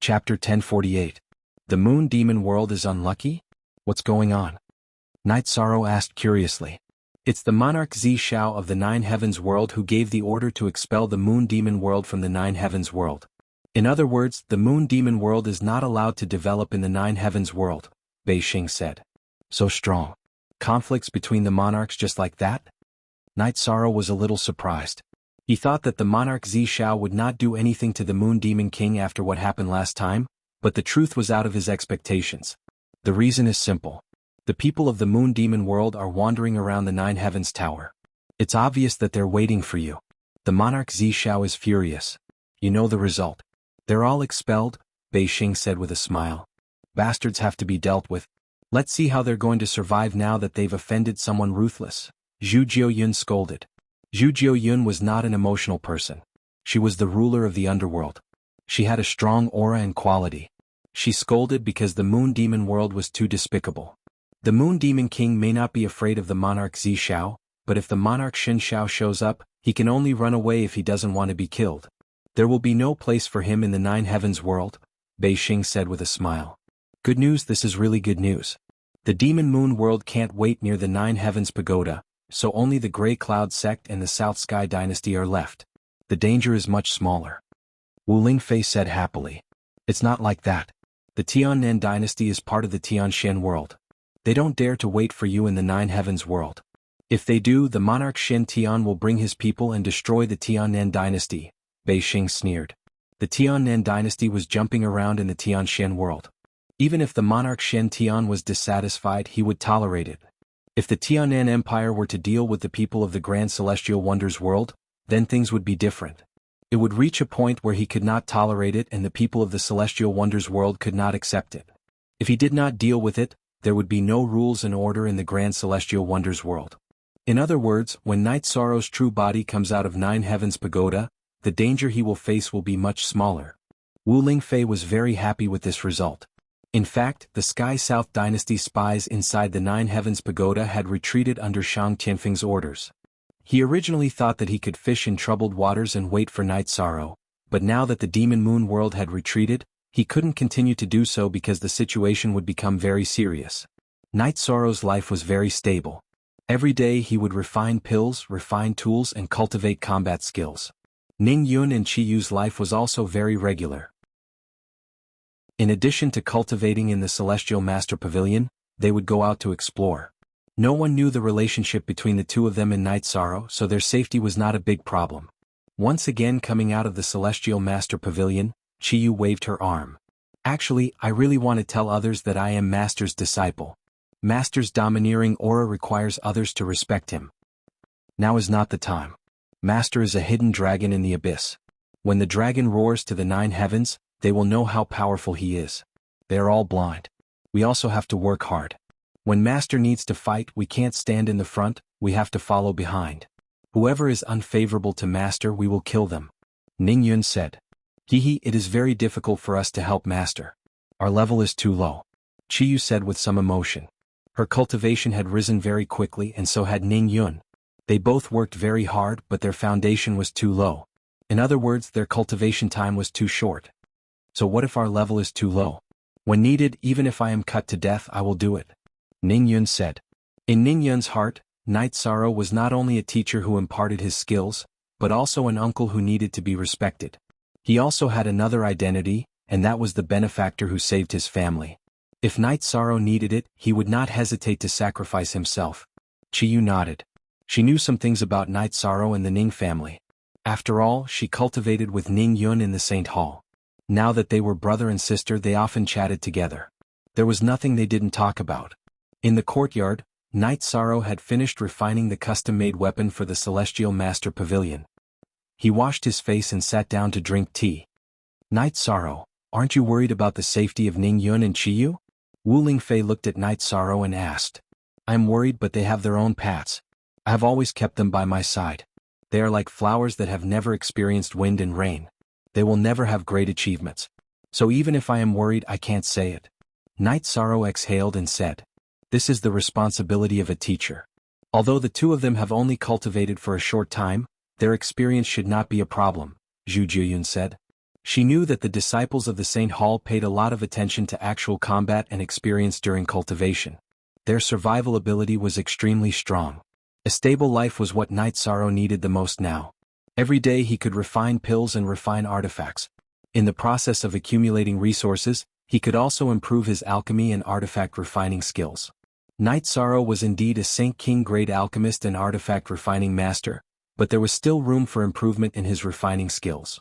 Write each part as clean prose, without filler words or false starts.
Chapter 1048. The Moon Demon World is unlucky? What's going on? Night Sorrow asked curiously. It's the monarch Zi Shao of the Nine Heavens World who gave the order to expel the Moon Demon World from the Nine Heavens World. In other words, the Moon Demon World is not allowed to develop in the Nine Heavens World, Bei Xing said. So strong. Conflicts between the monarchs just like that? Night Sorrow was a little surprised. He thought that the monarch Zi Shao would not do anything to the Moon Demon King after what happened last time, but the truth was out of his expectations. The reason is simple. The people of the Moon Demon World are wandering around the Nine Heavens Tower. It's obvious that they're waiting for you. The monarch Zi Shao is furious. You know the result. They're all expelled, Bei Xing said with a smile. Bastards have to be dealt with. Let's see how they're going to survive now that they've offended someone ruthless, Zhu Jiuyun scolded. Zhu Jiuyun was not an emotional person. She was the ruler of the underworld. She had a strong aura and quality. She scolded because the Moon Demon World was too despicable. The Moon Demon King may not be afraid of the monarch Zi Shao, but if the monarch Xin Shao shows up, he can only run away if he doesn't want to be killed. There will be no place for him in the Nine Heavens World, Bei Xing said with a smile. Good news, this is really good news. The Demon Moon World can't wait near the Nine Heavens Pagoda, so only the Grey Cloud Sect and the South Sky Dynasty are left. The danger is much smaller. Wu Lingfei said happily. It's not like that. The Tiannan Dynasty is part of the Tianshan world. They don't dare to wait for you in the Nine Heavens world. If they do, the monarch Shen Tian will bring his people and destroy the Tiannan Dynasty, Bei Xing sneered. The Tiannan Dynasty was jumping around in the Tianshan world. Even if the monarch Shen Tian was dissatisfied, he would tolerate it. If the Tiannan Empire were to deal with the people of the Grand Celestial Wonders world, then things would be different. It would reach a point where he could not tolerate it and the people of the Celestial Wonders world could not accept it. If he did not deal with it, there would be no rules and order in the Grand Celestial Wonders world. In other words, when Night Sorrow's true body comes out of Nine Heavens Pagoda, the danger he will face will be much smaller. Wu Lingfei was very happy with this result. In fact, the Sky South Dynasty spies inside the Nine Heavens Pagoda had retreated under Shang Tianfeng's orders. He originally thought that he could fish in troubled waters and wait for Night Sorrow, but now that the Demon Moon World had retreated, he couldn't continue to do so because the situation would become very serious. Night Sorrow's life was very stable. Every day he would refine pills, refine tools and cultivate combat skills. Ning Yun and Qi Yu's life was also very regular. In addition to cultivating in the Celestial Master Pavilion, they would go out to explore. No one knew the relationship between the two of them in Night Sorrow, so their safety was not a big problem. Once again coming out of the Celestial Master Pavilion, Qi Yu waved her arm. Actually, I really want to tell others that I am Master's disciple. Master's domineering aura requires others to respect him. Now is not the time. Master is a hidden dragon in the abyss. When the dragon roars to the Nine Heavens, they will know how powerful he is. They are all blind. We also have to work hard. When Master needs to fight, we can't stand in the front, we have to follow behind. Whoever is unfavorable to Master, we will kill them. Ning Yun said. Hehe, it is very difficult for us to help Master. Our level is too low. Qi Yu said with some emotion. Her cultivation had risen very quickly and so had Ning Yun. They both worked very hard but their foundation was too low. In other words, their cultivation time was too short. So what if our level is too low? When needed, even if I am cut to death, I will do it. Ning Yun said. In Ning Yun's heart, Night Sorrow was not only a teacher who imparted his skills, but also an uncle who needed to be respected. He also had another identity, and that was the benefactor who saved his family. If Night Sorrow needed it, he would not hesitate to sacrifice himself. Qi Yu nodded. She knew some things about Night Sorrow and the Ning family. After all, she cultivated with Ning Yun in the Saint Hall. Now that they were brother and sister, they often chatted together. There was nothing they didn't talk about. In the courtyard, Night Sorrow had finished refining the custom-made weapon for the Celestial Master Pavilion. He washed his face and sat down to drink tea. Night Sorrow, aren't you worried about the safety of Ning Yun and Qi Yu? Wu Lingfei looked at Night Sorrow and asked. I am worried, but they have their own paths. I have always kept them by my side. They are like flowers that have never experienced wind and rain. They will never have great achievements. So even if I am worried, I can't say it. Night Sorrow exhaled and said. This is the responsibility of a teacher. Although the two of them have only cultivated for a short time, their experience should not be a problem, Zhu Jiuyun said. She knew that the disciples of the Saint Hall paid a lot of attention to actual combat and experience during cultivation. Their survival ability was extremely strong. A stable life was what Knight Sorrow needed the most now. Every day he could refine pills and refine artifacts. In the process of accumulating resources, he could also improve his alchemy and artifact refining skills. Knight Sorrow was indeed a Saint King grade alchemist and artifact refining master, but there was still room for improvement in his refining skills.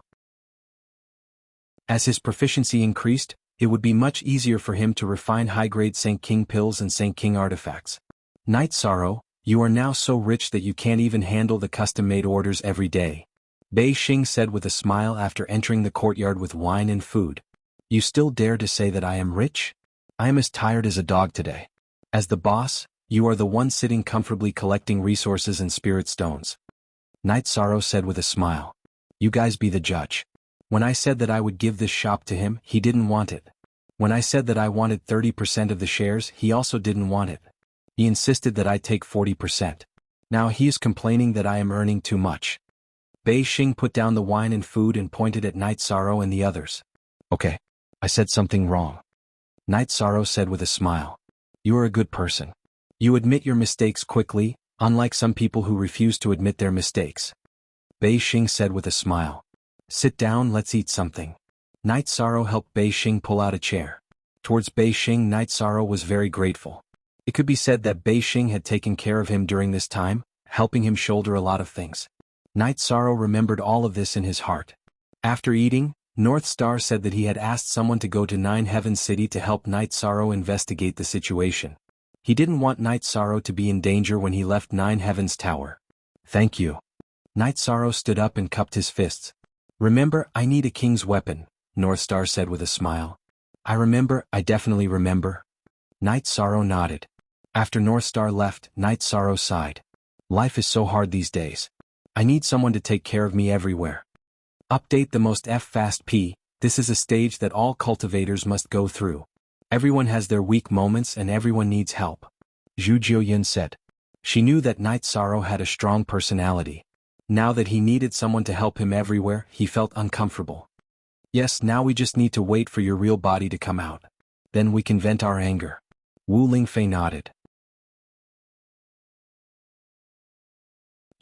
As his proficiency increased, it would be much easier for him to refine high-grade Saint King pills and Saint King artifacts. Knight Sorrow, you are now so rich that you can't even handle the custom-made orders every day, Bei Xing said with a smile after entering the courtyard with wine and food. You still dare to say that I am rich? I am as tired as a dog today. As the boss, you are the one sitting comfortably collecting resources and spirit stones. Knight Sorrow said with a smile. You guys be the judge. When I said that I would give this shop to him, he didn't want it. When I said that I wanted 30% of the shares, he also didn't want it. He insisted that I take 40%. Now he is complaining that I am earning too much. Bei Xing put down the wine and food and pointed at Knight Sorrow and the others. Okay, I said something wrong. Knight Sorrow said with a smile. You are a good person. You admit your mistakes quickly, unlike some people who refuse to admit their mistakes. Bei Xing said with a smile. Sit down, let's eat something. Knight Sorrow helped Bei Xing pull out a chair. Towards Bei Xing, Knight Sorrow was very grateful. It could be said that Bei Xing had taken care of him during this time, helping him shoulder a lot of things. Knight Sorrow remembered all of this in his heart. After eating, North Star said that he had asked someone to go to Nine Heavens City to help Knight Sorrow investigate the situation. He didn't want Knight Sorrow to be in danger when he left Nine Heavens Tower. Thank you. Knight Sorrow stood up and cupped his fists. Remember, I need a king's weapon, North Star said with a smile. I remember, I definitely remember. Knight Sorrow nodded. After North Star left, Knight Sorrow sighed. Life is so hard these days. I need someone to take care of me everywhere. Update the most fast P. This is a stage that all cultivators must go through. Everyone has their weak moments and everyone needs help. Zhu Jiuyun said. She knew that Knight Sorrow had a strong personality. Now that he needed someone to help him everywhere, he felt uncomfortable. Yes, now we just need to wait for your real body to come out. Then we can vent our anger. Wu Lingfei nodded.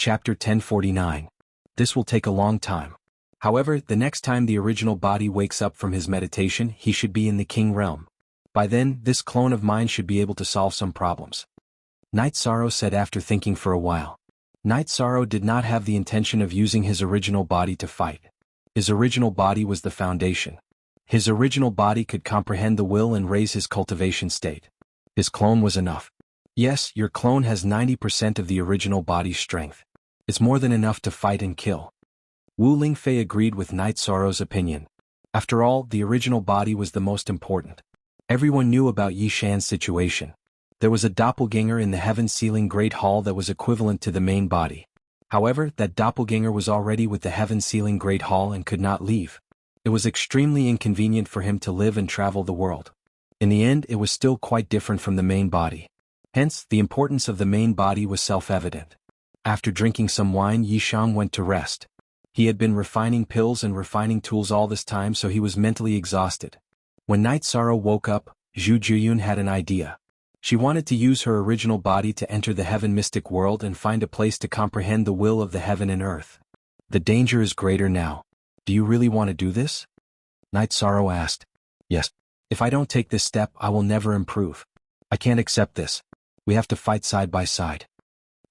Chapter 1049. This will take a long time. However, the next time the original body wakes up from his meditation, he should be in the King realm. By then, this clone of mine should be able to solve some problems. Knight Sorrow said after thinking for a while. Knight Sorrow did not have the intention of using his original body to fight. His original body was the foundation. His original body could comprehend the will and raise his cultivation state. His clone was enough. Yes, your clone has 90% of the original body's strength. It's more than enough to fight and kill. Wu Lingfei agreed with Knight Sorrow's opinion. After all, the original body was the most important. Everyone knew about Yi Shan's situation. There was a doppelganger in the Heaven-Sealing Great Hall that was equivalent to the main body. However, that doppelganger was already with the Heaven-Sealing Great Hall and could not leave. It was extremely inconvenient for him to live and travel the world. In the end, it was still quite different from the main body. Hence, the importance of the main body was self-evident. After drinking some wine, Yi Shang went to rest. He had been refining pills and refining tools all this time, so he was mentally exhausted. When Knight Sorrow woke up, Zhu Jiuyun had an idea. She wanted to use her original body to enter the heaven mystic world and find a place to comprehend the will of the heaven and earth. The danger is greater now. Do you really want to do this? Knight Sorrow asked. Yes. If I don't take this step, I will never improve. I can't accept this. We have to fight side by side.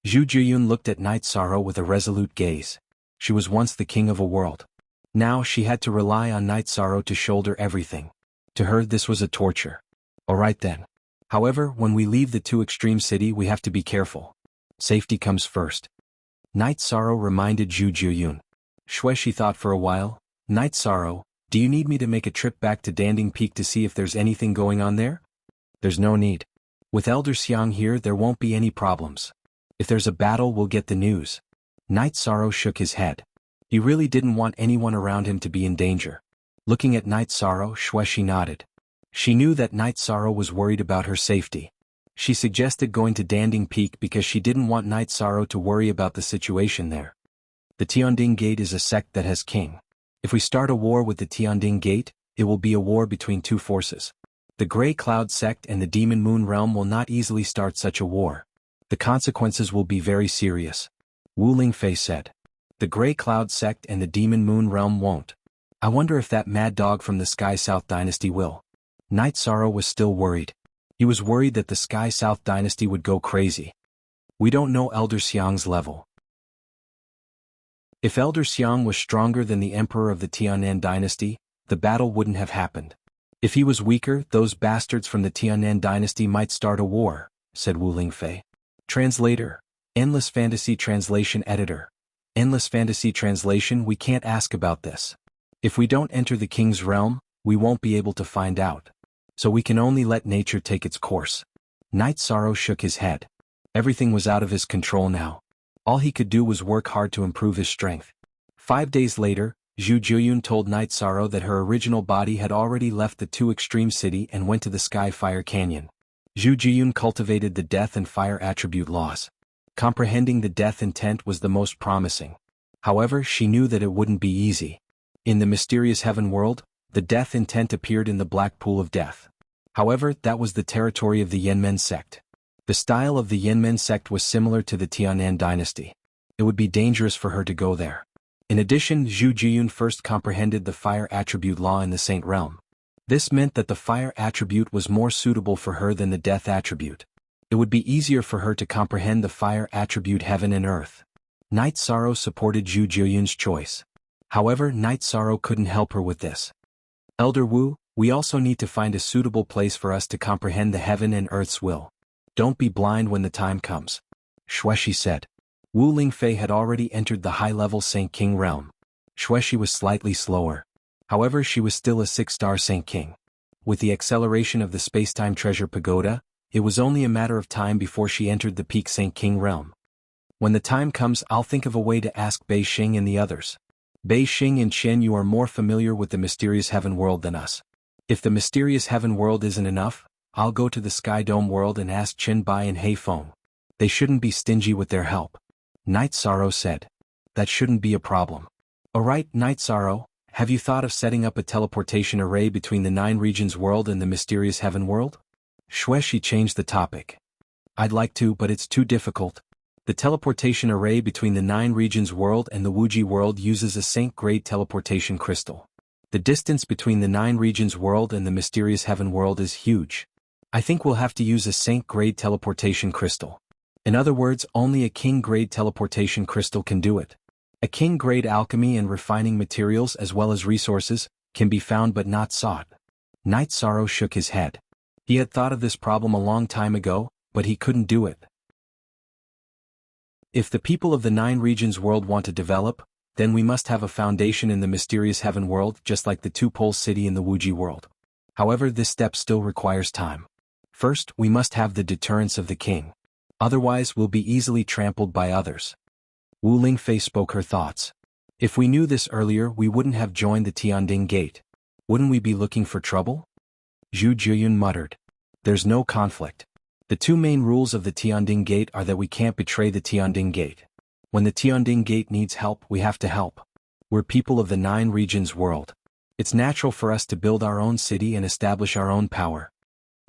Zhu Jiuyun looked at Knight Sorrow with a resolute gaze. She was once the king of a world. Now she had to rely on Knight Sorrow to shoulder everything. To her, this was a torture. Alright then. However, when we leave the Two Extreme City, we have to be careful. Safety comes first. Knight Sorrow reminded Zhu Jiuyun. She thought for a while. Knight Sorrow, do you need me to make a trip back to Danding Peak to see if there's anything going on there? There's no need. With Elder Xiang here, there won't be any problems. If there's a battle, we'll get the news. Knight Sorrow shook his head. He really didn't want anyone around him to be in danger. Looking at Knight Sorrow, she nodded. She knew that Knight Sorrow was worried about her safety. She suggested going to Danding Peak because she didn't want Knight Sorrow to worry about the situation there. The Tianding Gate is a sect that has king. If we start a war with the Tianding Gate, it will be a war between two forces. The Grey Cloud sect and the Demon Moon realm will not easily start such a war. The consequences will be very serious. Wu Lingfei said. The Grey Cloud sect and the Demon Moon realm won't. I wonder if that mad dog from the Sky South dynasty will. Night Sorrow was still worried. He was worried that the Sky South dynasty would go crazy. We don't know Elder Xiang's level. If Elder Xiang was stronger than the emperor of the Tianan dynasty, the battle wouldn't have happened. If he was weaker, those bastards from the Tianan dynasty might start a war, said Wu Lingfei. Translator. Endless Fantasy Translation Editor. Endless Fantasy Translation. We can't ask about this. If we don't enter the king's realm, we won't be able to find out. So we can only let nature take its course. Night Sorrow shook his head. Everything was out of his control now. All he could do was work hard to improve his strength. 5 days later, Zhu Jiyun told Night Sorrow that her original body had already left the Two Extreme City and went to the Sky Fire Canyon. Zhu Jiyun cultivated the death and fire attribute laws. Comprehending the death intent was the most promising. However, she knew that it wouldn't be easy. In the mysterious heaven world, the death intent appeared in the black pool of death. However, that was the territory of the Yanmen sect. The style of the Yanmen sect was similar to the Tianan dynasty. It would be dangerous for her to go there. In addition, Zhu Jiyun first comprehended the fire attribute law in the Saint realm. This meant that the fire attribute was more suitable for her than the death attribute. It would be easier for her to comprehend the fire attribute heaven and earth. Night Sorrow supported Zhu Jiyun's choice. However, Night Sorrow couldn't help her with this. Elder Wu, we also need to find a suitable place for us to comprehend the heaven and earth's will. Don't be blind when the time comes. Xueshi said. Wu Lingfei had already entered the high-level Saint King realm. Xueshi was slightly slower. However, she was still a 6-star Saint King. With the acceleration of the Spacetime Treasure Pagoda, it was only a matter of time before she entered the peak Saint King realm. When the time comes, I'll think of a way to ask Bei Xing and the others. Bei Xing and Chen, you are more familiar with the mysterious heaven world than us. If the mysterious heaven world isn't enough, I'll go to the Sky Dome world and ask Chen Bai and Hei Feng. They shouldn't be stingy with their help. Night Sorrow said. That shouldn't be a problem. Alright, Night Sorrow, have you thought of setting up a teleportation array between the 9 regions world and the mysterious heaven world? Xueshi changed the topic. I'd like to, but it's too difficult. The teleportation array between the 9 regions world and the Wuji world uses a Saint-grade teleportation crystal. The distance between the 9 regions world and the mysterious heaven world is huge. I think we'll have to use a Saint-grade teleportation crystal. In other words, only a King-grade teleportation crystal can do it. A King-grade alchemy and refining materials as well as resources can be found but not sought. Night Sorrow shook his head. He had thought of this problem a long time ago, but he couldn't do it. If the people of the 9 regions world want to develop, then we must have a foundation in the mysterious heaven world just like the Two-Pole City in the Wuji world. However, this step still requires time. First, we must have the deterrence of the king. Otherwise, we'll be easily trampled by others. Wu Lingfei spoke her thoughts. If we knew this earlier, we wouldn't have joined the Tianding Gate. Wouldn't we be looking for trouble? Zhu Jiyun muttered. There's no conflict. The 2 main rules of the Tianding Gate are that we can't betray the Tianding Gate. When the Tianding Gate needs help, we have to help. We're people of the 9 regions world. It's natural for us to build our own city and establish our own power.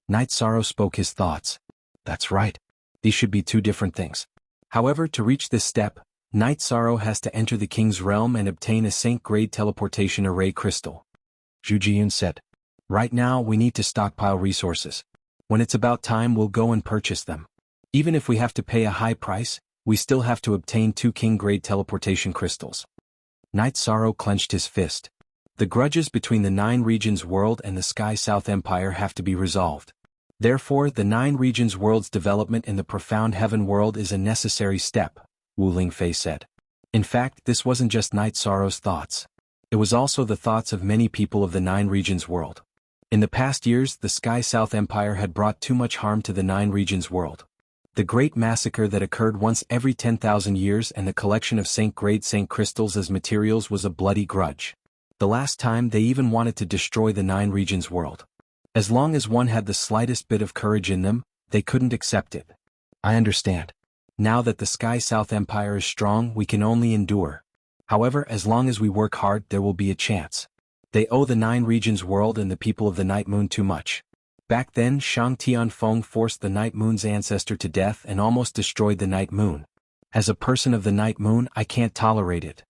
Night Sorrow spoke his thoughts. That's right. These should be 2 different things. However, to reach this step, Night Sorrow has to enter the king's realm and obtain a Saint-grade teleportation array crystal. Zhu Jiyun said. Right now, we need to stockpile resources. When it's about time, we'll go and purchase them. Even if we have to pay a high price, we still have to obtain 2 King-grade teleportation crystals. Night Sorrow clenched his fist. The grudges between the 9 regions world and the Sky South Empire have to be resolved. Therefore, the 9 regions world's development in the profound heaven world is a necessary step, Wu Lingfei said. In fact, this wasn't just Night Sorrow's thoughts. It was also the thoughts of many people of the 9 regions world. In the past years, the Sky South Empire had brought too much harm to the 9 regions world. The great massacre that occurred once every 10,000 years and the collection of Saint-grade Saint crystals as materials was a bloody grudge. The last time they even wanted to destroy the 9 regions world. As long as one had the slightest bit of courage in them, they couldn't accept it. I understand. Now that the Sky South Empire is strong, we can only endure. However, as long as we work hard, there will be a chance. They owe the Nine Regions world and the people of the Night Moon too much. Back then, Shang Tianfeng forced the Night Moon's ancestor to death and almost destroyed the Night Moon. As a person of the Night Moon, I can't tolerate it.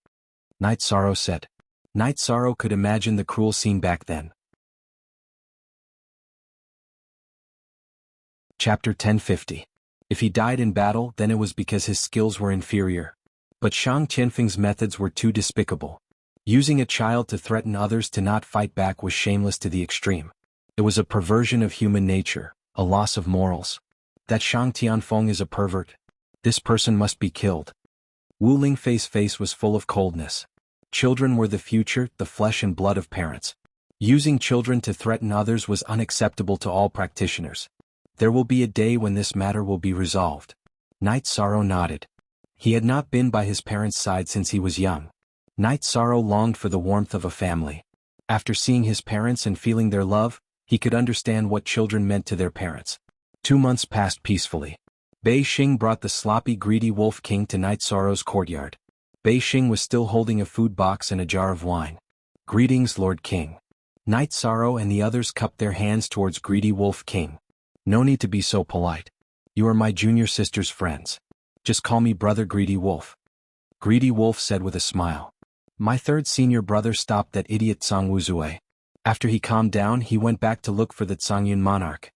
Night Sorrow said. Night Sorrow could imagine the cruel scene back then. Chapter 1050. If he died in battle, then it was because his skills were inferior. But Shang Tianfeng's methods were too despicable. Using a child to threaten others to not fight back was shameless to the extreme. It was a perversion of human nature, a loss of morals. That Shang Tianfeng is a pervert. This person must be killed. Wu Lingfei's face was full of coldness. Children were the future, the flesh and blood of parents. Using children to threaten others was unacceptable to all practitioners. There will be a day when this matter will be resolved. Night Sorrow nodded. He had not been by his parents' side since he was young. Night Sorrow longed for the warmth of a family. After seeing his parents and feeling their love, he could understand what children meant to their parents. 2 months passed peacefully. Bei Xing brought the sloppy, greedy Wolf King to Night Sorrow's courtyard. Bei Xing was still holding a food box and a jar of wine. Greetings, Lord King. Night Sorrow and the others cupped their hands towards greedy Wolf King. No need to be so polite. You are my junior sister's friends. Just call me Brother Greedy Wolf. Greedy Wolf said with a smile. My third senior brother stopped that idiot Zhang Wuzue. After he calmed down, he went back to look for the Zhangyun monarch.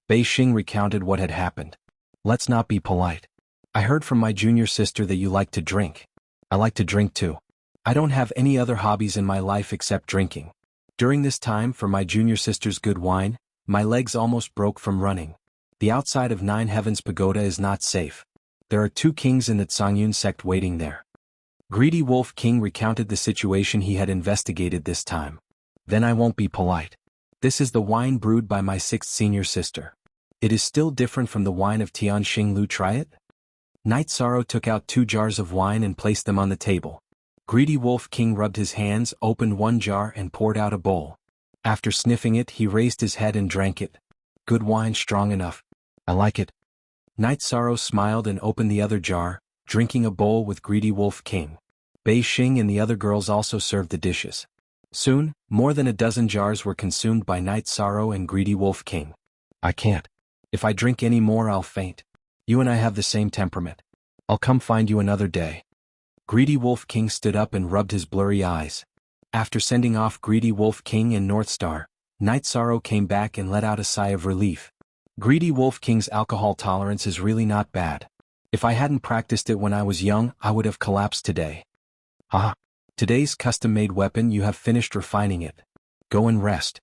Bei Xing recounted what had happened. Let's not be polite. I heard from my junior sister that you like to drink. I like to drink too. I don't have any other hobbies in my life except drinking. During this time, for my junior sister's good wine, my legs almost broke from running. The outside of Nine Heavens Pagoda is not safe. There are 2 kings in the Zhangyun sect waiting there. Greedy Wolf King recounted the situation he had investigated this time. Then I won't be polite. This is the wine brewed by my 6th senior sister. It is still different from the wine of Tianxing Lu. Try it? Night Sorrow took out 2 jars of wine and placed them on the table. Greedy Wolf King rubbed his hands, opened one jar and poured out a bowl. After sniffing it, he raised his head and drank it. Good wine, strong enough. I like it. Night Sorrow smiled and opened the other jar, drinking a bowl with Greedy Wolf King. Bei Xing and the other girls also served the dishes. Soon, more than a dozen jars were consumed by Night Sorrow and Greedy Wolf King. I can't. If I drink any more, I'll faint. You and I have the same temperament. I'll come find you another day. Greedy Wolf King stood up and rubbed his blurry eyes. After sending off Greedy Wolf King and North Star, Night Sorrow came back and let out a sigh of relief. Greedy Wolf King's alcohol tolerance is really not bad. If I hadn't practiced it when I was young, I would have collapsed today. Ah, today's custom-made weapon, you have finished refining it. Go and rest.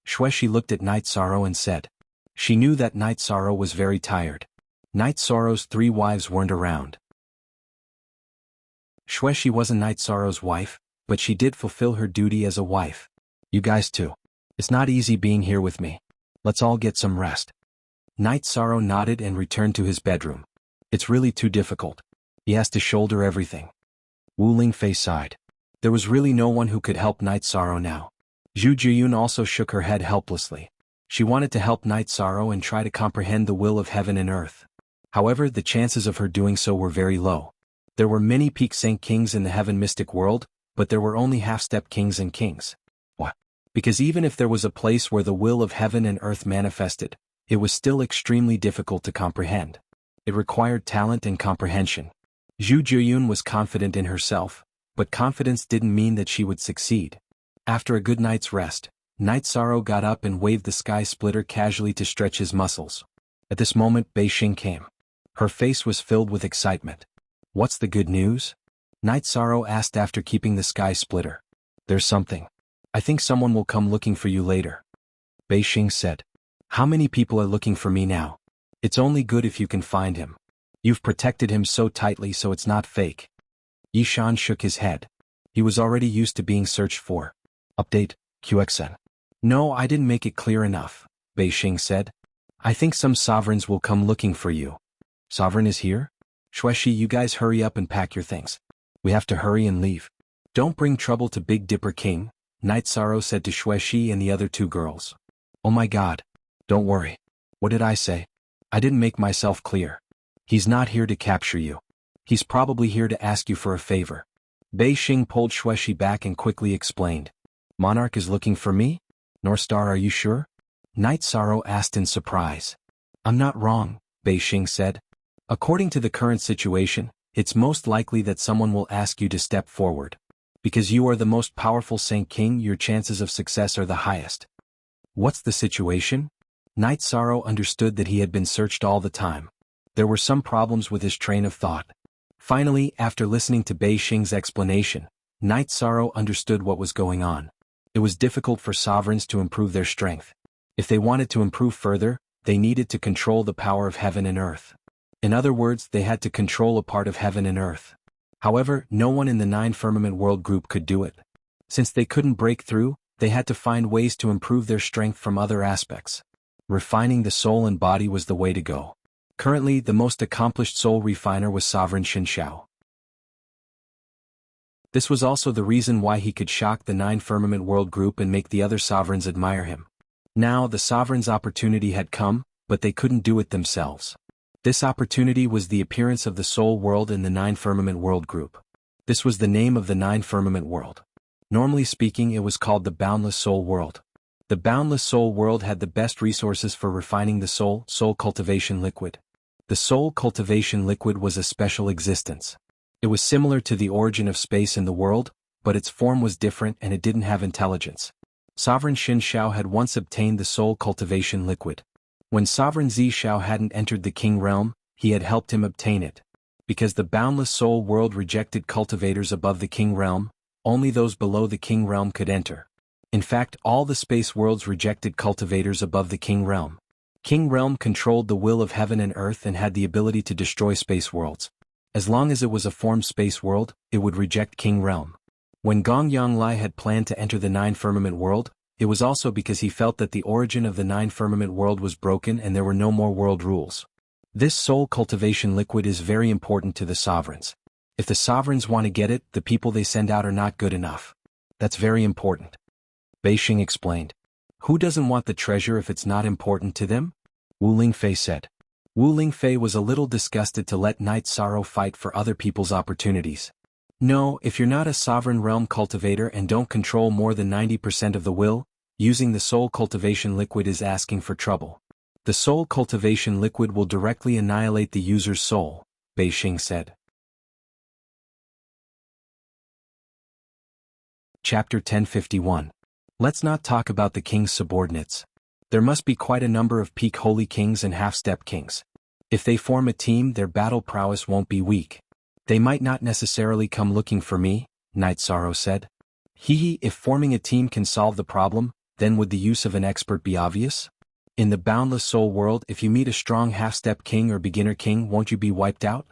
Xueshi looked at Night Sorrow and said. She knew that Night Sorrow was very tired. Night Sorrow's 3 wives weren't around. Xueshi wasn't Night Sorrow's wife, but she did fulfill her duty as a wife. You guys too. It's not easy being here with me. Let's all get some rest. Night Sorrow nodded and returned to his bedroom. It's really too difficult. He has to shoulder everything. Wu Lingfei sighed. There was really no one who could help Night Sorrow now. Zhu Jiyun also shook her head helplessly. She wanted to help Night Sorrow and try to comprehend the will of heaven and earth. However, the chances of her doing so were very low. There were many peak saint kings in the heaven mystic world, but there were only half-step kings and kings. What? Because even if there was a place where the will of heaven and earth manifested, it was still extremely difficult to comprehend. It required talent and comprehension. Zhu Jiyun was confident in herself, but confidence didn't mean that she would succeed. After a good night's rest, Night Sorrow got up and waved the sky splitter casually to stretch his muscles. At this moment, Bei Xing came. Her face was filled with excitement. What's the good news? Night Sorrow asked after keeping the sky splitter. There's something. I think someone will come looking for you later. Bei Xing said. How many people are looking for me now? It's only good if you can find him. You've protected him so tightly so it's not fake. Yishan shook his head. He was already used to being searched for. Update, QXN. No, I didn't make it clear enough, Bei Xing said. I think some sovereigns will come looking for you. Sovereign is here? Xueshi, you guys hurry up and pack your things. We have to hurry and leave. Don't bring trouble to Big Dipper King, Night Sorrow said to Xueshi and the other 2 girls. Oh my god. Don't worry. What did I say? I didn't make myself clear. He's not here to capture you. He's probably here to ask you for a favor. Bei Xing pulled Shueshi back and quickly explained. Monarch is looking for me? Northstar, are you sure? Night Sorrow asked in surprise. I'm not wrong, Bei Xing said. According to the current situation, it's most likely that someone will ask you to step forward. Because you are the most powerful Saint King, your chances of success are the highest. What's the situation? Night Sorrow understood that he had been searched all the time. There were some problems with his train of thought. Finally, after listening to Bei Xing's explanation, Night Sorrow understood what was going on. It was difficult for sovereigns to improve their strength. If they wanted to improve further, they needed to control the power of heaven and earth. In other words, they had to control a part of heaven and earth. However, no one in the Nine Firmament World Group could do it. Since they couldn't break through, they had to find ways to improve their strength from other aspects. Refining the soul and body was the way to go. Currently, the most accomplished soul refiner was Sovereign Xin Shao. This was also the reason why he could shock the Nine Firmament World Group and make the other sovereigns admire him. Now, the sovereigns' opportunity had come, but they couldn't do it themselves. This opportunity was the appearance of the Soul World in the Nine Firmament World Group. This was the name of the Nine Firmament World. Normally speaking, it was called the Boundless Soul World. The Boundless Soul World had the best resources for refining the soul cultivation liquid. The soul cultivation liquid was a special existence. It was similar to the origin of space in the world, but its form was different and it didn't have intelligence. Sovereign Xin Shao had once obtained the soul cultivation liquid. When Sovereign Zi Shao hadn't entered the King realm, he had helped him obtain it. Because the Boundless Soul World rejected cultivators above the King realm, only those below the King realm could enter. In fact, all the space worlds rejected cultivators above the King realm. King realm controlled the will of heaven and earth and had the ability to destroy space worlds. As long as it was a formed space world, it would reject King realm. When Gong Yonglai had planned to enter the Nine Firmament World, it was also because he felt that the origin of the Nine Firmament World was broken and there were no more world rules. This soul cultivation liquid is very important to the sovereigns. If the sovereigns want to get it, the people they send out are not good enough. That's very important. Bei Xing explained. Who doesn't want the treasure if it's not important to them? Wu Lingfei said. Wu Lingfei was a little disgusted to let Night Sorrow fight for other people's opportunities. No, if you're not a sovereign realm cultivator and don't control more than 90% of the will, using the soul cultivation liquid is asking for trouble. The soul cultivation liquid will directly annihilate the user's soul, Bei Xing said. Chapter 1051. Let's not talk about the king's subordinates. There must be quite a number of peak holy kings and half-step kings. If they form a team, their battle prowess won't be weak. They might not necessarily come looking for me, Night Sorrow said. If forming a team can solve the problem, then would the use of an expert be obvious? In the Boundless Soul World, if you meet a strong half-step king or beginner king, won't you be wiped out?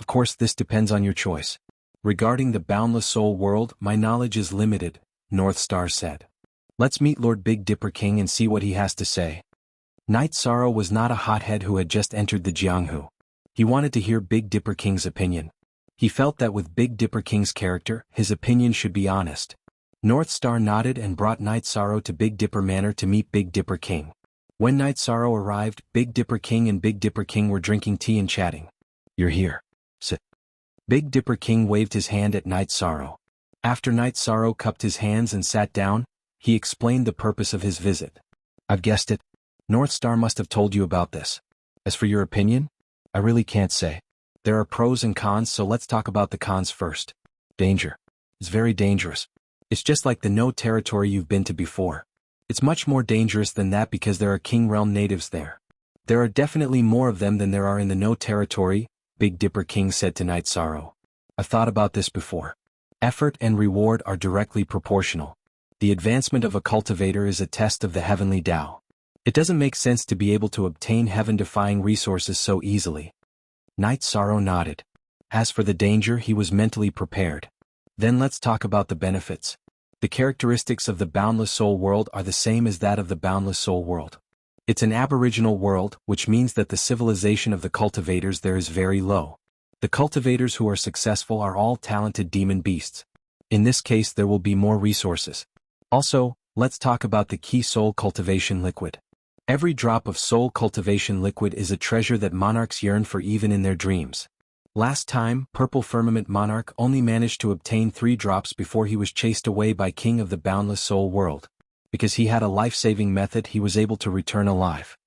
Of course, this depends on your choice. Regarding the Boundless Soul World, my knowledge is limited, Northstar said. Let's meet Lord Big Dipper King and see what he has to say. Night Sorrow was not a hothead who had just entered the Jianghu. He wanted to hear Big Dipper King's opinion. He felt that with Big Dipper King's character, his opinion should be honest. Northstar nodded and brought Night Sorrow to Big Dipper Manor to meet Big Dipper King. When Night Sorrow arrived, Big Dipper King and Big Dipper King were drinking tea and chatting. You're here. Sit. Big Dipper King waved his hand at Night Sorrow. After Night Sorrow cupped his hands and sat down, he explained the purpose of his visit. I've guessed it. Northstar must have told you about this. As for your opinion, I really can't say. There are pros and cons, so let's talk about the cons first. Danger. It's very dangerous. It's just like the no territory you've been to before. It's much more dangerous than that because there are King Realm natives there. There are definitely more of them than there are in the no territory, Big Dipper King said to Night Sorrow. I've thought about this before. Effort and reward are directly proportional. The advancement of a cultivator is a test of the heavenly Tao. It doesn't make sense to be able to obtain heaven-defying resources so easily. Night Sorrow nodded. As for the danger, he was mentally prepared. Then let's talk about the benefits. The characteristics of the Boundless Soul World are the same as that of the Boundless Soul World. It's an aboriginal world, which means that the civilization of the cultivators there is very low. The cultivators who are successful are all talented demon beasts. In this case, there will be more resources. Also, let's talk about the key soul cultivation liquid. Every drop of soul cultivation liquid is a treasure that monarchs yearn for even in their dreams. Last time, Purple Firmament Monarch only managed to obtain 3 drops before he was chased away by King of the Boundless Soul World. Because he had a life-saving method, he was able to return alive.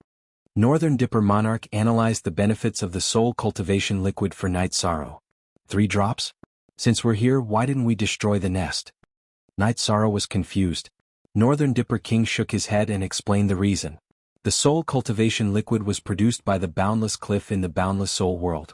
Northern Dipper Monarch analyzed the benefits of the soul cultivation liquid for Night Sorrow. 3 drops? Since we're here, why didn't we destroy the nest? Night Sorrow was confused. Northern Dipper King shook his head and explained the reason. The soul cultivation liquid was produced by the Boundless Cliff in the Boundless Soul World.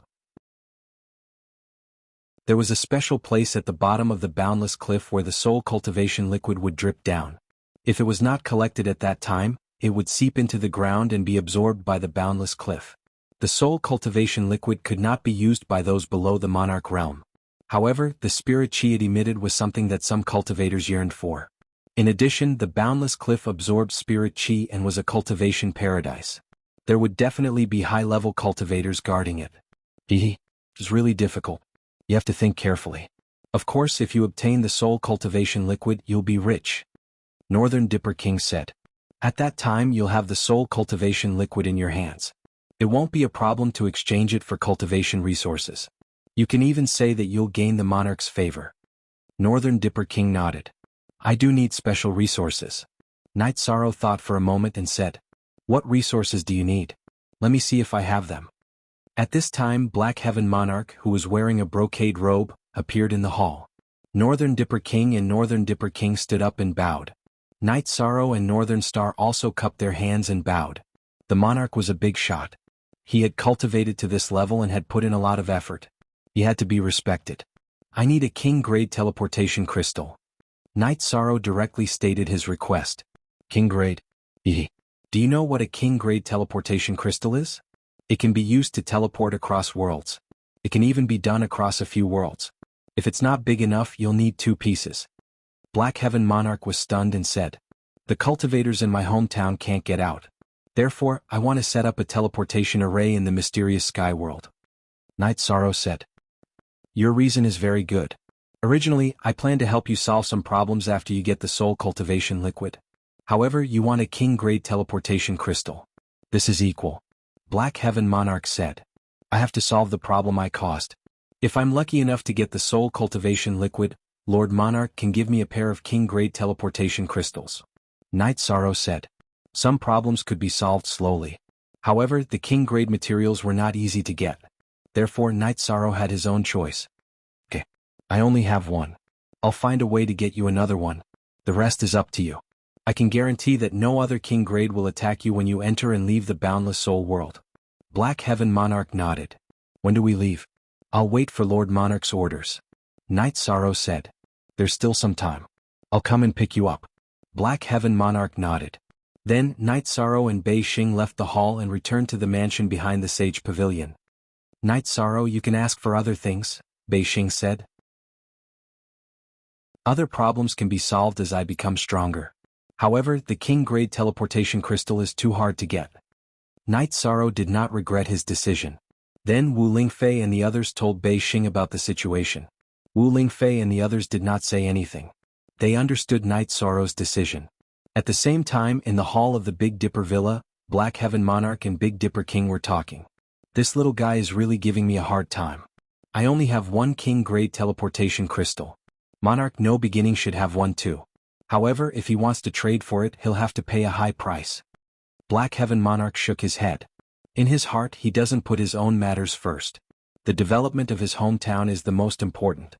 There was a special place at the bottom of the Boundless Cliff where the soul cultivation liquid would drip down. If it was not collected at that time, it would seep into the ground and be absorbed by the Boundless Cliff. The soul cultivation liquid could not be used by those below the Monarch realm. However, the spirit chi it emitted was something that some cultivators yearned for. In addition, the Boundless Cliff absorbed spirit chi and was a cultivation paradise. There would definitely be high-level cultivators guarding it. It's really difficult. You have to think carefully. Of course, if you obtain the soul cultivation liquid, you'll be rich. Northern Dipper King said. At that time, you'll have the soul cultivation liquid in your hands. It won't be a problem to exchange it for cultivation resources. You can even say that you'll gain the monarch's favor. Northern Dipper King nodded. I do need special resources. Night Sorrow thought for a moment and said, What resources do you need? Let me see if I have them. At this time, Black Heaven Monarch, who was wearing a brocade robe, appeared in the hall. Northern Dipper King and Northern Dipper King stood up and bowed. Night Sorrow and Northern Star also cupped their hands and bowed. The monarch was a big shot. He had cultivated to this level and had put in a lot of effort. He had to be respected. I need a king-grade teleportation crystal. Night Sorrow directly stated his request. King-grade? Do you know what a king-grade teleportation crystal is? It can be used to teleport across worlds. It can even be done across a few worlds. If it's not big enough, you'll need 2 pieces. Black Heaven Monarch was stunned and said, The cultivators in my hometown can't get out. Therefore, I want to set up a teleportation array in the mysterious sky world. Night Sorrow said, Your reason is very good. Originally, I planned to help you solve some problems after you get the soul cultivation liquid. However, you want a king-grade teleportation crystal. This is equal. Black Heaven Monarch said, I have to solve the problem I caused. If I'm lucky enough to get the soul cultivation liquid, Lord Monarch can give me a pair of king-grade teleportation crystals. Night Sorrow said, Some problems could be solved slowly. However, the king-grade materials were not easy to get. Therefore, Night Sorrow had his own choice. Okay, I only have one. I'll find a way to get you another one. The rest is up to you. I can guarantee that no other king-grade will attack you when you enter and leave the Boundless Soul World. Black Heaven Monarch nodded. When do we leave? I'll wait for Lord Monarch's orders. Night Sorrow said, There's still some time. I'll come and pick you up. Black Heaven Monarch nodded. Then, Night Sorrow and Bei Xing left the hall and returned to the mansion behind the Sage Pavilion. Night Sorrow, you can ask for other things, Bei Xing said. Other problems can be solved as I become stronger. However, the king-grade teleportation crystal is too hard to get. Night Sorrow did not regret his decision. Then Wu Lingfei and the others told Bei Xing about the situation. Wu Lingfei and the others did not say anything. They understood Night Sorrow's decision. At the same time, in the hall of the Big Dipper Villa, Black Heaven Monarch and Big Dipper King were talking. This little guy is really giving me a hard time. I only have one king-grade teleportation crystal. Monarch No Beginning should have one too. However, if he wants to trade for it, he'll have to pay a high price. Black Heaven Monarch shook his head. In his heart, he doesn't put his own matters first. The development of his hometown is the most important.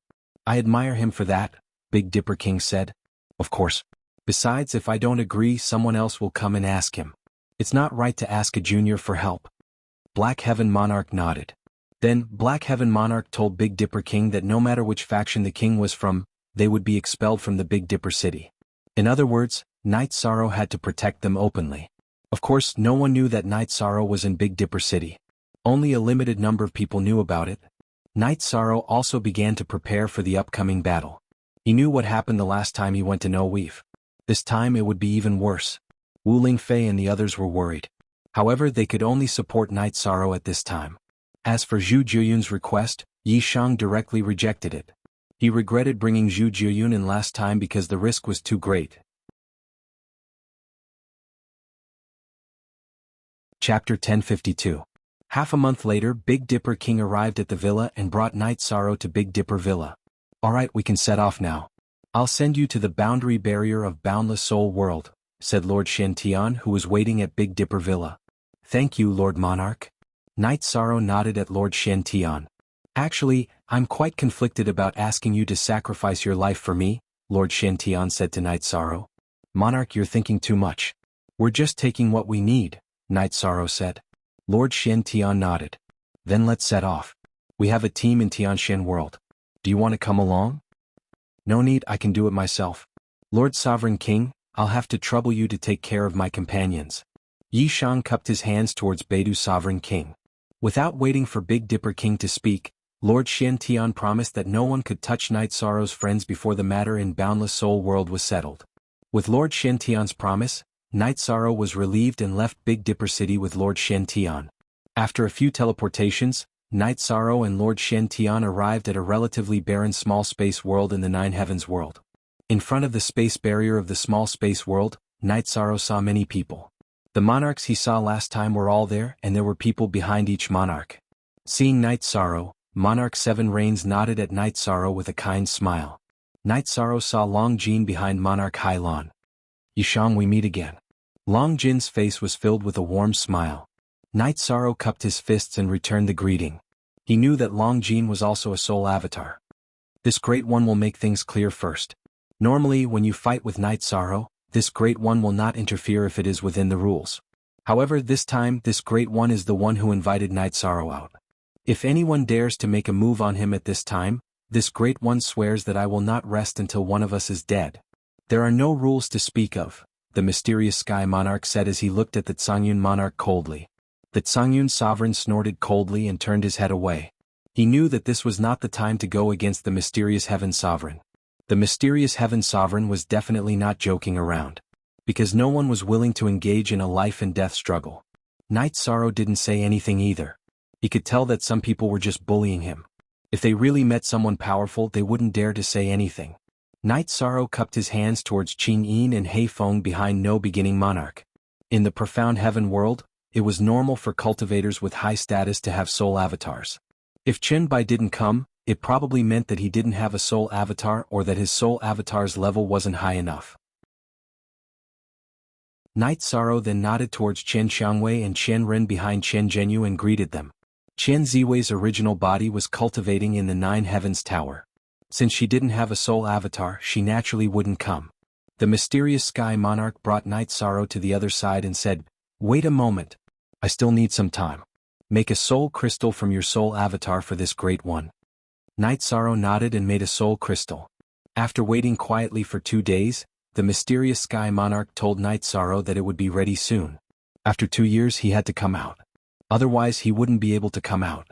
I admire him for that, Big Dipper King said. Of course. Besides, if I don't agree, someone else will come and ask him. It's not right to ask a junior for help. Black Heaven Monarch nodded. Then, Black Heaven Monarch told Big Dipper King that no matter which faction the king was from, they would be expelled from the Big Dipper city. In other words, Night Sorrow had to protect them openly. Of course, no one knew that Night Sorrow was in Big Dipper City. Only a limited number of people knew about it. Night Sorrow also began to prepare for the upcoming battle. He knew what happened the last time he went to No Weave. This time it would be even worse. Wu Lingfei and the others were worried. However, they could only support Night Sorrow at this time. As for Zhu Jiuyun's request, Yi Shang directly rejected it. He regretted bringing Zhu Jiuyun in last time because the risk was too great. Chapter 1052. Half a month later, Big Dipper King arrived at the villa and brought Night Sorrow to Big Dipper Villa. "Alright, we can set off now. I'll send you to the boundary barrier of Boundless Soul World," said Lord Shen Tian, who was waiting at Big Dipper Villa. "Thank you, Lord Monarch." Night Sorrow nodded at Lord Shen Tian. "Actually, I'm quite conflicted about asking you to sacrifice your life for me," Lord Shen Tian said to Night Sorrow. "Monarch, you're thinking too much. We're just taking what we need," Night Sorrow said. Lord Shen Tian nodded. "Then let's set off. We have a team in Tianshan World. Do you want to come along?" "No need, I can do it myself. Lord Sovereign King, I'll have to trouble you to take care of my companions." Yi Shang cupped his hands towards Beidou Sovereign King. Without waiting for Big Dipper King to speak, Lord Shen Tian promised that no one could touch Night Sorrow's friends before the matter in Boundless Soul World was settled. With Lord Shen Tian's promise, Night Sorrow was relieved and left Big Dipper City with Lord Shen Tian. After a few teleportations, Night Sorrow and Lord Shen Tian arrived at a relatively barren small space world in the Nine Heavens world. In front of the space barrier of the small space world, Night Sorrow saw many people. The monarchs he saw last time were all there, and there were people behind each monarch. Seeing Night Sorrow, Monarch Seven Rains nodded at Night Sorrow with a kind smile. Night Sorrow saw Long Jin behind Monarch Hai Lan. "Yishang, we meet again." Long Jin's face was filled with a warm smile. Night Sorrow cupped his fists and returned the greeting. He knew that Long Jin was also a soul avatar. This Great One will make things clear first. Normally, when you fight with Night Sorrow, this Great One will not interfere if it is within the rules. However, this time, this Great One is the one who invited Night Sorrow out. If anyone dares to make a move on him at this time, this Great One swears that I will not rest until one of us is dead. There are no rules to speak of, the mysterious Sky Monarch said as he looked at the Tsangyun Monarch coldly. The Tsangyun Sovereign snorted coldly and turned his head away. He knew that this was not the time to go against the mysterious Heaven Sovereign. The mysterious Heaven Sovereign was definitely not joking around. Because no one was willing to engage in a life and death struggle. Night Sorrow didn't say anything either. He could tell that some people were just bullying him. If they really met someone powerful, they wouldn't dare to say anything. Night Sorrow cupped his hands towards Qin Yin and Hei Feng behind No Beginning Monarch. In the profound heaven world, it was normal for cultivators with high status to have soul avatars. If Chen Bai didn't come, it probably meant that he didn't have a soul avatar or that his soul avatar's level wasn't high enough. Night Sorrow then nodded towards Chen Xiangwei and Chen Ren behind Chen Zhenyu and greeted them. Chen Ziwei's original body was cultivating in the Nine Heavens Tower. Since she didn't have a soul avatar, she naturally wouldn't come. The mysterious Sky Monarch brought Night Sorrow to the other side and said, "Wait a moment. I still need some time. Make a soul crystal from your soul avatar for this Great One." Night Sorrow nodded and made a soul crystal. After waiting quietly for 2 days, the mysterious Sky Monarch told Night Sorrow that it would be ready soon. After 2 years he had to come out. Otherwise he wouldn't be able to come out.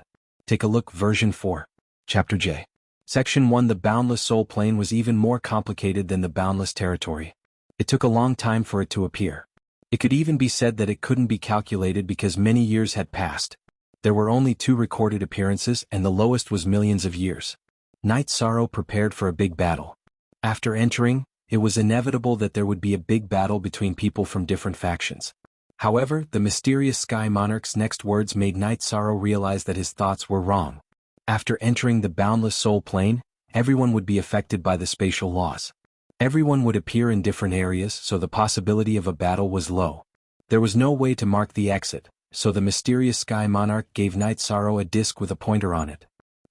Take a look, version 4. Chapter J. Section 1. The Boundless Soul Plane was even more complicated than the Boundless Territory. It took a long time for it to appear. It could even be said that it couldn't be calculated because many years had passed. There were only 2 recorded appearances and the lowest was millions of years. Night Sorrow prepared for a big battle. After entering, it was inevitable that there would be a big battle between people from different factions. However, the mysterious Sky Monarch's next words made Night Sorrow realize that his thoughts were wrong. After entering the Boundless Soul Plane, everyone would be affected by the spatial laws. Everyone would appear in different areas, so the possibility of a battle was low. There was no way to mark the exit, so the mysterious Sky Monarch gave Night Sorrow a disc with a pointer on it.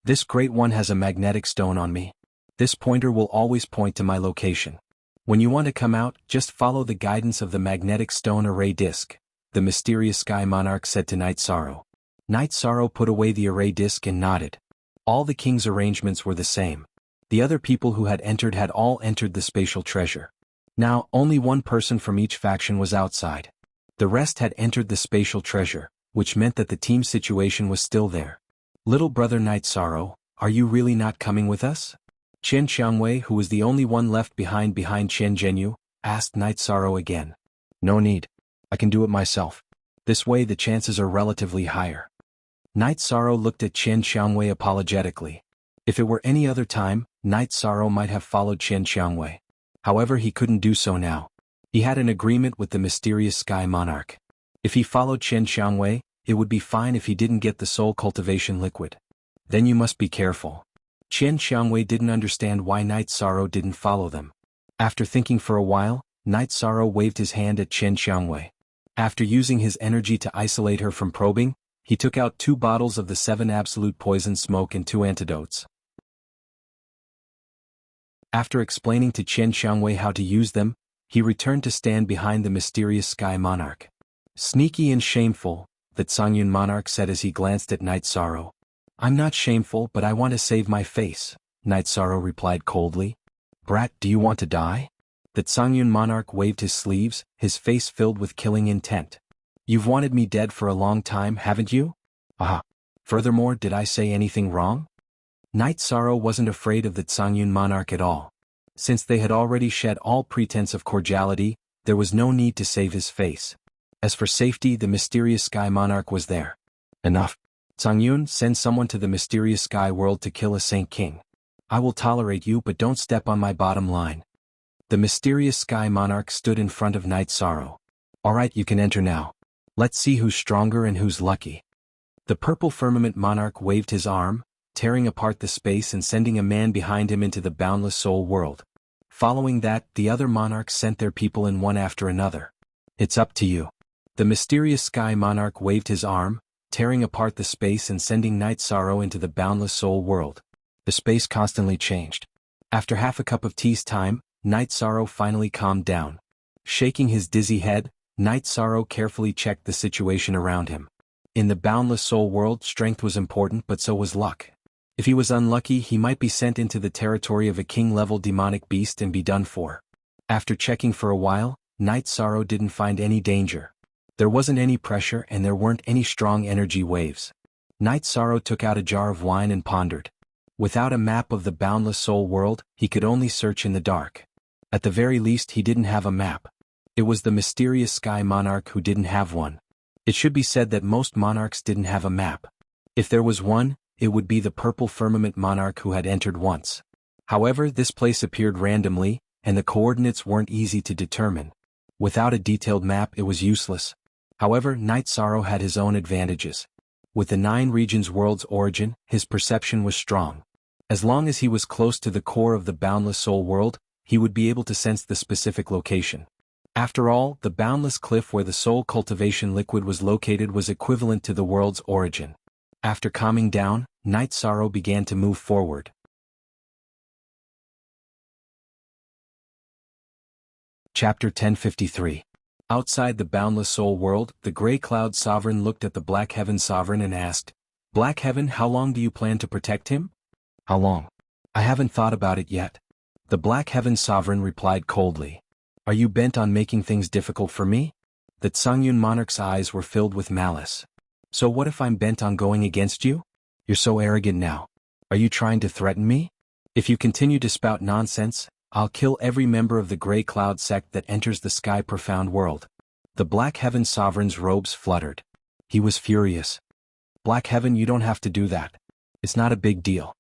"This Great One has a magnetic stone on me. This pointer will always point to my location. When you want to come out, just follow the guidance of the magnetic stone array disc," the mysterious Sky Monarch said to Night Sorrow. Night Sorrow put away the array disc and nodded. All the king's arrangements were the same. The other people who had all entered the spatial treasure. Now, only one person from each faction was outside. The rest had entered the spatial treasure, which meant that the team situation was still there. "Little brother Night Sorrow, are you really not coming with us?" Chen Xiangwei, who was the only one left behind Chen Zhenyu, asked Night Sorrow again. "No need. I can do it myself. This way the chances are relatively higher." Night Sorrow looked at Chen Xiangwei apologetically. If it were any other time, Night Sorrow might have followed Chen Xiangwei. However, he couldn't do so now. He had an agreement with the mysterious Sky Monarch. If he followed Chen Xiangwei, It would be fine if he didn't get the soul cultivation liquid. Then you must be careful. Qian Xiangwei didn't understand why Night Sorrow didn't follow them. After thinking for a while, Night Sorrow waved his hand at Qian Xiangwei. After using his energy to isolate her from probing, he took out 2 bottles of the 7 absolute poison smoke and 2 antidotes. After explaining to Qian Xiangwei how to use them, he returned to stand behind the mysterious Sky Monarch. Sneaky and shameful, the Songyun Monarch said as he glanced at Night Sorrow. I'm not shameful, but I want to save my face, Night Sorrow replied coldly. Brat, do you want to die? The Songyun Monarch waved his sleeves, his face filled with killing intent. You've wanted me dead for a long time, haven't you? Aha. Furthermore, did I say anything wrong? Night Sorrow wasn't afraid of the Songyun Monarch at all. Since they had already shed all pretense of cordiality, there was no need to save his face. As for safety, the mysterious Sky Monarch was there. Enough. Songyun, send someone to the mysterious Sky World to kill a Saint King. I will tolerate you, but don't step on my bottom line. The mysterious Sky Monarch stood in front of Night Sorrow. Alright, you can enter now. Let's see who's stronger and who's lucky. The Purple Firmament Monarch waved his arm, tearing apart the space and sending a man behind him into the boundless soul world. Following that, the other monarchs sent their people in one after another. It's up to you. The mysterious Sky Monarch waved his arm, tearing apart the space and sending Night Sorrow into the boundless soul world. The space constantly changed. After half a cup of tea's time, Night Sorrow finally calmed down. Shaking his dizzy head, Night Sorrow carefully checked the situation around him. In the boundless soul world, strength was important, but so was luck. If he was unlucky, he might be sent into the territory of a king-level demonic beast and be done for. After checking for a while, Night Sorrow didn't find any danger. There wasn't any pressure and there weren't any strong energy waves. Night Sorrow took out a jar of wine and pondered. Without a map of the boundless soul world, he could only search in the dark. At the very least, he didn't have a map. It was the mysterious Sky Monarch who didn't have one. It should be said that most monarchs didn't have a map. If there was one, it would be the Purple Firmament Monarch who had entered once. However, this place appeared randomly, and the coordinates weren't easy to determine. Without a detailed map, it was useless. However, Night Sorrow had his own advantages. With the 9 regions world's origin, his perception was strong. As long as he was close to the core of the boundless soul world, he would be able to sense the specific location. After all, the boundless cliff where the soul cultivation liquid was located was equivalent to the world's origin. After calming down, Night Sorrow began to move forward. Chapter 1053. Outside the boundless soul world, the Grey Cloud Sovereign looked at the Black Heaven Sovereign and asked, Black Heaven, how long do you plan to protect him? How long? I haven't thought about it yet. The Black Heaven Sovereign replied coldly. Are you bent on making things difficult for me? The Songyun Monarch's eyes were filled with malice. So what if I'm bent on going against you? You're so arrogant now. Are you trying to threaten me? If you continue to spout nonsense, I'll kill every member of the Grey Cloud sect that enters the Sky Profound world. The Black Heaven Sovereign's robes fluttered. He was furious. Black Heaven, you don't have to do that. It's not a big deal.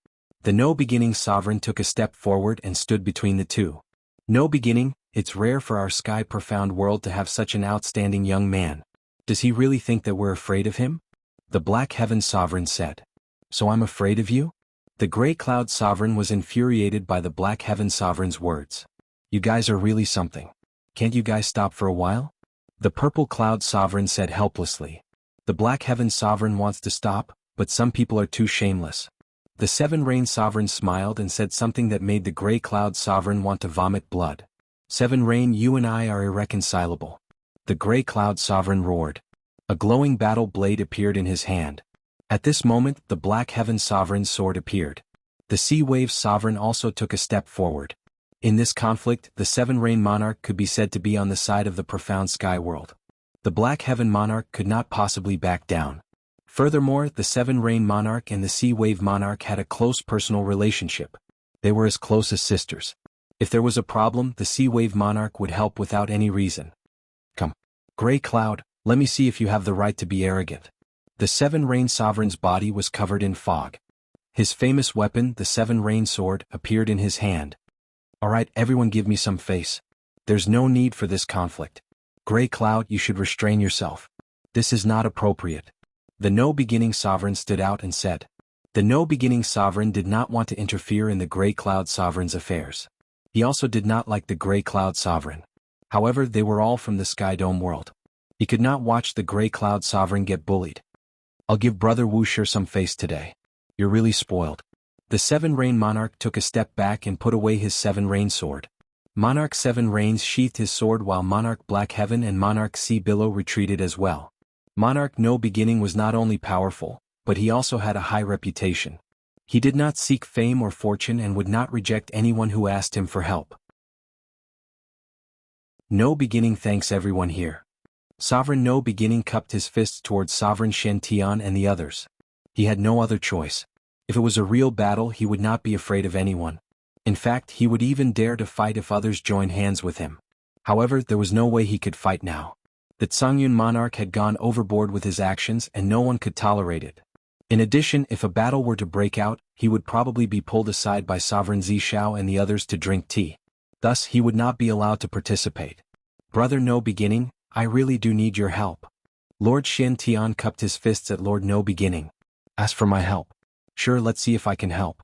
The No Beginning Sovereign took a step forward and stood between the two. No Beginning, it's rare for our Sky Profound world to have such an outstanding young man. Does he really think that we're afraid of him? The Black Heaven Sovereign said. So I'm afraid of you? The Grey Cloud Sovereign was infuriated by the Black Heaven Sovereign's words. You guys are really something. Can't you guys stop for a while? The Purple Cloud Sovereign said helplessly. The Black Heaven Sovereign wants to stop, but some people are too shameless. The Seven Rain Sovereign smiled and said something that made the Grey Cloud Sovereign want to vomit blood. Seven Rain, you and I are irreconcilable. The Grey Cloud Sovereign roared. A glowing battle blade appeared in his hand. At this moment, the Black Heaven Sovereign's sword appeared. The Sea Wave Sovereign also took a step forward. In this conflict, the Seven Rain Monarch could be said to be on the side of the profound sky world. The Black Heaven Monarch could not possibly back down. Furthermore, the Seven Rain Monarch and the Sea Wave Monarch had a close personal relationship. They were as close as sisters. If there was a problem, the Sea Wave Monarch would help without any reason. Come. Grey Cloud, let me see if you have the right to be arrogant. The Seven Rain Sovereign's body was covered in fog. His famous weapon, the Seven Rain Sword, appeared in his hand. Alright, everyone give me some face. There's no need for this conflict. Grey Cloud, you should restrain yourself. This is not appropriate. The no-beginning sovereign stood out and said. The no-beginning sovereign did not want to interfere in the Grey Cloud sovereign's affairs. He also did not like the Grey Cloud sovereign. However, they were all from the Sky Dome world. He could not watch the Grey Cloud sovereign get bullied. I'll give Brother Wuxia some face today. You're really spoiled. The Seven Rain Monarch took a step back and put away his Seven Rain sword. Monarch Seven Rains sheathed his sword while Monarch Black Heaven and Monarch Sea Billow retreated as well. Monarch No Beginning was not only powerful, but he also had a high reputation. He did not seek fame or fortune and would not reject anyone who asked him for help. No Beginning thanks everyone here. Sovereign No Beginning cupped his fists towards Sovereign Shen Tian and the others. He had no other choice. If it was a real battle, he would not be afraid of anyone. In fact, he would even dare to fight if others joined hands with him. However, there was no way he could fight now. The Tsangyun monarch had gone overboard with his actions and no one could tolerate it. In addition, if a battle were to break out, he would probably be pulled aside by Sovereign Zishao and the others to drink tea. Thus, he would not be allowed to participate. Brother No Beginning, I really do need your help. Lord Shen Tian cupped his fists at Lord No Beginning. Ask for my help. Sure, let's see if I can help.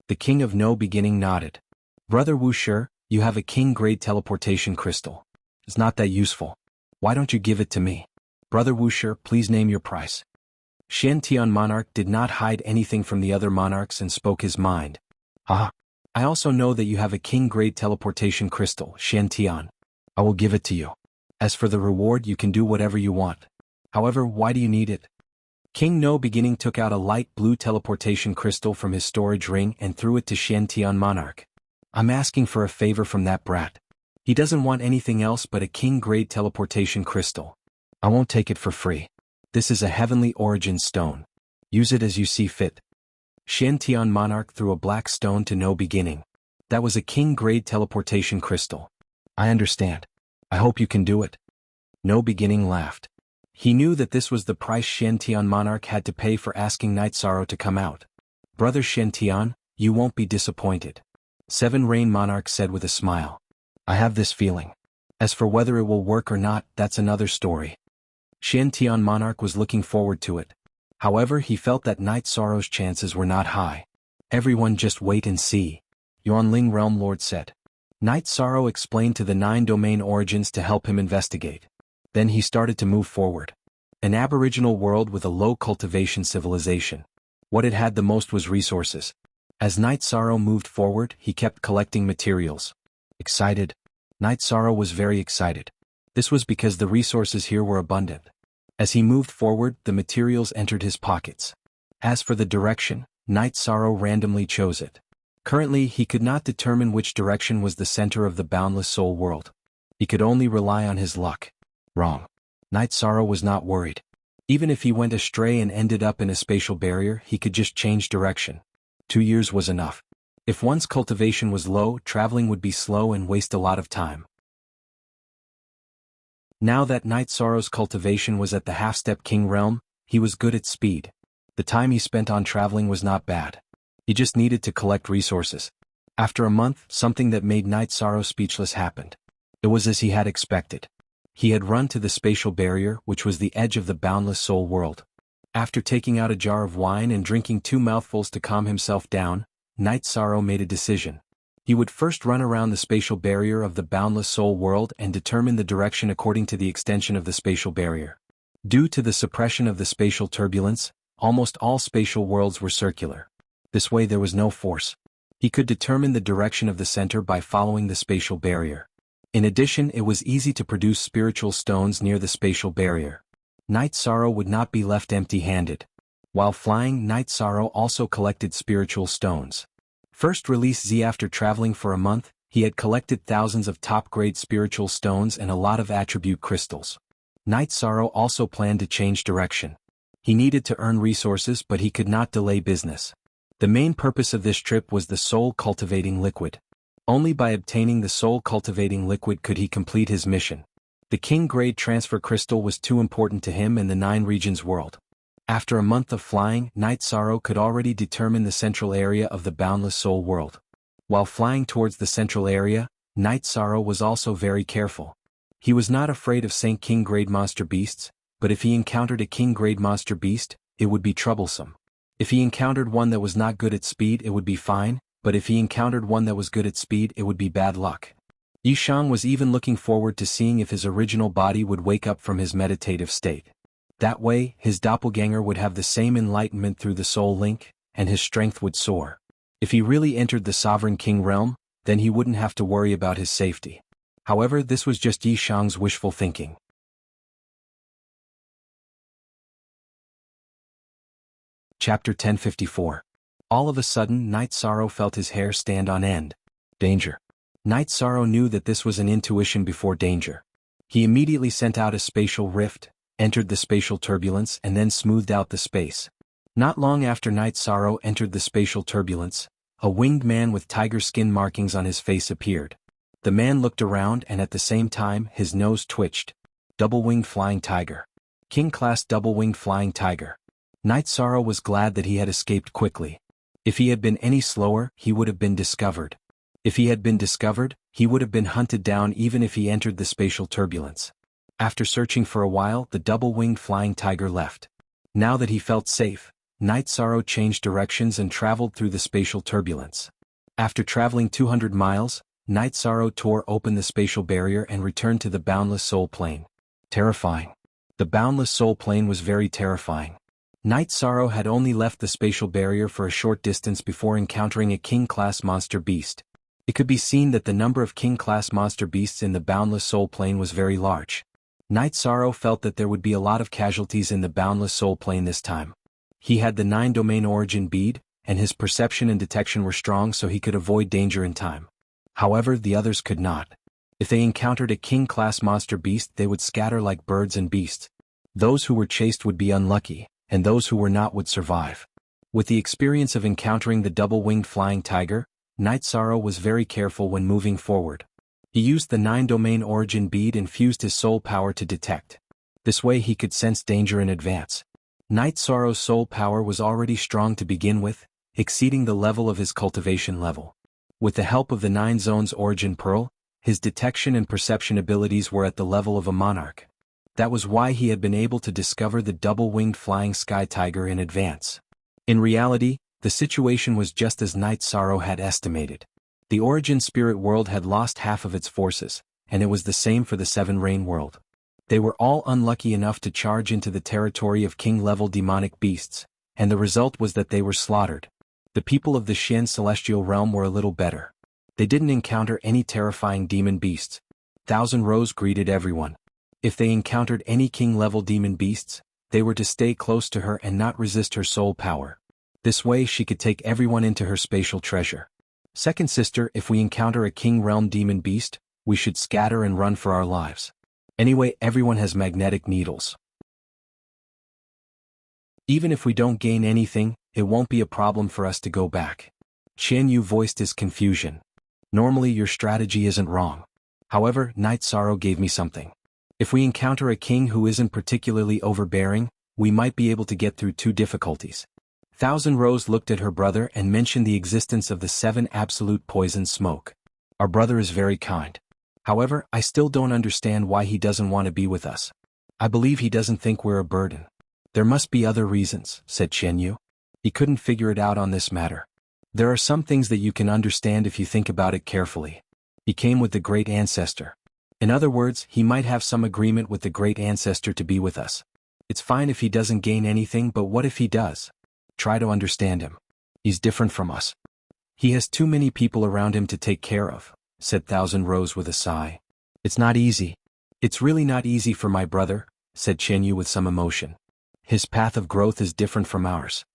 The King of No Beginning nodded. Brother Wuxia, you have a king-grade teleportation crystal. It's not that useful. Why don't you give it to me? Brother Wuxia, please name your price. Shen Tian monarch did not hide anything from the other monarchs and spoke his mind. Ah, I also know that you have a king-grade teleportation crystal, Shen Tian. I will give it to you. As for the reward, you can do whatever you want. However, why do you need it? King No Beginning took out a light blue teleportation crystal from his storage ring and threw it to Shen Tian monarch. I'm asking for a favor from that brat. He doesn't want anything else but a king-grade teleportation crystal. I won't take it for free. This is a heavenly origin stone. Use it as you see fit. Shen Tian monarch threw a black stone to No Beginning. That was a king-grade teleportation crystal. I understand. I hope you can do it. No Beginning laughed. He knew that this was the price Shen Tian monarch had to pay for asking Night Sorrow to come out. Brother Shen Tian, you won't be disappointed. Seven Rain monarch said with a smile. I have this feeling. As for whether it will work or not, that's another story. Shen Tian monarch was looking forward to it. However, he felt that Night Sorrow's chances were not high. Everyone just wait and see. Yuanling Realm Lord said. Night Sorrow explained to the 9 domain origins to help him investigate. Then he started to move forward. An aboriginal world with a low cultivation civilization. What it had the most was resources. As Night Sorrow moved forward, he kept collecting materials. Excited? Night Sorrow was very excited. This was because the resources here were abundant. As he moved forward, the materials entered his pockets. As for the direction, Night Sorrow randomly chose it. Currently, he could not determine which direction was the center of the boundless soul world. He could only rely on his luck. Wrong. Night Sorrow was not worried. Even if he went astray and ended up in a spatial barrier, he could just change direction. 2 years was enough. If one's cultivation was low, traveling would be slow and waste a lot of time. Now that Night Sorrow's cultivation was at the half-step king realm, he was good at speed. The time he spent on traveling was not bad. He just needed to collect resources. After a month, something that made Night Sorrow speechless happened. It was as he had expected. He had run to the spatial barrier, which was the edge of the boundless soul world. After taking out a jar of wine and drinking 2 mouthfuls to calm himself down, Night Sorrow made a decision. He would first run around the spatial barrier of the boundless soul world and determine the direction according to the extension of the spatial barrier. Due to the suppression of the spatial turbulence, almost all spatial worlds were circular. This way there was no force. He could determine the direction of the center by following the spatial barrier. In addition, it was easy to produce spiritual stones near the spatial barrier. Night Sorrow would not be left empty-handed. While flying, Night Sorrow also collected spiritual stones. First release Z. After traveling for a month, he had collected thousands of top-grade spiritual stones and a lot of attribute crystals. Night Sorrow also planned to change direction. He needed to earn resources, but he could not delay business. The main purpose of this trip was the soul-cultivating liquid. Only by obtaining the soul-cultivating liquid could he complete his mission. The king-grade transfer crystal was too important to him and the 9 regions world. After a month of flying, Night Sorrow could already determine the central area of the boundless soul world. While flying towards the central area, Night Sorrow was also very careful. He was not afraid of Saint King-grade monster beasts, but if he encountered a king-grade monster beast, it would be troublesome. If he encountered one that was not good at speed, it would be fine, but if he encountered one that was good at speed, it would be bad luck. Yishang was even looking forward to seeing if his original body would wake up from his meditative state. That way, his doppelganger would have the same enlightenment through the soul link, and his strength would soar. If he really entered the Sovereign King realm, then he wouldn't have to worry about his safety. However, this was just Yishang's wishful thinking. Chapter 1054. All of a sudden, Night Sorrow felt his hair stand on end. Danger. Night Sorrow knew that this was an intuition before danger. He immediately sent out a spatial rift, entered the spatial turbulence, and then smoothed out the space. Not long after Night Sorrow entered the spatial turbulence, a winged man with tiger skin markings on his face appeared. The man looked around and at the same time his nose twitched. Double-winged flying tiger. King-class double-winged flying tiger. Night Sorrow was glad that he had escaped quickly. If he had been any slower, he would have been discovered. If he had been discovered, he would have been hunted down even if he entered the spatial turbulence. After searching for a while, the double-winged flying tiger left. Now that he felt safe, Night Sorrow changed directions and traveled through the spatial turbulence. After traveling 200 miles, Night Sorrow tore open the spatial barrier and returned to the boundless soul plane. Terrifying. The boundless soul plane was very terrifying. Night Sorrow had only left the spatial barrier for a short distance before encountering a king-class monster beast. It could be seen that the number of king-class monster beasts in the boundless soul plane was very large. Night Sorrow felt that there would be a lot of casualties in the boundless soul plane this time. He had the 9-domain origin bead, and his perception and detection were strong so he could avoid danger in time. However, the others could not. If they encountered a king-class monster beast, they would scatter like birds and beasts. Those who were chased would be unlucky, and those who were not would survive. With the experience of encountering the double-winged flying tiger, Night Sorrow was very careful when moving forward. He used the 9-domain origin bead and fused his soul power to detect. This way he could sense danger in advance. Night Sorrow's soul power was already strong to begin with, exceeding the level of his cultivation level. With the help of the 9 zones origin pearl, his detection and perception abilities were at the level of a monarch. That was why he had been able to discover the double-winged flying sky tiger in advance. In reality, the situation was just as Night Sorrow had estimated. The origin spirit world had lost half of its forces, and it was the same for the 7 rain world. They were all unlucky enough to charge into the territory of king-level demonic beasts, and the result was that they were slaughtered. The people of the Xian celestial realm were a little better. They didn't encounter any terrifying demon beasts. Thousand Rose greeted everyone. If they encountered any king-level demon beasts, they were to stay close to her and not resist her soul power. This way she could take everyone into her spatial treasure. Second sister, if we encounter a king realm demon beast, we should scatter and run for our lives. Anyway, everyone has magnetic needles. Even if we don't gain anything, it won't be a problem for us to go back. Qian Yu voiced his confusion. Normally your strategy isn't wrong. However, Night Sorrow gave me something. If we encounter a king who isn't particularly overbearing, we might be able to get through 2 difficulties. Thousand Rose looked at her brother and mentioned the existence of the 7 absolute poison smoke. Our brother is very kind. However, I still don't understand why he doesn't want to be with us. I believe he doesn't think we're a burden. There must be other reasons, said Qian Yu. He couldn't figure it out on this matter. There are some things that you can understand if you think about it carefully. He came with the Great Ancestor. In other words, he might have some agreement with the Great Ancestor to be with us. It's fine if he doesn't gain anything, but what if he does? Try to understand him. He's different from us. He has too many people around him to take care of, said Thousand Rose with a sigh. It's not easy. It's really not easy for my brother, said Qian Yu with some emotion. His path of growth is different from ours.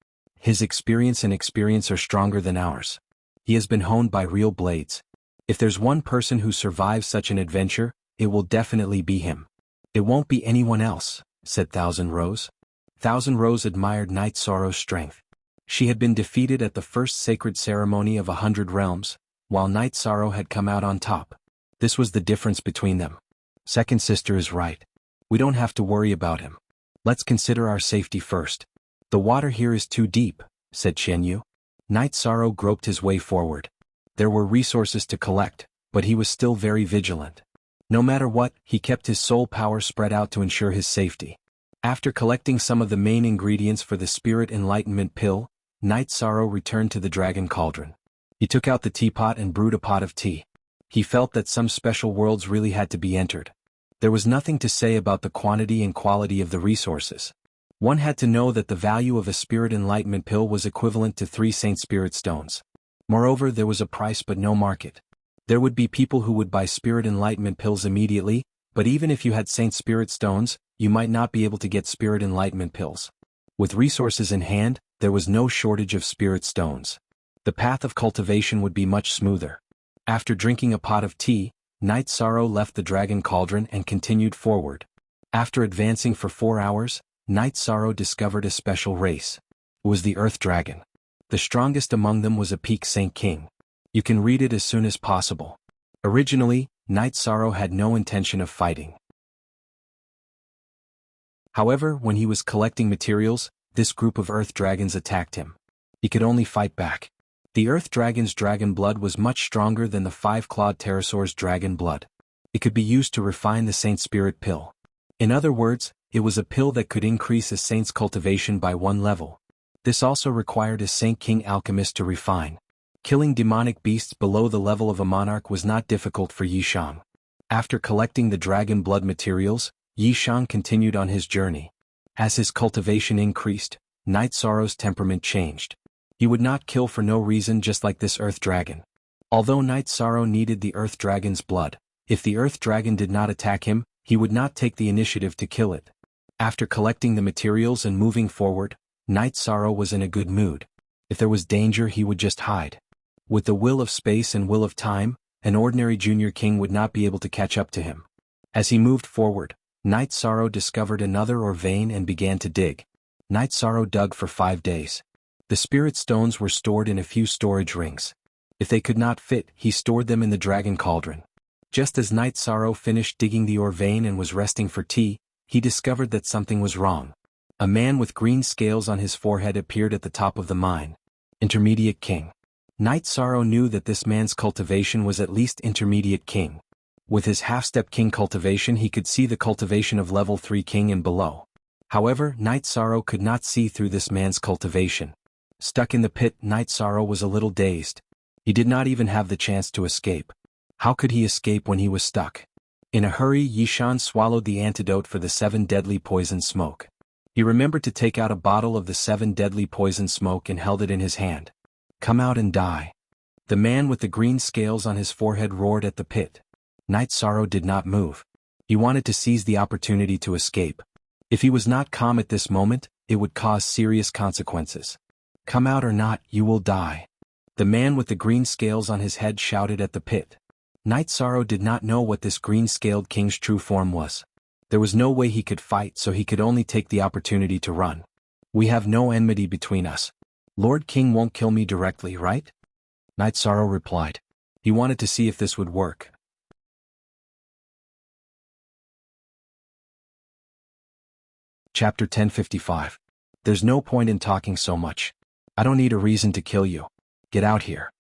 His experience are stronger than ours. He has been honed by real blades. If there's one person who survives such an adventure, it will definitely be him. It won't be anyone else, said Thousand Rose. Thousand Rose admired Night Sorrow's strength. She had been defeated at the first sacred ceremony of 100 realms, while Night Sorrow had come out on top. This was the difference between them. Second sister is right. We don't have to worry about him. Let's consider our safety first. The water here is too deep, said Qian Yu. Night Sorrow groped his way forward. There were resources to collect, but he was still very vigilant. No matter what, he kept his soul power spread out to ensure his safety. After collecting some of the main ingredients for the Spirit Enlightenment Pill, Night Sorrow returned to the Dragon Cauldron. He took out the teapot and brewed a pot of tea. He felt that some special worlds really had to be entered. There was nothing to say about the quantity and quality of the resources. One had to know that the value of a Spirit Enlightenment Pill was equivalent to 3 Saint Spirit Stones. Moreover, there was a price but no market. There would be people who would buy Spirit Enlightenment Pills immediately, but even if you had Saint Spirit Stones, you might not be able to get Spirit Enlightenment Pills. With resources in hand, there was no shortage of Spirit Stones. The path of cultivation would be much smoother. After drinking a pot of tea, Night Sorrow left the Dragon Cauldron and continued forward. After advancing for 4 hours, Night Sorrow discovered a special race. It was the Earth Dragon. The strongest among them was a Peak Saint King. You can read it as soon as possible. Originally, Night Sorrow had no intention of fighting. However, when he was collecting materials, this group of Earth Dragons attacked him. He could only fight back. The Earth Dragon's dragon blood was much stronger than the 5-clawed pterosaur's dragon blood. It could be used to refine the Saint Spirit Pill. In other words, it was a pill that could increase a saint's cultivation by 1 level. This also required a Saint King alchemist to refine. Killing demonic beasts below the level of a monarch was not difficult for Yishang. After collecting the dragon blood materials, Yishang continued on his journey. As his cultivation increased, Night Sorrow's temperament changed. He would not kill for no reason, just like this Earth Dragon. Although Night Sorrow needed the Earth Dragon's blood, if the Earth Dragon did not attack him, he would not take the initiative to kill it. After collecting the materials and moving forward, Night Sorrow was in a good mood. If there was danger, he would just hide. With the will of space and will of time, an ordinary junior king would not be able to catch up to him. As he moved forward, Night Sorrow discovered another ore vein and began to dig. Night Sorrow dug for 5 days. The spirit stones were stored in a few storage rings. If they could not fit, he stored them in the Dragon Cauldron. Just as Night Sorrow finished digging the ore vein and was resting for tea, he discovered that something was wrong. A man with green scales on his forehead appeared at the top of the mine. Intermediate King. Night Sorrow knew that this man's cultivation was at least Intermediate King. With his half-step King cultivation, he could see the cultivation of level 3 King and below. However, Night Sorrow could not see through this man's cultivation. Stuck in the pit, Night Sorrow was a little dazed. He did not even have the chance to escape. How could he escape when he was stuck? In a hurry, Yishan swallowed the antidote for the 7 deadly poison smoke. He remembered to take out a bottle of the 7 deadly poison smoke and held it in his hand. Come out and die. The man with the green scales on his forehead roared at the pit. Night Sorrow did not move. He wanted to seize the opportunity to escape. If he was not calm at this moment, it would cause serious consequences. Come out or not, you will die. The man with the green scales on his head shouted at the pit. Night Sorrow did not know what this green-scaled king's true form was. There was no way he could fight, so he could only take the opportunity to run. We have no enmity between us. Lord King won't kill me directly, right? Night Sorrow replied. He wanted to see if this would work. Chapter 1055. There's no point in talking so much. I don't need a reason to kill you. Get out here.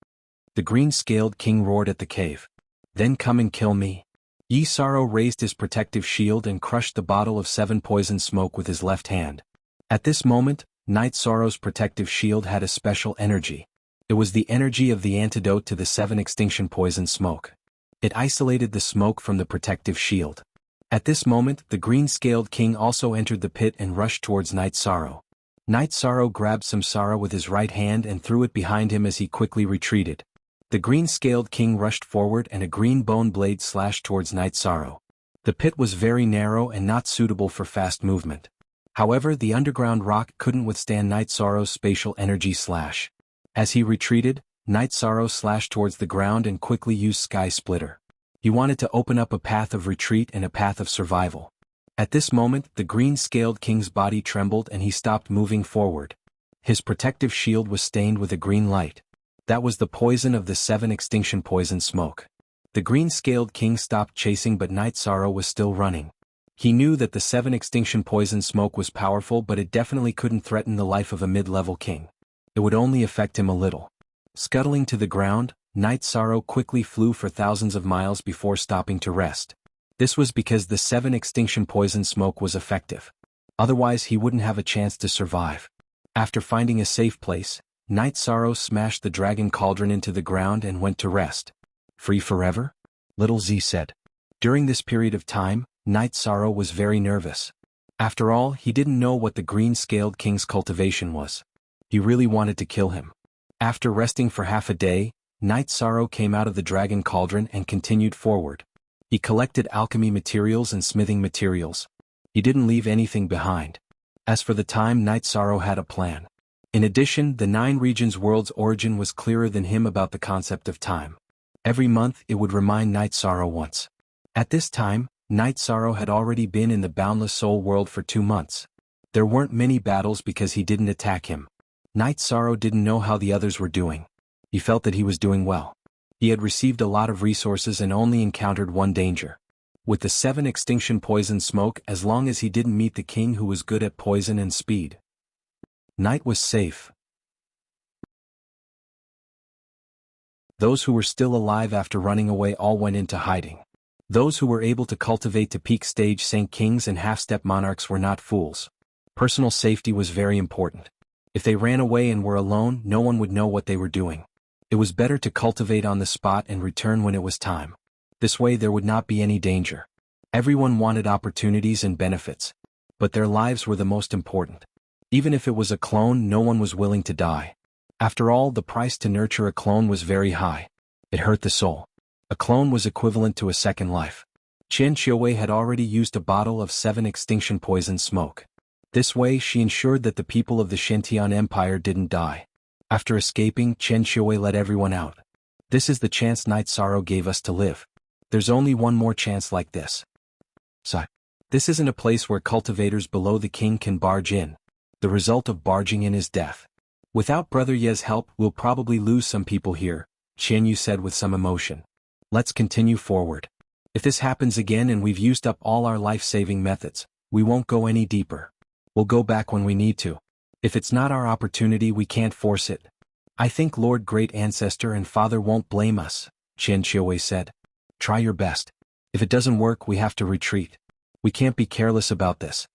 The green-scaled king roared at the cave. Then come and kill me. Yi Sorrow raised his protective shield and crushed the bottle of 7 poison smoke with his left hand. At this moment, Night Sorrow's protective shield had a special energy. It was the energy of the antidote to the 7 extinction poison smoke. It isolated the smoke from the protective shield. At this moment, the green-scaled king also entered the pit and rushed towards Night Sorrow. Night Sorrow grabbed Samsara with his right hand and threw it behind him as he quickly retreated. The green-scaled king rushed forward and a green bone blade slashed towards Night Sorrow. The pit was very narrow and not suitable for fast movement. However, the underground rock couldn't withstand Night Sorrow's spatial energy slash. As he retreated, Night Sorrow slashed towards the ground and quickly used Sky Splitter. He wanted to open up a path of retreat and a path of survival. At this moment, the green-scaled king's body trembled and he stopped moving forward. His protective shield was stained with a green light. That was the poison of the 7 extinction poison smoke. The green-scaled king stopped chasing, but Night Sorrow was still running. He knew that the 7 extinction poison smoke was powerful, but it definitely couldn't threaten the life of a mid-level king. It would only affect him a little. Scuttling to the ground, Night Sorrow quickly flew for thousands of miles before stopping to rest. This was because the 7 extinction poison smoke was effective. Otherwise he wouldn't have a chance to survive. After finding a safe place, Night Sorrow smashed the dragon cauldron into the ground and went to rest. Free forever? Little Z said. During this period of time, Night Sorrow was very nervous. After all, he didn't know what the green-scaled king's cultivation was. He really wanted to kill him. After resting for half a day, Night Sorrow came out of the dragon cauldron and continued forward. He collected alchemy materials and smithing materials. He didn't leave anything behind. As for the time, Night Sorrow had a plan. In addition, the 9 regions world's origin was clearer than him about the concept of time. Every month it would remind Night Sorrow once. At this time, Night Sorrow had already been in the boundless soul world for 2 months. There weren't many battles because he didn't attack him. Night Sorrow didn't know how the others were doing. He felt that he was doing well. He had received a lot of resources and only encountered one danger. With the 7 extinction poison smoke, as long as he didn't meet the king who was good at poison and speed. Night was safe. Those who were still alive after running away all went into hiding. Those who were able to cultivate to peak stage sank kings and half-step monarchs were not fools. Personal safety was very important. If they ran away and were alone, no one would know what they were doing. It was better to cultivate on the spot and return when it was time. This way there would not be any danger. Everyone wanted opportunities and benefits. But their lives were the most important. Even if it was a clone, no one was willing to die. After all, the price to nurture a clone was very high. It hurt the soul. A clone was equivalent to a second life. Chen Qiuwei had already used a bottle of 7 extinction poison smoke. This way she ensured that the people of the Shentian Empire didn't die. After escaping, Chen Qiuwei let everyone out. This is the chance Night Sorrow gave us to live. There's only one more chance like this. Sigh. This isn't a place where cultivators below the king can barge in. The result of barging in is death. Without Brother Ye's help, we'll probably lose some people here, Chen Yu said with some emotion. Let's continue forward. If this happens again and we've used up all our life-saving methods, we won't go any deeper. We'll go back when we need to. If it's not our opportunity, we can't force it. I think Lord Great Ancestor and Father won't blame us, Chen Qiuwei said. Try your best. If it doesn't work, we have to retreat. We can't be careless about this.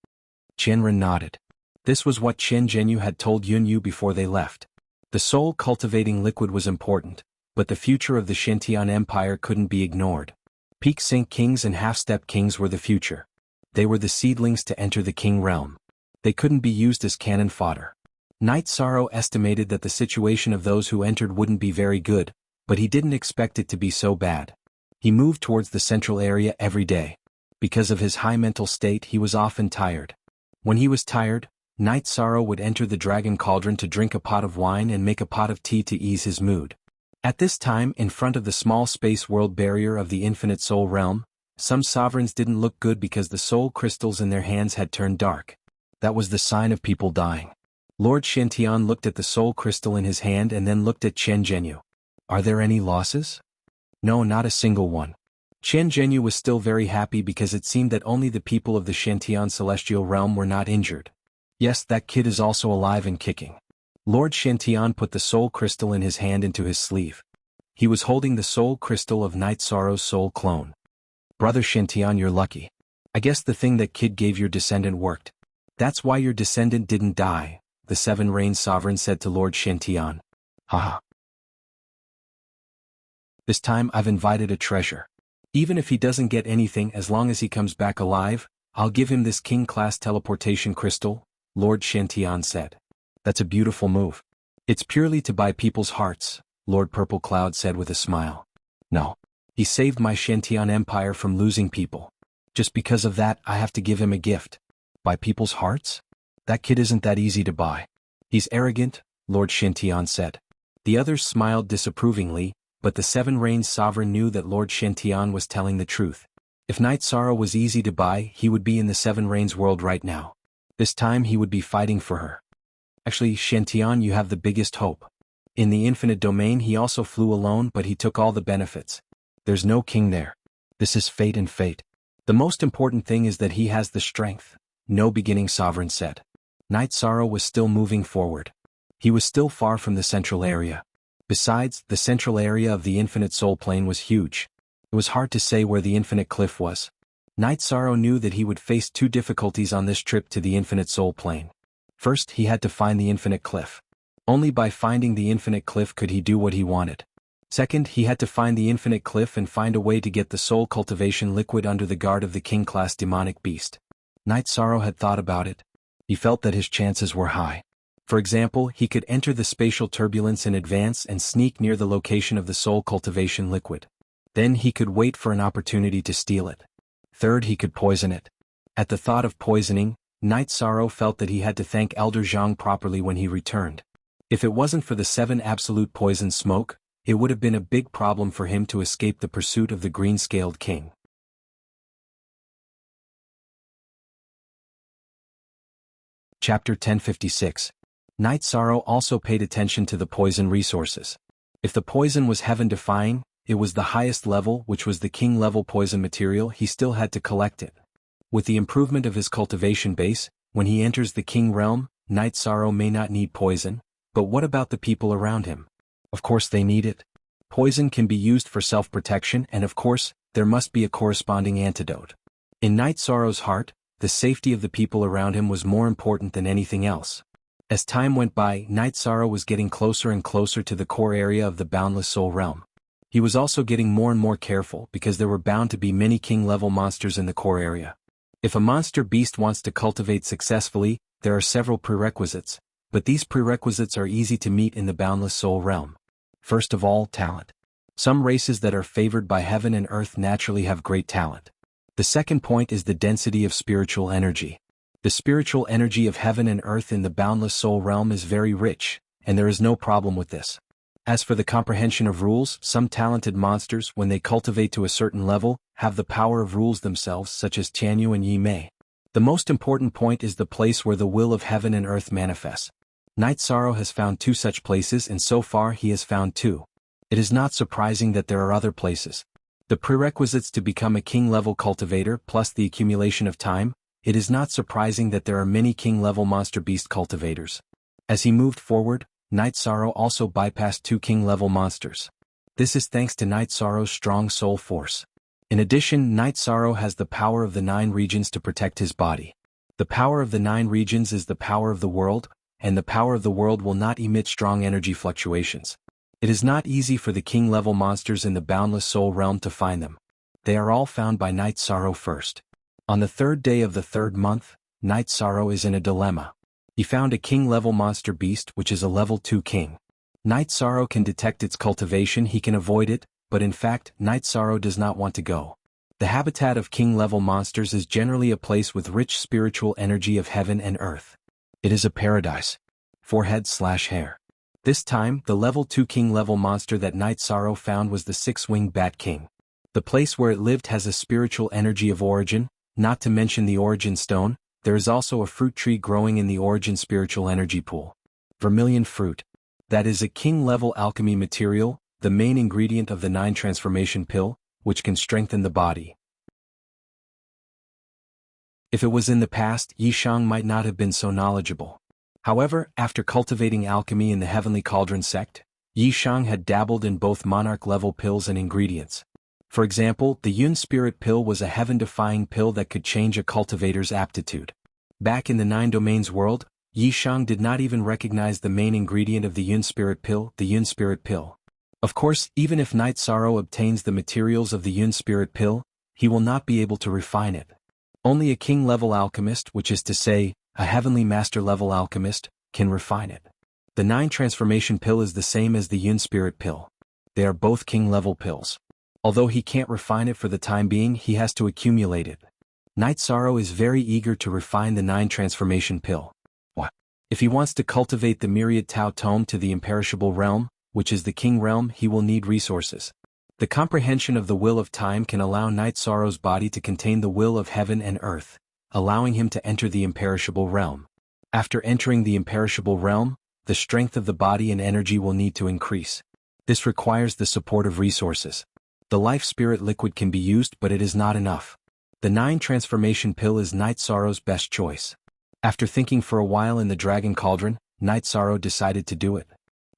Chen nodded. This was what Chen Zhenyu had told Yun Yu before they left. The soul-cultivating liquid was important, but the future of the Shentian Empire couldn't be ignored. Peak Sync Kings and Half-Step Kings were the future. They were the seedlings to enter the King realm. They couldn't be used as cannon fodder. Night Sorrow estimated that the situation of those who entered wouldn't be very good, but he didn't expect it to be so bad. He moved towards the central area every day. Because of his high mental state, he was often tired. When he was tired, Night Sorrow would enter the dragon cauldron to drink a pot of wine and make a pot of tea to ease his mood. At this time, in front of the small space world barrier of the infinite soul realm, some sovereigns didn't look good because the soul crystals in their hands had turned dark. That was the sign of people dying. Lord Shentian looked at the soul crystal in his hand and then looked at Chen Zhenyu. Are there any losses? No, not a single one. Chen Zhenyu was still very happy because it seemed that only the people of the Shentian celestial realm were not injured. Yes, that kid is also alive and kicking. Lord Shentian put the soul crystal in his hand into his sleeve. He was holding the soul crystal of Night Sorrow's soul clone. Brother Shentian, you're lucky. I guess the thing that kid gave your descendant worked. That's why your descendant didn't die, the 7 Rain Sovereign said to Lord Shentian. Haha. This time I've invited a treasure. Even if he doesn't get anything, as long as he comes back alive, I'll give him this king-class teleportation crystal, Lord Shentian said. That's a beautiful move. It's purely to buy people's hearts, Lord Purple Cloud said with a smile. No. He saved my Shentian Empire from losing people. Just because of that, I have to give him a gift. Buy people's hearts? That kid isn't that easy to buy. He's arrogant, Lord Shentian said. The others smiled disapprovingly, but the 7 Rains Sovereign knew that Lord Shentian was telling the truth. If Night Sorrow was easy to buy, he would be in the 7 Rains world right now. This time he would be fighting for her. Actually, Shentian, you have the biggest hope. In the infinite domain he also flew alone, but he took all the benefits. There's no king there. This is fate and fate. The most important thing is that he has the strength, no beginning sovereign said. Night Sorrow was still moving forward. He was still far from the central area. Besides, the central area of the infinite soul plane was huge. It was hard to say where the infinite cliff was. Night Sorrow knew that he would face two difficulties on this trip to the Infinite Soul Plane. First, he had to find the Infinite Cliff. Only by finding the Infinite Cliff could he do what he wanted. Second, he had to find the Infinite Cliff and find a way to get the soul cultivation liquid under the guard of the King-class demonic beast. Night Sorrow had thought about it. He felt that his chances were high. For example, he could enter the spatial turbulence in advance and sneak near the location of the soul cultivation liquid. Then he could wait for an opportunity to steal it. Third, he could poison it. At the thought of poisoning, Night Sorrow felt that he had to thank Elder Zhang properly when he returned. If it wasn't for the 7 absolute poison smoke, it would have been a big problem for him to escape the pursuit of the green-scaled king. Chapter 1056. Night Sorrow also paid attention to the poison resources. If the poison was heaven-defying, it was the highest level, which was the king-level poison material. He still had to collect it. With the improvement of his cultivation base, when he enters the king realm, Night Sorrow may not need poison, but what about the people around him? Of course they need it. Poison can be used for self-protection, and of course, there must be a corresponding antidote. In Night Sorrow's heart, the safety of the people around him was more important than anything else. As time went by, Night Sorrow was getting closer and closer to the core area of the boundless soul realm. He was also getting more and more careful because there were bound to be many king-level monsters in the core area. If a monster beast wants to cultivate successfully, there are several prerequisites, but these prerequisites are easy to meet in the boundless soul realm. First of all, talent. Some races that are favored by heaven and earth naturally have great talent. The second point is the density of spiritual energy. The spiritual energy of heaven and earth in the boundless soul realm is very rich, and there is no problem with this. As for the comprehension of rules, some talented monsters, when they cultivate to a certain level, have the power of rules themselves, such as Tianyu and Yi Mei. The most important point is the place where the will of heaven and earth manifests. Night Sorrow has found 2 such places, and so far he has found 2. It is not surprising that there are other places. The prerequisites to become a king-level cultivator plus the accumulation of time, it is not surprising that there are many king-level monster beast cultivators. As he moved forward, Night Sorrow also bypassed 2 king-level monsters. This is thanks to Night Sorrow's strong soul force. In addition, Night Sorrow has the power of the 9 regions to protect his body. The power of the 9 regions is the power of the world, and the power of the world will not emit strong energy fluctuations. It is not easy for the king-level monsters in the boundless soul realm to find them. They are all found by Night Sorrow first. On the 3rd day of the 3rd month, Night Sorrow is in a dilemma. He found a king-level monster beast which is a level 2 king. Night Sorrow can detect its cultivation, he can avoid it, but in fact, Night Sorrow does not want to go. The habitat of king-level monsters is generally a place with rich spiritual energy of heaven and earth. It is a paradise. Forehead/hair. This time, the level 2 king-level monster that Night Sorrow found was the 6-winged Bat King. The place where it lived has a spiritual energy of origin, not to mention the origin stone. There is also a fruit tree growing in the origin spiritual energy pool. Vermilion fruit. That is a king-level alchemy material, the main ingredient of the 9 transformation pill, which can strengthen the body. If it was in the past, Yi Shang might not have been so knowledgeable. However, after cultivating alchemy in the Heavenly Cauldron sect, Yi Shang had dabbled in both monarch-level pills and ingredients. For example, the Yun Spirit Pill was a heaven-defying pill that could change a cultivator's aptitude. Back in the 9 Domains world, Yi Shang did not even recognize the main ingredient of the Yun Spirit Pill, the Yun Spirit Pill. Of course, even if Night Sorrow obtains the materials of the Yun Spirit Pill, he will not be able to refine it. Only a king-level alchemist, which is to say, a heavenly master-level alchemist, can refine it. The 9 transformation pill is the same as the Yun Spirit Pill. They are both king-level pills. Although he can't refine it for the time being, he has to accumulate it. Night Sorrow is very eager to refine the 9 transformation pill. What? If he wants to cultivate the myriad Tao Tome to the imperishable realm, which is the king realm, he will need resources. The comprehension of the will of time can allow Night Sorrow's body to contain the will of heaven and earth, allowing him to enter the imperishable realm. After entering the imperishable realm, the strength of the body and energy will need to increase. This requires the support of resources. The life spirit liquid can be used, but it is not enough. The 9 transformation pill is Night Sorrow's best choice. After thinking for a while in the Dragon Cauldron, Night Sorrow decided to do it.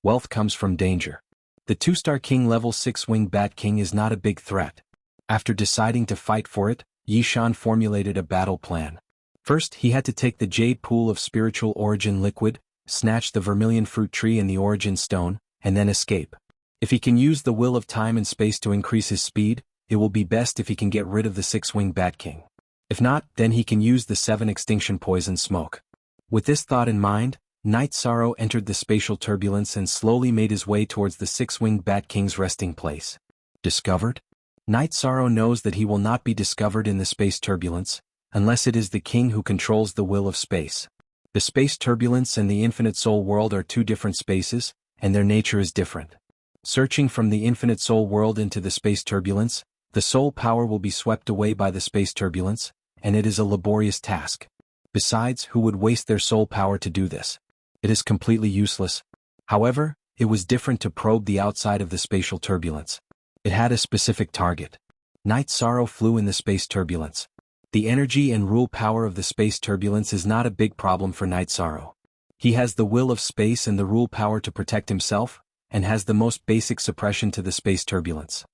Wealth comes from danger. The 2-star king level 6-winged Bat King is not a big threat. After deciding to fight for it, Yishan formulated a battle plan. First, he had to take the jade pool of spiritual origin liquid, snatch the vermilion fruit tree and the origin stone, and then escape. If he can use the will of time and space to increase his speed, it will be best if he can get rid of the six-winged Bat King. If not, then he can use the 7 extinction poison smoke. With this thought in mind, Night Sorrow entered the spatial turbulence and slowly made his way towards the six-winged Bat King's resting place. Discovered? Night Sorrow knows that he will not be discovered in the space turbulence, unless it is the king who controls the will of space. The space turbulence and the infinite soul world are 2 different spaces, and their nature is different. Searching from the infinite soul world into the space turbulence, the soul power will be swept away by the space turbulence, and it is a laborious task. Besides, who would waste their soul power to do this? It is completely useless. However, it was different to probe the outside of the spatial turbulence. It had a specific target. Night Sorrow flew in the space turbulence. The energy and rule power of the space turbulence is not a big problem for Night Sorrow. He has the will of space and the rule power to protect himself, and has the most basic suppression to the space turbulence.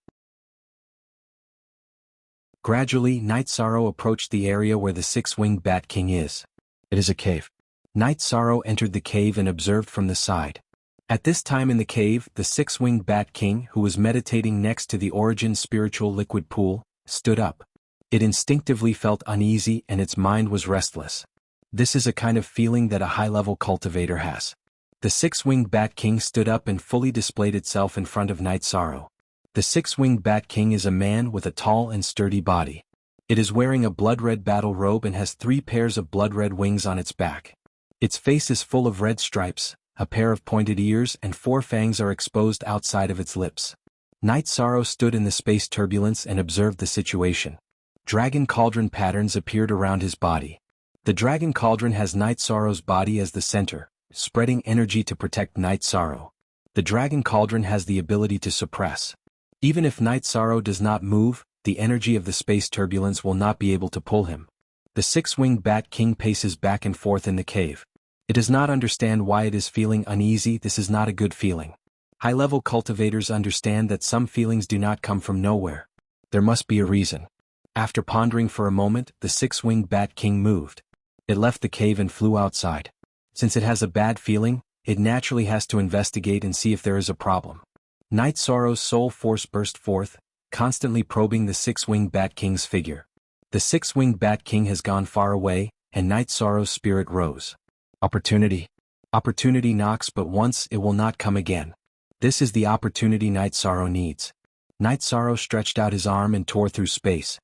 Gradually, Night Sorrow approached the area where the six-winged Bat King is. It is a cave. Night Sorrow entered the cave and observed from the side. At this time in the cave, the six-winged Bat King, who was meditating next to the origin spiritual liquid pool, stood up. It instinctively felt uneasy and its mind was restless. This is a kind of feeling that a high-level cultivator has. The six-winged Bat King stood up and fully displayed itself in front of Night Sorrow. The six-winged Bat King is a man with a tall and sturdy body. It is wearing a blood-red battle robe and has 3 pairs of blood-red wings on its back. Its face is full of red stripes, a pair of pointed ears and 4 fangs are exposed outside of its lips. Night Sorrow stood in the space turbulence and observed the situation. Dragon cauldron patterns appeared around his body. The dragon cauldron has Night Sorrow's body as the center, spreading energy to protect Night Sorrow. The dragon cauldron has the ability to suppress. Even if Night Sorrow does not move, the energy of the space turbulence will not be able to pull him. The six-winged Bat King paces back and forth in the cave. It does not understand why it is feeling uneasy. This is not a good feeling. High-level cultivators understand that some feelings do not come from nowhere. There must be a reason. After pondering for a moment, the six-winged Bat King moved. It left the cave and flew outside. Since it has a bad feeling, it naturally has to investigate and see if there is a problem. Night Sorrow's soul force burst forth, constantly probing the six-winged Bat King's figure. The six-winged Bat King has gone far away, and Night Sorrow's spirit rose. Opportunity. Opportunity knocks, but once it will not come again. This is the opportunity Night Sorrow needs. Night Sorrow stretched out his arm and tore through space.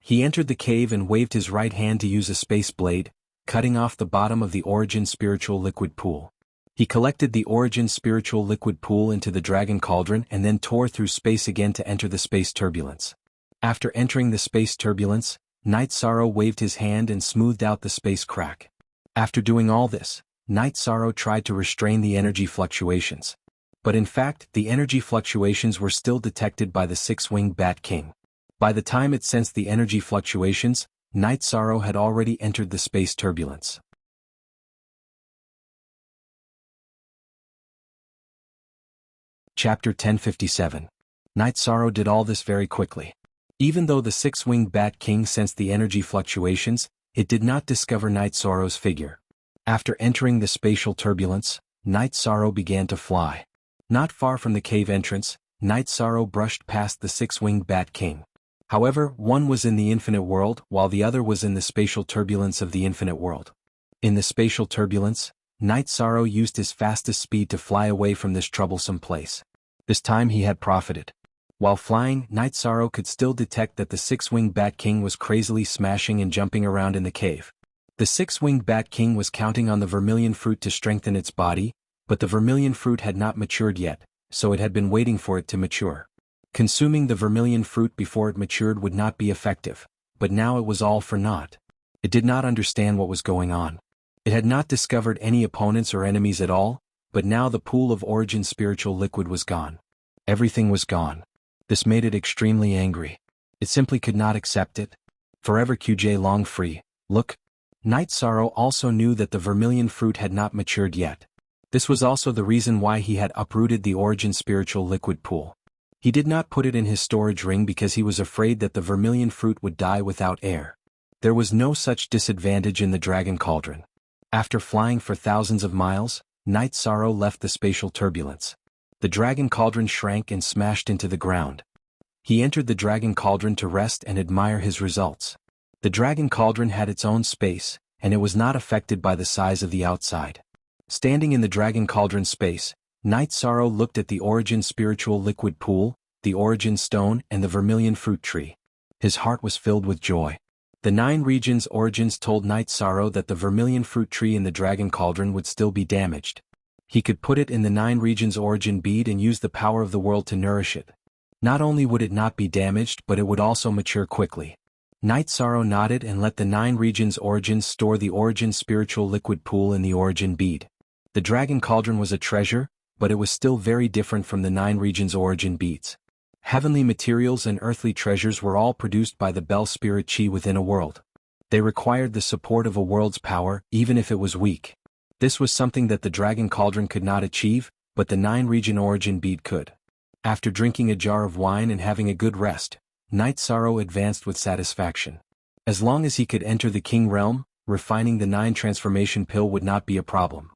He entered the cave and waved his right hand to use a space blade, cutting off the bottom of the origin spiritual liquid pool. He collected the origin spiritual liquid pool into the dragon cauldron and then tore through space again to enter the space turbulence. After entering the space turbulence, Night Sorrow waved his hand and smoothed out the space crack. After doing all this, Night Sorrow tried to restrain the energy fluctuations. But in fact, the energy fluctuations were still detected by the six-winged Bat King. By the time it sensed the energy fluctuations, Night Sorrow had already entered the space turbulence. Chapter 1057. Night Sorrow did all this very quickly. Even though the six-winged Bat King sensed the energy fluctuations, it did not discover Night Sorrow's figure. After entering the spatial turbulence, Night Sorrow began to fly. Not far from the cave entrance, Night Sorrow brushed past the six-winged Bat King. However, one was in the infinite world, while the other was in the spatial turbulence of the infinite world. In the spatial turbulence, Night Sorrow used his fastest speed to fly away from this troublesome place. This time he had profited. While flying, Night Sorrow could still detect that the six-winged Bat King was crazily smashing and jumping around in the cave. The six-winged Bat King was counting on the vermilion fruit to strengthen its body, but the vermilion fruit had not matured yet, so it had been waiting for it to mature. Consuming the vermilion fruit before it matured would not be effective, but now it was all for naught. It did not understand what was going on. It had not discovered any opponents or enemies at all, but now the pool of origin spiritual liquid was gone. Everything was gone. This made it extremely angry. It simply could not accept it. Forever QJ long free. Look. Night Sorrow also knew that the vermilion fruit had not matured yet. This was also the reason why he had uprooted the origin spiritual liquid pool. He did not put it in his storage ring because he was afraid that the vermilion fruit would die without air. There was no such disadvantage in the dragon cauldron. After flying for thousands of miles, Night Sorrow left the spatial turbulence. The dragon cauldron shrank and smashed into the ground. He entered the dragon cauldron to rest and admire his results. The dragon cauldron had its own space, and it was not affected by the size of the outside. Standing in the dragon cauldron space, Night Sorrow looked at the origin spiritual liquid pool, the origin stone and the vermilion fruit tree. His heart was filled with joy. The 9 regions origins told Night Sorrow that the vermilion fruit tree in the dragon cauldron would still be damaged. He could put it in the 9 regions origin bead and use the power of the world to nourish it. Not only would it not be damaged but it would also mature quickly. Night Sorrow nodded and let the 9 regions origins store the origin spiritual liquid pool in the origin bead. The dragon cauldron was a treasure, but it was still very different from the 9 regions origin beads. Heavenly materials and earthly treasures were all produced by the Bell Spirit Chi within a world. They required the support of a world's power, even if it was weak. This was something that the dragon cauldron could not achieve, but the 9 region origin bead could. After drinking a jar of wine and having a good rest, Night Sorrow advanced with satisfaction. As long as he could enter the king realm, refining the 9 transformation pill would not be a problem.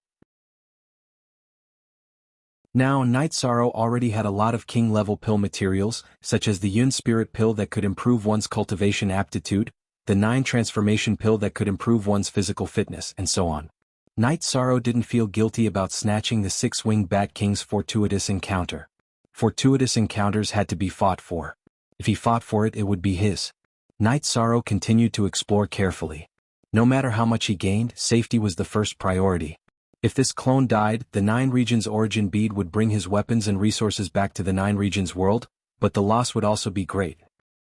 Now Night Sorrow already had a lot of king-level pill materials, such as the Yun Spirit pill that could improve one's cultivation aptitude, the 9 transformation pill that could improve one's physical fitness, and so on. Night Sorrow didn't feel guilty about snatching the 6-winged Bat King's fortuitous encounter. Fortuitous encounters had to be fought for. If he fought for it, it would be his. Night Sorrow continued to explore carefully. No matter how much he gained, safety was the first priority. If this clone died, the 9 regions origin bead would bring his weapons and resources back to the 9 regions world, but the loss would also be great.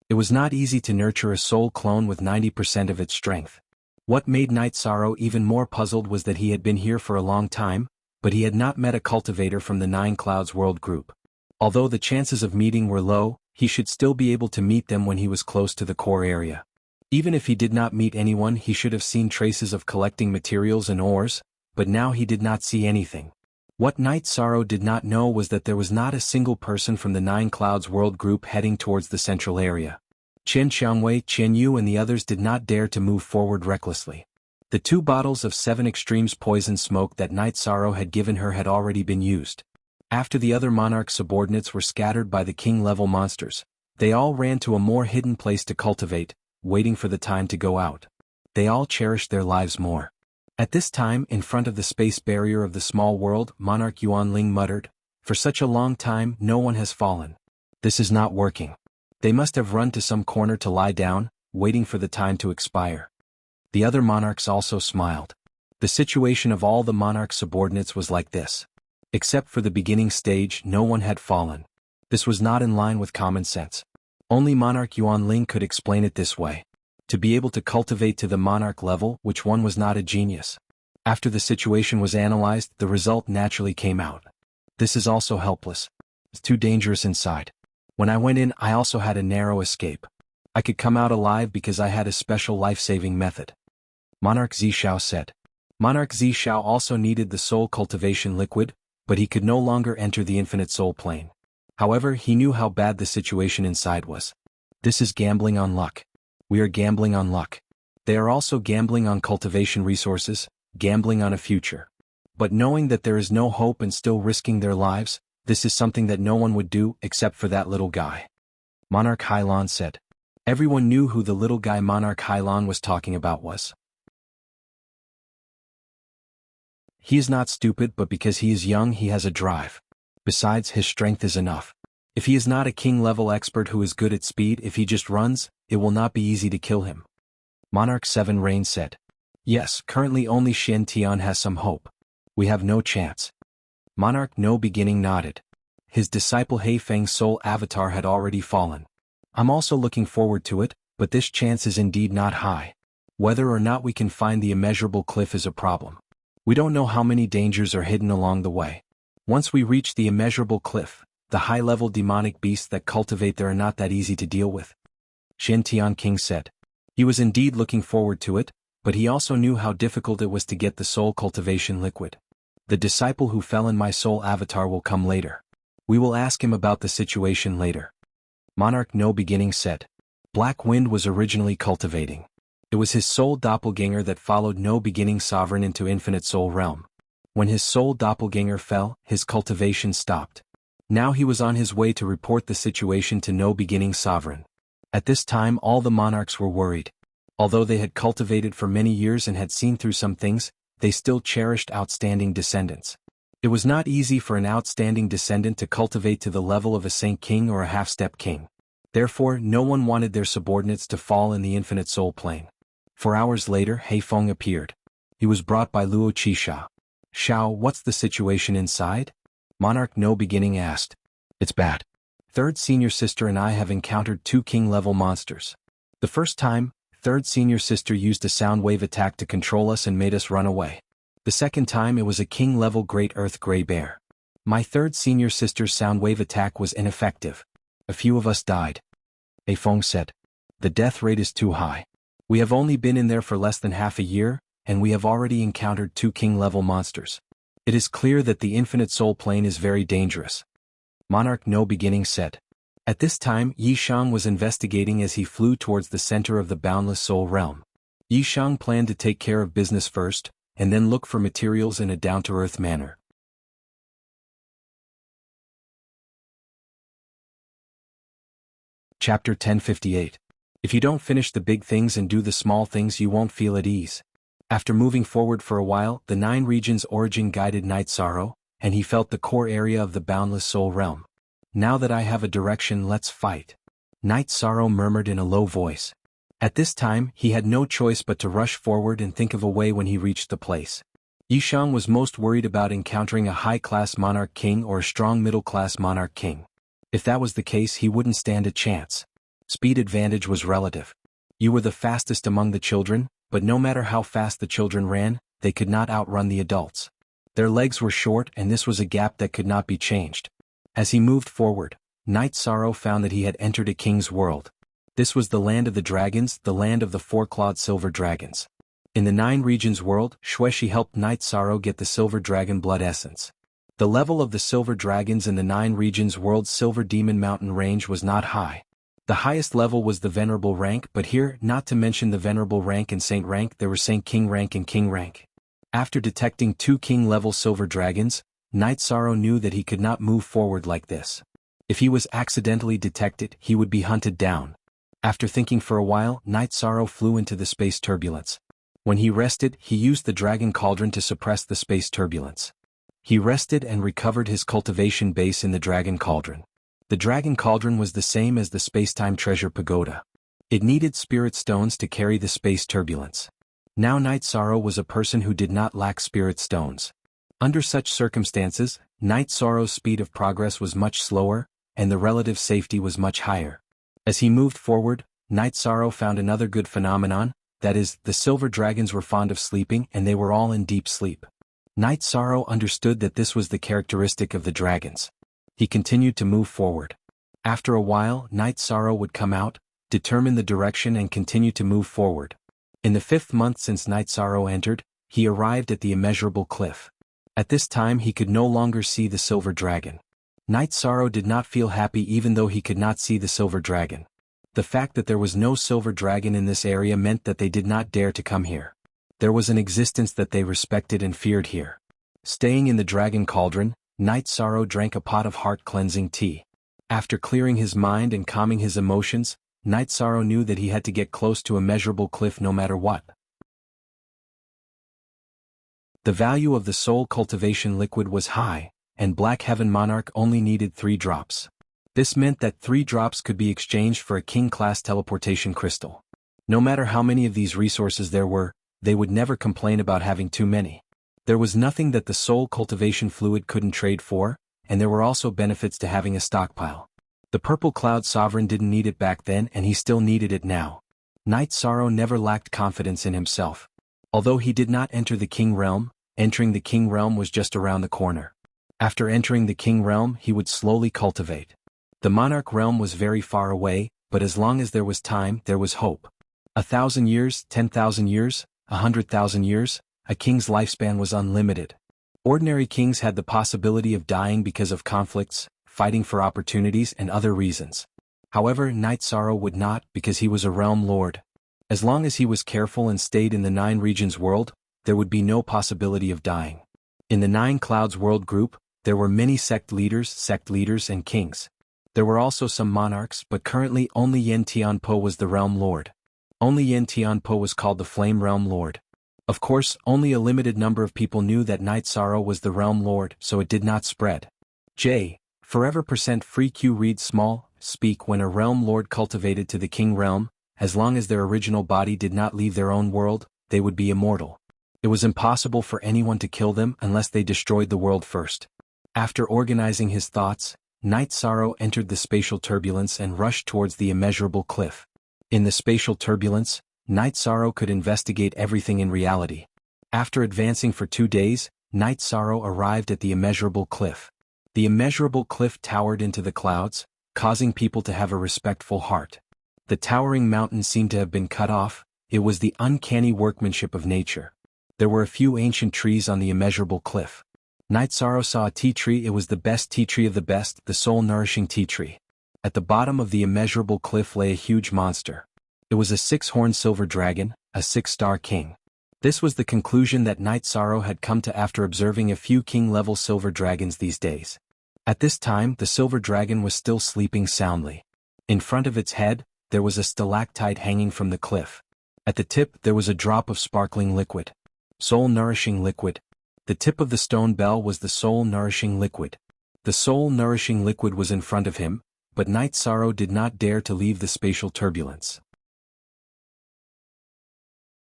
It was not easy to nurture a soul clone with 90% of its strength. What made Night Sorrow even more puzzled was that he had been here for a long time, but he had not met a cultivator from the 9 Clouds World group. Although the chances of meeting were low, he should still be able to meet them when he was close to the core area. Even if he did not meet anyone, he should have seen traces of collecting materials and ores, but now he did not see anything. What Night Sorrow did not know was that there was not a single person from the 9 Clouds World group heading towards the central area. Chen Xiangwei, Chen Yu and the others did not dare to move forward recklessly. The 2 bottles of 7 Extremes poison smoke that Night Sorrow had given her had already been used. After the other monarch subordinates were scattered by the king-level monsters, they all ran to a more hidden place to cultivate, waiting for the time to go out. They all cherished their lives more. At this time, in front of the space barrier of the small world, Monarch Yuanling muttered, "For such a long time, no one has fallen. This is not working. They must have run to some corner to lie down, waiting for the time to expire." The other monarchs also smiled. The situation of all the monarch subordinates was like this. Except for the beginning stage, no one had fallen. This was not in line with common sense. Only Monarch Yuanling could explain it this way. To be able to cultivate to the monarch level, which one was not a genius. After the situation was analyzed, the result naturally came out. This is also helpless. It's too dangerous inside. When I went in, I also had a narrow escape. I could come out alive because I had a special life-saving method. Monarch Zishao said. Monarch Zishao also needed the soul cultivation liquid, but he could no longer enter the infinite soul plane. However, he knew how bad the situation inside was. This is gambling on luck. We are gambling on luck. They are also gambling on cultivation resources, gambling on a future. But knowing that there is no hope and still risking their lives, this is something that no one would do except for that little guy. Monarch Hailan said. Everyone knew who the little guy Monarch Hailan was talking about was. He is not stupid, but because he is young he has a drive. Besides, his strength is enough. If he is not a king-level expert who is good at speed, if he just runs, it will not be easy to kill him. Monarch 7 Rain said. Yes, currently only Shen Tian has some hope. We have no chance. Monarch No Beginning nodded. His disciple Heifeng's soul avatar had already fallen. I'm also looking forward to it, but this chance is indeed not high. Whether or not we can find the immeasurable cliff is a problem. We don't know how many dangers are hidden along the way. Once we reach the immeasurable cliff, the high-level demonic beasts that cultivate there are not that easy to deal with. Shen Tian King said. He was indeed looking forward to it, but he also knew how difficult it was to get the soul cultivation liquid. The disciple who fell in my soul avatar will come later. We will ask him about the situation later. Monarch No Beginning said. Black Wind was originally cultivating. It was his soul doppelganger that followed No Beginning Sovereign into Infinite Soul Realm. When his soul doppelganger fell, his cultivation stopped. Now he was on his way to report the situation to No Beginning Sovereign. At this time all the monarchs were worried. Although they had cultivated for many years and had seen through some things, they still cherished outstanding descendants. It was not easy for an outstanding descendant to cultivate to the level of a Saint King or a half-step king. Therefore, no one wanted their subordinates to fall in the infinite soul plane. 4 hours later, Heifeng appeared. He was brought by Luo Qixia. Shao, what's the situation inside? Monarch No Beginning asked. It's bad. Third senior sister and I have encountered 2 king-level monsters. The first time, third senior sister used a sound wave attack to control us and made us run away. The second time it was a king-level Great Earth Grey Bear. My third senior sister's sound wave attack was ineffective. A few of us died. Heifeng said. The death rate is too high. We have only been in there for less than half a year, and we have already encountered 2 king-level monsters. It is clear that the infinite soul plane is very dangerous. Monarch No Beginning said. At this time Yishang was investigating as he flew towards the center of the boundless soul realm. Yishang planned to take care of business first, and then look for materials in a down-to-earth manner. Chapter 1058. If you don't finish the big things and do the small things, you won't feel at ease. After moving forward for a while, the 9 regions origin guided Night Sorrow, and he felt the core area of the boundless soul realm. Now that I have a direction, let's fight. Night Sorrow murmured in a low voice. At this time, he had no choice but to rush forward and think of a way when he reached the place. Yishang was most worried about encountering a high-class monarch king or a strong middle-class monarch king. If that was the case, he wouldn't stand a chance. Speed advantage was relative. You were the fastest among the children, but no matter how fast the children ran, they could not outrun the adults. Their legs were short and this was a gap that could not be changed. As he moved forward, Night Sorrow found that he had entered a king's world. This was the land of the dragons, the land of the 4-clawed silver dragons. In the 9 regions world, Xueshi helped Night Sorrow get the silver dragon blood essence. The level of the silver dragons in the 9 regions world's silver demon mountain range was not high. The highest level was the venerable rank, but here, not to mention the venerable rank and saint rank, there were Saint King rank and king rank. After detecting 2 king-level silver dragons, Night Sorrow knew that he could not move forward like this. If he was accidentally detected, he would be hunted down. After thinking for a while, Night Sorrow flew into the space turbulence. When he rested, he used the dragon cauldron to suppress the space turbulence. He rested and recovered his cultivation base in the dragon cauldron. The dragon cauldron was the same as the space-time treasure pagoda. It needed spirit stones to carry the space turbulence. Now Night Sorrow was a person who did not lack spirit stones. Under such circumstances, Night Sorrow's speed of progress was much slower, and the relative safety was much higher. As he moved forward, Night Sorrow found another good phenomenon, that is, the silver dragons were fond of sleeping and they were all in deep sleep. Night Sorrow understood that this was the characteristic of the dragons. He continued to move forward. After a while, Night Sorrow would come out, determine the direction and continue to move forward. In the 5th month since Night Sorrow entered, he arrived at the immeasurable cliff. At this time he could no longer see the silver dragon. Night Sorrow did not feel happy even though he could not see the silver dragon. The fact that there was no silver dragon in this area meant that they did not dare to come here. There was an existence that they respected and feared here. Staying in the dragon cauldron, Night Sorrow drank a pot of heart-cleansing tea. After clearing his mind and calming his emotions, Night Sorrow knew that he had to get close to immeasurable cliff no matter what. The value of the soul cultivation liquid was high, and Black Heaven Monarch only needed 3 drops. This meant that 3 drops could be exchanged for a king-class teleportation crystal. No matter how many of these resources there were, they would never complain about having too many. There was nothing that the soul cultivation fluid couldn't trade for, and there were also benefits to having a stockpile. The Purple Cloud Sovereign didn't need it back then and he still needed it now. Night Sorrow never lacked confidence in himself. Although he did not enter the King Realm, entering the King Realm was just around the corner. After entering the King Realm, he would slowly cultivate. The Monarch Realm was very far away, but as long as there was time, there was hope. 1,000 years, 10,000 years, 100,000 years, a king's lifespan was unlimited. Ordinary kings had the possibility of dying because of conflicts, fighting for opportunities and other reasons. However, Night Sorrow would not, because he was a realm lord. As long as he was careful and stayed in the Nine Regions world, there would be no possibility of dying. In the Nine Clouds world group, there were many sect leaders, and kings. There were also some monarchs, but currently only Yen Tianpo was the realm lord. Only Yen Tianpo was called the Flame Realm Lord. Of course, only a limited number of people knew that Night Sorrow was the realm lord, so it did not spread. Forever %free Q read small, speak when a realm lord cultivated to the king realm, as long as their original body did not leave their own world, they would be immortal. It was impossible for anyone to kill them unless they destroyed the world first. After organizing his thoughts, Night Sorrow entered the spatial turbulence and rushed towards the immeasurable cliff. In the spatial turbulence, Night Sorrow could investigate everything in reality. After advancing for 2 days, Night Sorrow arrived at the immeasurable cliff. The immeasurable cliff towered into the clouds, causing people to have a respectful heart. The towering mountain seemed to have been cut off. It was the uncanny workmanship of nature. There were a few ancient trees on the immeasurable cliff. Night Sorrow saw a tea tree. It was the best tea tree of the best, the soul-nourishing tea tree. At the bottom of the immeasurable cliff lay a huge monster. It was a 6-horned silver dragon, a 6-star king. This was the conclusion that Night Sorrow had come to after observing a few king-level silver dragons these days. At this time, the silver dragon was still sleeping soundly. In front of its head, there was a stalactite hanging from the cliff. At the tip, there was a drop of sparkling liquid. Soul-nourishing liquid. The tip of the stone bell was the soul-nourishing liquid. The soul-nourishing liquid was in front of him, but Night Sorrow did not dare to leave the spatial turbulence.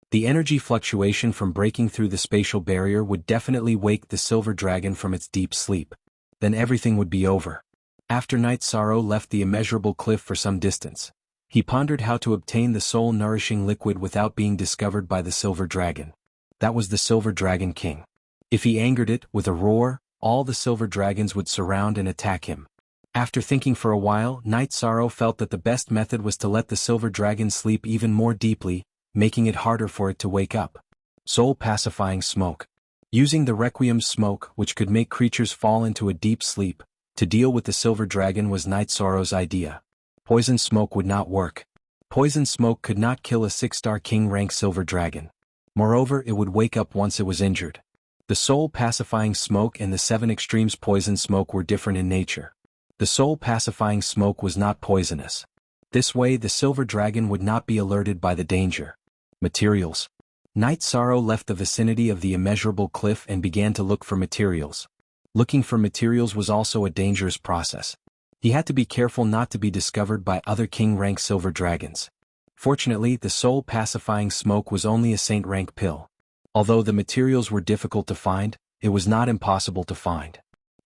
The energy fluctuation from breaking through the spatial barrier would definitely wake the silver dragon from its deep sleep. Then everything would be over. After Night Sorrow left the immeasurable cliff for some distance, he pondered how to obtain the soul-nourishing liquid without being discovered by the silver dragon. That was the Silver Dragon King. If he angered it, with a roar, all the silver dragons would surround and attack him. After thinking for a while, Night Sorrow felt that the best method was to let the silver dragon sleep even more deeply, making it harder for it to wake up. Soul-pacifying smoke. Using the Requiem's smoke, which could make creatures fall into a deep sleep, to deal with the silver dragon was Night Sorrow's idea. Poison smoke would not work. Poison smoke could not kill a 6-star king-rank silver dragon. Moreover, it would wake up once it was injured. The soul-pacifying smoke and the 7 extremes poison smoke were different in nature. The soul-pacifying smoke was not poisonous. This way the silver dragon would not be alerted by the danger. Materials. Night Sorrow left the vicinity of the immeasurable cliff and began to look for materials. Looking for materials was also a dangerous process. He had to be careful not to be discovered by other king-rank silver dragons. Fortunately, the soul-pacifying smoke was only a saint-rank pill. Although the materials were difficult to find, it was not impossible to find.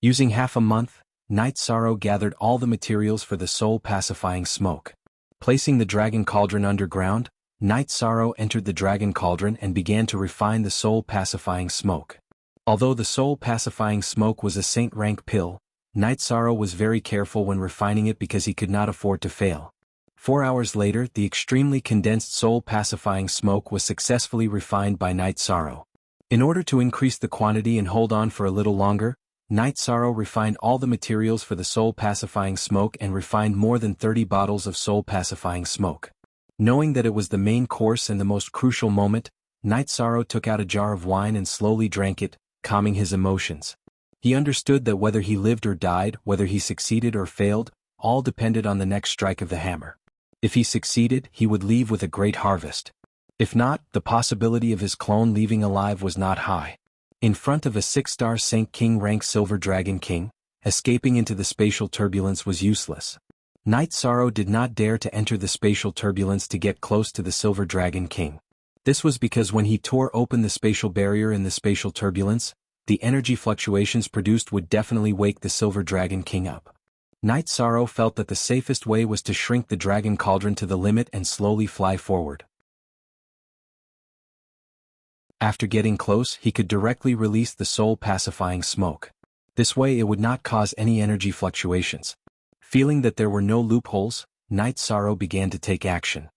Using half a month, Night Sorrow gathered all the materials for the soul-pacifying smoke. Placing the dragon cauldron underground, Night Sorrow entered the dragon cauldron and began to refine the soul-pacifying smoke. Although the soul-pacifying smoke was a saint-rank pill, Night Sorrow was very careful when refining it because he could not afford to fail. 4 hours later, the extremely condensed soul-pacifying smoke was successfully refined by Night Sorrow. In order to increase the quantity and hold on for a little longer, Night Sorrow refined all the materials for the soul-pacifying smoke and refined more than 30 bottles of soul-pacifying smoke. Knowing that it was the main course and the most crucial moment, Night Sorrow took out a jar of wine and slowly drank it, calming his emotions. He understood that whether he lived or died, whether he succeeded or failed, all depended on the next strike of the hammer. If he succeeded, he would leave with a great harvest. If not, the possibility of his clone leaving alive was not high. In front of a 6-star Saint King rank Silver Dragon King, escaping into the spatial turbulence was useless. Night Sorrow did not dare to enter the spatial turbulence to get close to the Silver Dragon King. This was because when he tore open the spatial barrier in the spatial turbulence, the energy fluctuations produced would definitely wake the Silver Dragon King up. Night Sorrow felt that the safest way was to shrink the dragon cauldron to the limit and slowly fly forward. After getting close, he could directly release the soul-pacifying smoke. This way it would not cause any energy fluctuations. Feeling that there were no loopholes, Night Sorrow began to take action.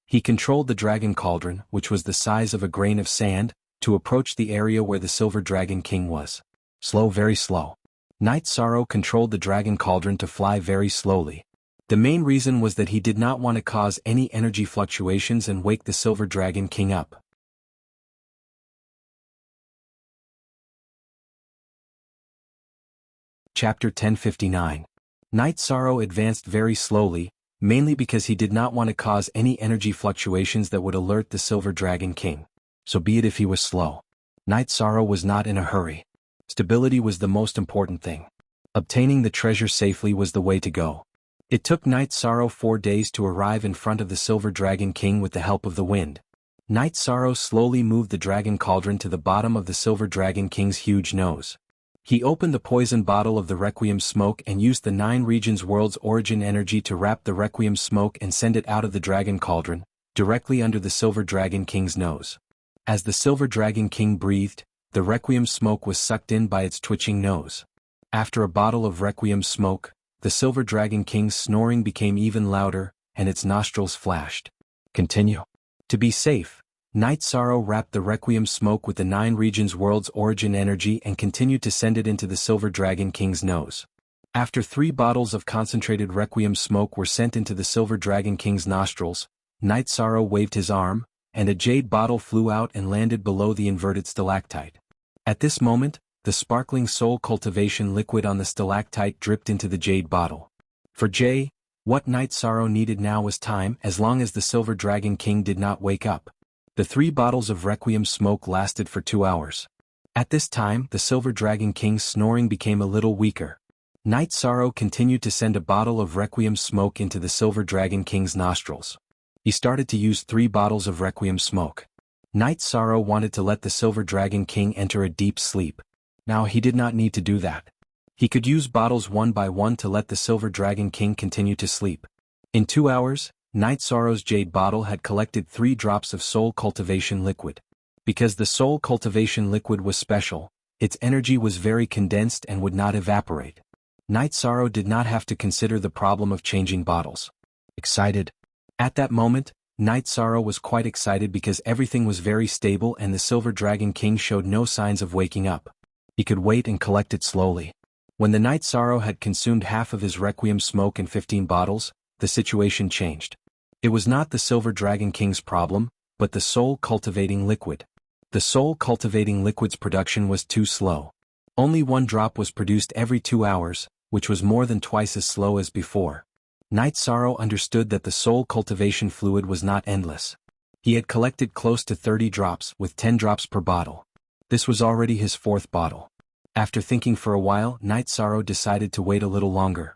He controlled the dragon cauldron, which was the size of a grain of sand, to approach the area where the Silver Dragon King was. Slow, very slow. Night Sorrow controlled the dragon cauldron to fly very slowly. The main reason was that he did not want to cause any energy fluctuations and wake the Silver Dragon King up. Chapter 1059. Night Sorrow advanced very slowly, mainly because he did not want to cause any energy fluctuations that would alert the Silver Dragon King. So be it if he was slow. Night Sorrow was not in a hurry. Stability was the most important thing. Obtaining the treasure safely was the way to go. It took Night Sorrow 4 days to arrive in front of the Silver Dragon King with the help of the wind. Night Sorrow slowly moved the dragon cauldron to the bottom of the Silver Dragon King's huge nose. He opened the poison bottle of the Requiem smoke and used the 9 regions world's origin energy to wrap the Requiem smoke and send it out of the dragon cauldron, directly under the Silver Dragon King's nose. As the Silver Dragon King breathed, the Requiem smoke was sucked in by its twitching nose. After a bottle of Requiem smoke, the Silver Dragon King's snoring became even louder, and its nostrils flashed. Continue. To be safe, Night Sorrow wrapped the Requiem smoke with the 9 regions world's origin energy and continued to send it into the Silver Dragon King's nose. After 3 bottles of concentrated Requiem smoke were sent into the Silver Dragon King's nostrils, Night Sorrow waved his arm, and a jade bottle flew out and landed below the inverted stalactite. At this moment, the sparkling soul cultivation liquid on the stalactite dripped into the jade bottle. For what Night Sorrow needed now was time, as long as the Silver Dragon King did not wake up. The 3 bottles of Requiem smoke lasted for 2 hours. At this time, the Silver Dragon King's snoring became a little weaker. Night Sorrow continued to send a bottle of Requiem smoke into the Silver Dragon King's nostrils. He started to use 3 bottles of Requiem smoke. Night Sorrow wanted to let the Silver Dragon King enter a deep sleep. Now he did not need to do that. He could use bottles one by one to let the Silver Dragon King continue to sleep. In 2 hours, Night Sorrow's jade bottle had collected 3 drops of soul cultivation liquid. Because the soul cultivation liquid was special, its energy was very condensed and would not evaporate. Night Sorrow did not have to consider the problem of changing bottles. Excited? At that moment, Night Sorrow was quite excited because everything was very stable and the Silver Dragon King showed no signs of waking up. He could wait and collect it slowly. When the Night Sorrow had consumed half of his Requiem smoke in 15 bottles, the situation changed. It was not the Silver Dragon King's problem, but the soul-cultivating liquid. The soul-cultivating liquid's production was too slow. Only 1 drop was produced every 2 hours, which was more than twice as slow as before. Night Sorrow understood that the soul cultivation fluid was not endless. He had collected close to 30 drops with 10 drops per bottle. This was already his 4th bottle. After thinking for a while, Night Sorrow decided to wait a little longer.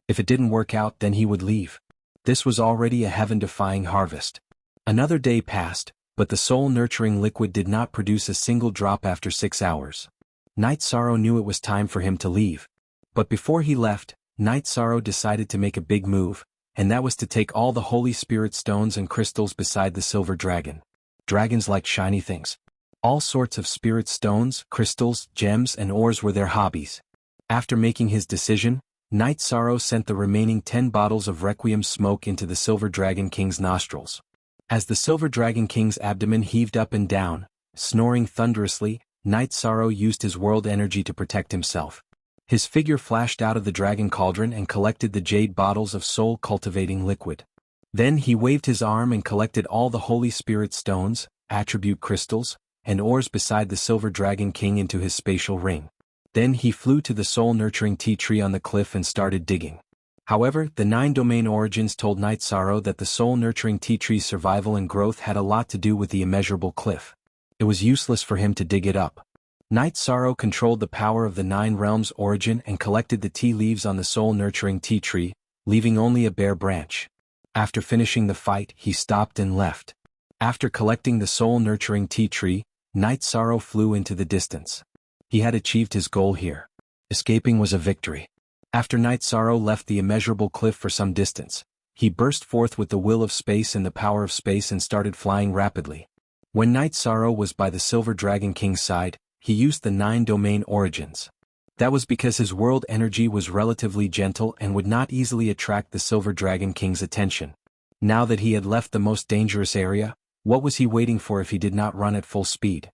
If it didn't work out, then he would leave. This was already a heaven-defying harvest. Another day passed, but the soul-nurturing liquid did not produce a single drop after 6 hours. Night Sorrow knew it was time for him to leave. But before he left, Night Sorrow decided to make a big move, and that was to take all the Holy Spirit stones and crystals beside the Silver Dragon. Dragons like shiny things. All sorts of spirit stones, crystals, gems, and ores were their hobbies. After making his decision, Night Sorrow sent the remaining 10 bottles of Requiem smoke into the Silver Dragon King's nostrils. As the Silver Dragon King's abdomen heaved up and down, snoring thunderously, Night Sorrow used his world energy to protect himself. His figure flashed out of the dragon cauldron and collected the jade bottles of soul-cultivating liquid. Then he waved his arm and collected all the Holy Spirit stones, attribute crystals, and ores beside the Silver Dragon King into his spatial ring. Then he flew to the soul-nurturing tea tree on the cliff and started digging. However, the 9 domain origins told Night Sorrow that the soul-nurturing tea tree's survival and growth had a lot to do with the immeasurable cliff. It was useless for him to dig it up. Night Sorrow controlled the power of the 9 realms' origin and collected the tea leaves on the soul-nurturing tea tree, leaving only a bare branch. After finishing the fight, he stopped and left. After collecting the soul-nurturing tea tree, Night Sorrow flew into the distance. He had achieved his goal here. Escaping was a victory. After Night Sorrow left the immeasurable cliff for some distance, he burst forth with the will of space and the power of space and started flying rapidly. When Night Sorrow was by the Silver Dragon King's side, he used the 9 domain origins. That was because his world energy was relatively gentle and would not easily attract the Silver Dragon King's attention. Now that he had left the most dangerous area, what was he waiting for if he did not run at full speed?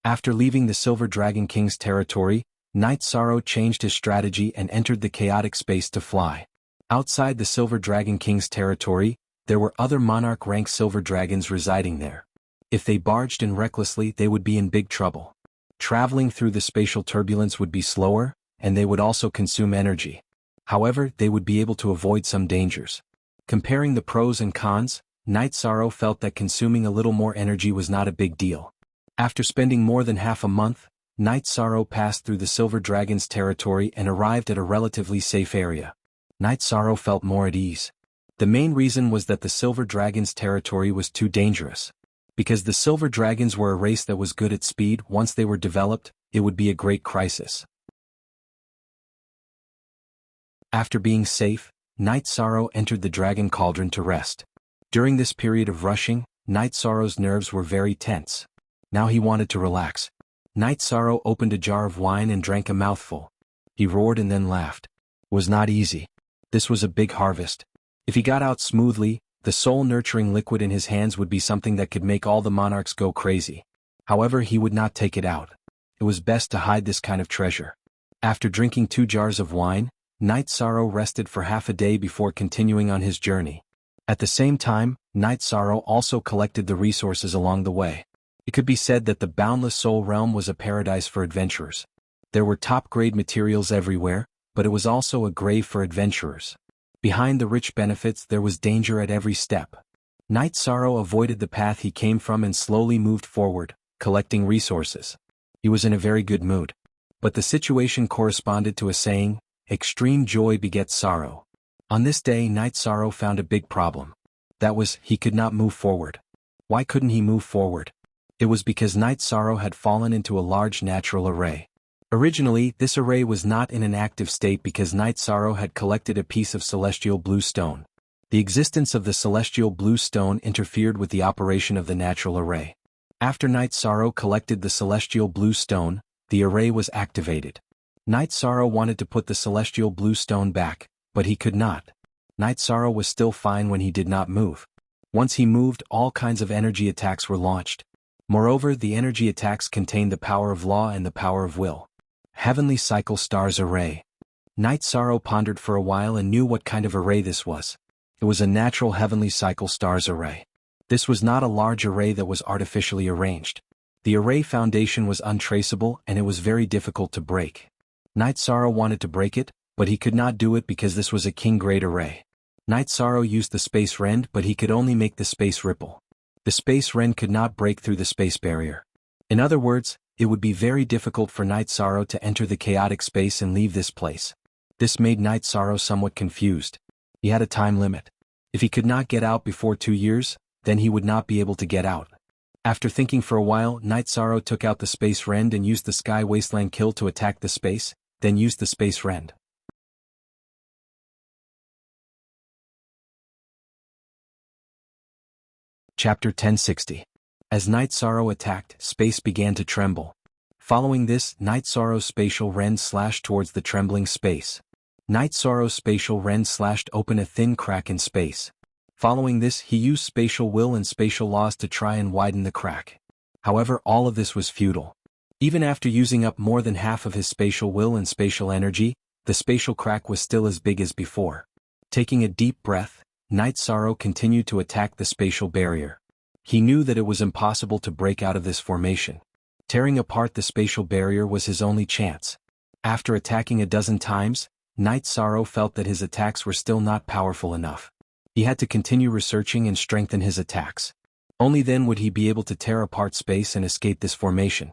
After leaving the Silver Dragon King's territory, Knight Sorrow changed his strategy and entered the chaotic space to fly. Outside the Silver Dragon King's territory, there were other monarch-rank silver dragons residing there. If they barged in recklessly, they would be in big trouble. Traveling through the spatial turbulence would be slower, and they would also consume energy. However, they would be able to avoid some dangers. Comparing the pros and cons, Knight Sorrow felt that consuming a little more energy was not a big deal. After spending more than half a month, Knight Sorrow passed through the Silver Dragon's territory and arrived at a relatively safe area. Knight Sorrow felt more at ease. The main reason was that the Silver Dragon's territory was too dangerous. Because the Silver Dragons were a race that was good at speed, once they were developed, it would be a great crisis. After being safe, Knight Sorrow entered the Dragon Cauldron to rest. During this period of rushing, Knight Sorrow's nerves were very tense. Now he wanted to relax. Knight Sorrow opened a jar of wine and drank a mouthful. He roared and then laughed. It was not easy. This was a big harvest. If he got out smoothly, the soul-nurturing liquid in his hands would be something that could make all the monarchs go crazy. However, he would not take it out. It was best to hide this kind of treasure. After drinking 2 jars of wine, Knight Sorrow rested for half a day before continuing on his journey. At the same time, Knight Sorrow also collected the resources along the way. It could be said that the Boundless Soul Realm was a paradise for adventurers. There were top-grade materials everywhere, but it was also a grave for adventurers. Behind the rich benefits there was danger at every step. Knight Sorrow avoided the path he came from and slowly moved forward, collecting resources. He was in a very good mood. But the situation corresponded to a saying, extreme joy begets sorrow. On this day Knight Sorrow found a big problem. That was, he could not move forward. Why couldn't he move forward? It was because Knight Sorrow had fallen into a large natural array. Originally, this array was not in an active state because Knight Sorrow had collected a piece of celestial blue stone. The existence of the celestial blue stone interfered with the operation of the natural array. After Knight Sorrow collected the celestial blue stone, the array was activated. Knight Sorrow wanted to put the celestial blue stone back, but he could not. Knight Sorrow was still fine when he did not move. Once he moved, all kinds of energy attacks were launched. Moreover, the energy attacks contained the power of law and the power of will. Heavenly Cycle Stars Array. Knight Sorrow pondered for a while and knew what kind of array this was. It was a natural Heavenly Cycle Stars Array. This was not a large array that was artificially arranged. The array foundation was untraceable and it was very difficult to break. Knight Sorrow wanted to break it, but he could not do it because this was a king-grade array. Knight Sorrow used the space rend, but he could only make the space ripple. The space rend could not break through the space barrier. In other words, it would be very difficult for Knight Sorrow to enter the chaotic space and leave this place. This made Knight Sorrow somewhat confused. He had a time limit. If he could not get out before 2 years, then he would not be able to get out. After thinking for a while, Knight Sorrow took out the space rend and used the Sky Wasteland Kill to attack the space, then used the space rend. Chapter 1060. As Knight Sorrow attacked, space began to tremble. Following this, Knight Sorrow's spatial rend slashed towards the trembling space. Knight Sorrow's spatial rend slashed open a thin crack in space. Following this, he used spatial will and spatial laws to try and widen the crack. However, all of this was futile. Even after using up more than half of his spatial will and spatial energy, the spatial crack was still as big as before. Taking a deep breath, Knight Sorrow continued to attack the spatial barrier. He knew that it was impossible to break out of this formation. Tearing apart the spatial barrier was his only chance. After attacking a dozen times, Knight Sorrow felt that his attacks were still not powerful enough. He had to continue researching and strengthen his attacks. Only then would he be able to tear apart space and escape this formation.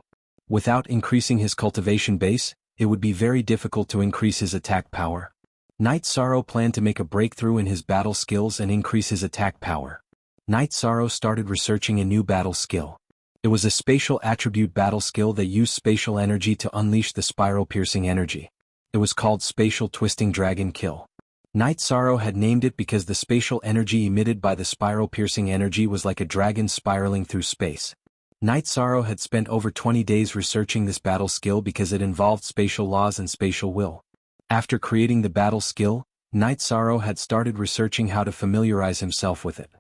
Without increasing his cultivation base, it would be very difficult to increase his attack power. Knight Sorrow planned to make a breakthrough in his battle skills and increase his attack power. Knight Sorrow started researching a new battle skill. It was a spatial attribute battle skill that used spatial energy to unleash the spiral-piercing energy. It was called Spatial Twisting Dragon Kill. Knight Sorrow had named it because the spatial energy emitted by the spiral-piercing energy was like a dragon spiraling through space. Knight Sorrow had spent over 20 days researching this battle skill because it involved spatial laws and spatial will. After creating the battle skill, Knight Sorrow had started researching how to familiarize himself with it.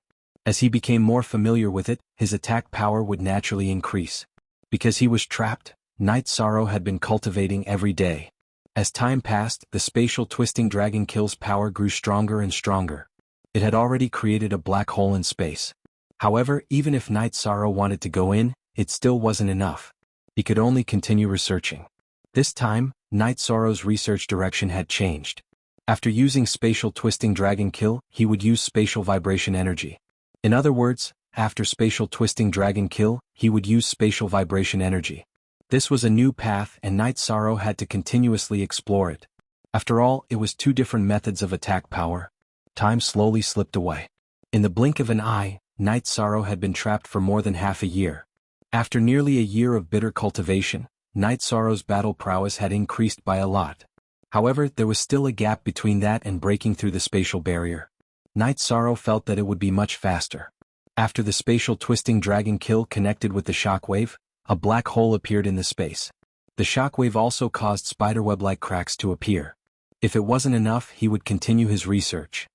As he became more familiar with it, his attack power would naturally increase. Because he was trapped, Night Sorrow had been cultivating every day. As time passed, the spatial twisting dragon kill's power grew stronger and stronger. It had already created a black hole in space. However, even if Night Sorrow wanted to go in, it still wasn't enough. He could only continue researching. This time, Night Sorrow's research direction had changed. After using spatial twisting dragon kill, he would use spatial vibration energy. In other words, after spatial twisting dragon kill, he would use spatial vibration energy. This was a new path and Night Sorrow had to continuously explore it. After all, it was two different methods of attack power. Time slowly slipped away. In the blink of an eye, Night Sorrow had been trapped for more than half a year. After nearly a year of bitter cultivation, Night Sorrow's battle prowess had increased by a lot. However, there was still a gap between that and breaking through the spatial barrier. Night Sorrow felt that it would be much faster. After the spatial twisting dragon kill connected with the shockwave, a black hole appeared in the space. The shockwave also caused spiderweb-like cracks to appear. If it wasn't enough, he would continue his research.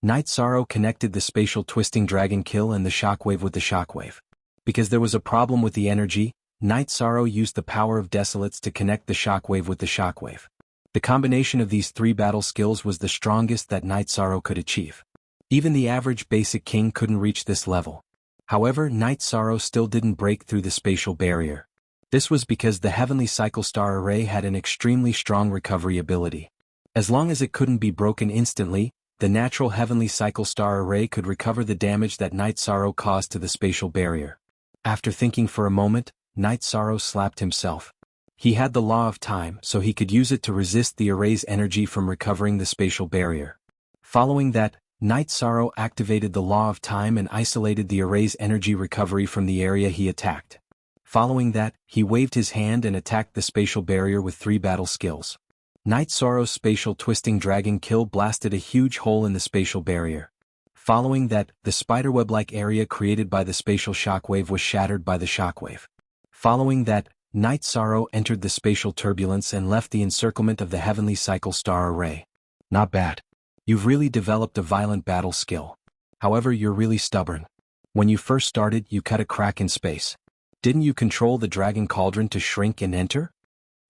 Night Sorrow connected the spatial twisting dragon kill and the shockwave with the shockwave. Because there was a problem with the energy, Night Sorrow used the power of Desolates to connect the shockwave with the shockwave. The combination of these three battle skills was the strongest that Night Sorrow could achieve. Even the average basic king couldn't reach this level. However, Night Sorrow still didn't break through the spatial barrier. This was because the Heavenly Cycle Star Array had an extremely strong recovery ability. As long as it couldn't be broken instantly, the natural Heavenly Cycle Star Array could recover the damage that Night Sorrow caused to the spatial barrier. After thinking for a moment, Night Sorrow slapped himself. He had the law of time, so he could use it to resist the array's energy from recovering the spatial barrier. Following that, Night Sorrow activated the law of time and isolated the array's energy recovery from the area he attacked. Following that, he waved his hand and attacked the spatial barrier with three battle skills. Night Sorrow's spatial twisting dragon kill blasted a huge hole in the spatial barrier. Following that, the spiderweb-like area created by the spatial shockwave was shattered by the shockwave. Following that, Night Sorrow entered the spatial turbulence and left the encirclement of the Heavenly Cycle Star Array. Not bad. You've really developed a violent battle skill. However, you're really stubborn. When you first started, you cut a crack in space. Didn't you control the Dragon Cauldron to shrink and enter?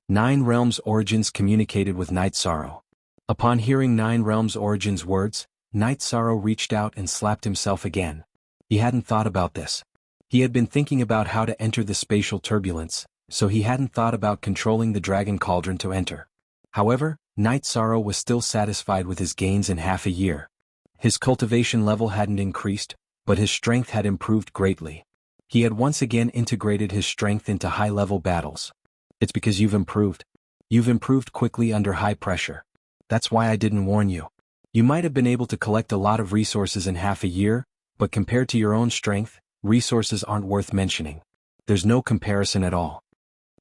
Nine Realms Origins communicated with Night Sorrow. Upon hearing Nine Realms Origins' words, Night Sorrow reached out and slapped himself again. He hadn't thought about this. He had been thinking about how to enter the spatial turbulence, so he hadn't thought about controlling the Dragon Cauldron to enter. However, Night Sorrow was still satisfied with his gains in half a year. His cultivation level hadn't increased, but his strength had improved greatly. He had once again integrated his strength into high-level battles. It's because you've improved. You've improved quickly under high pressure. That's why I didn't warn you. You might have been able to collect a lot of resources in half a year, but compared to your own strength, resources aren't worth mentioning. There's no comparison at all.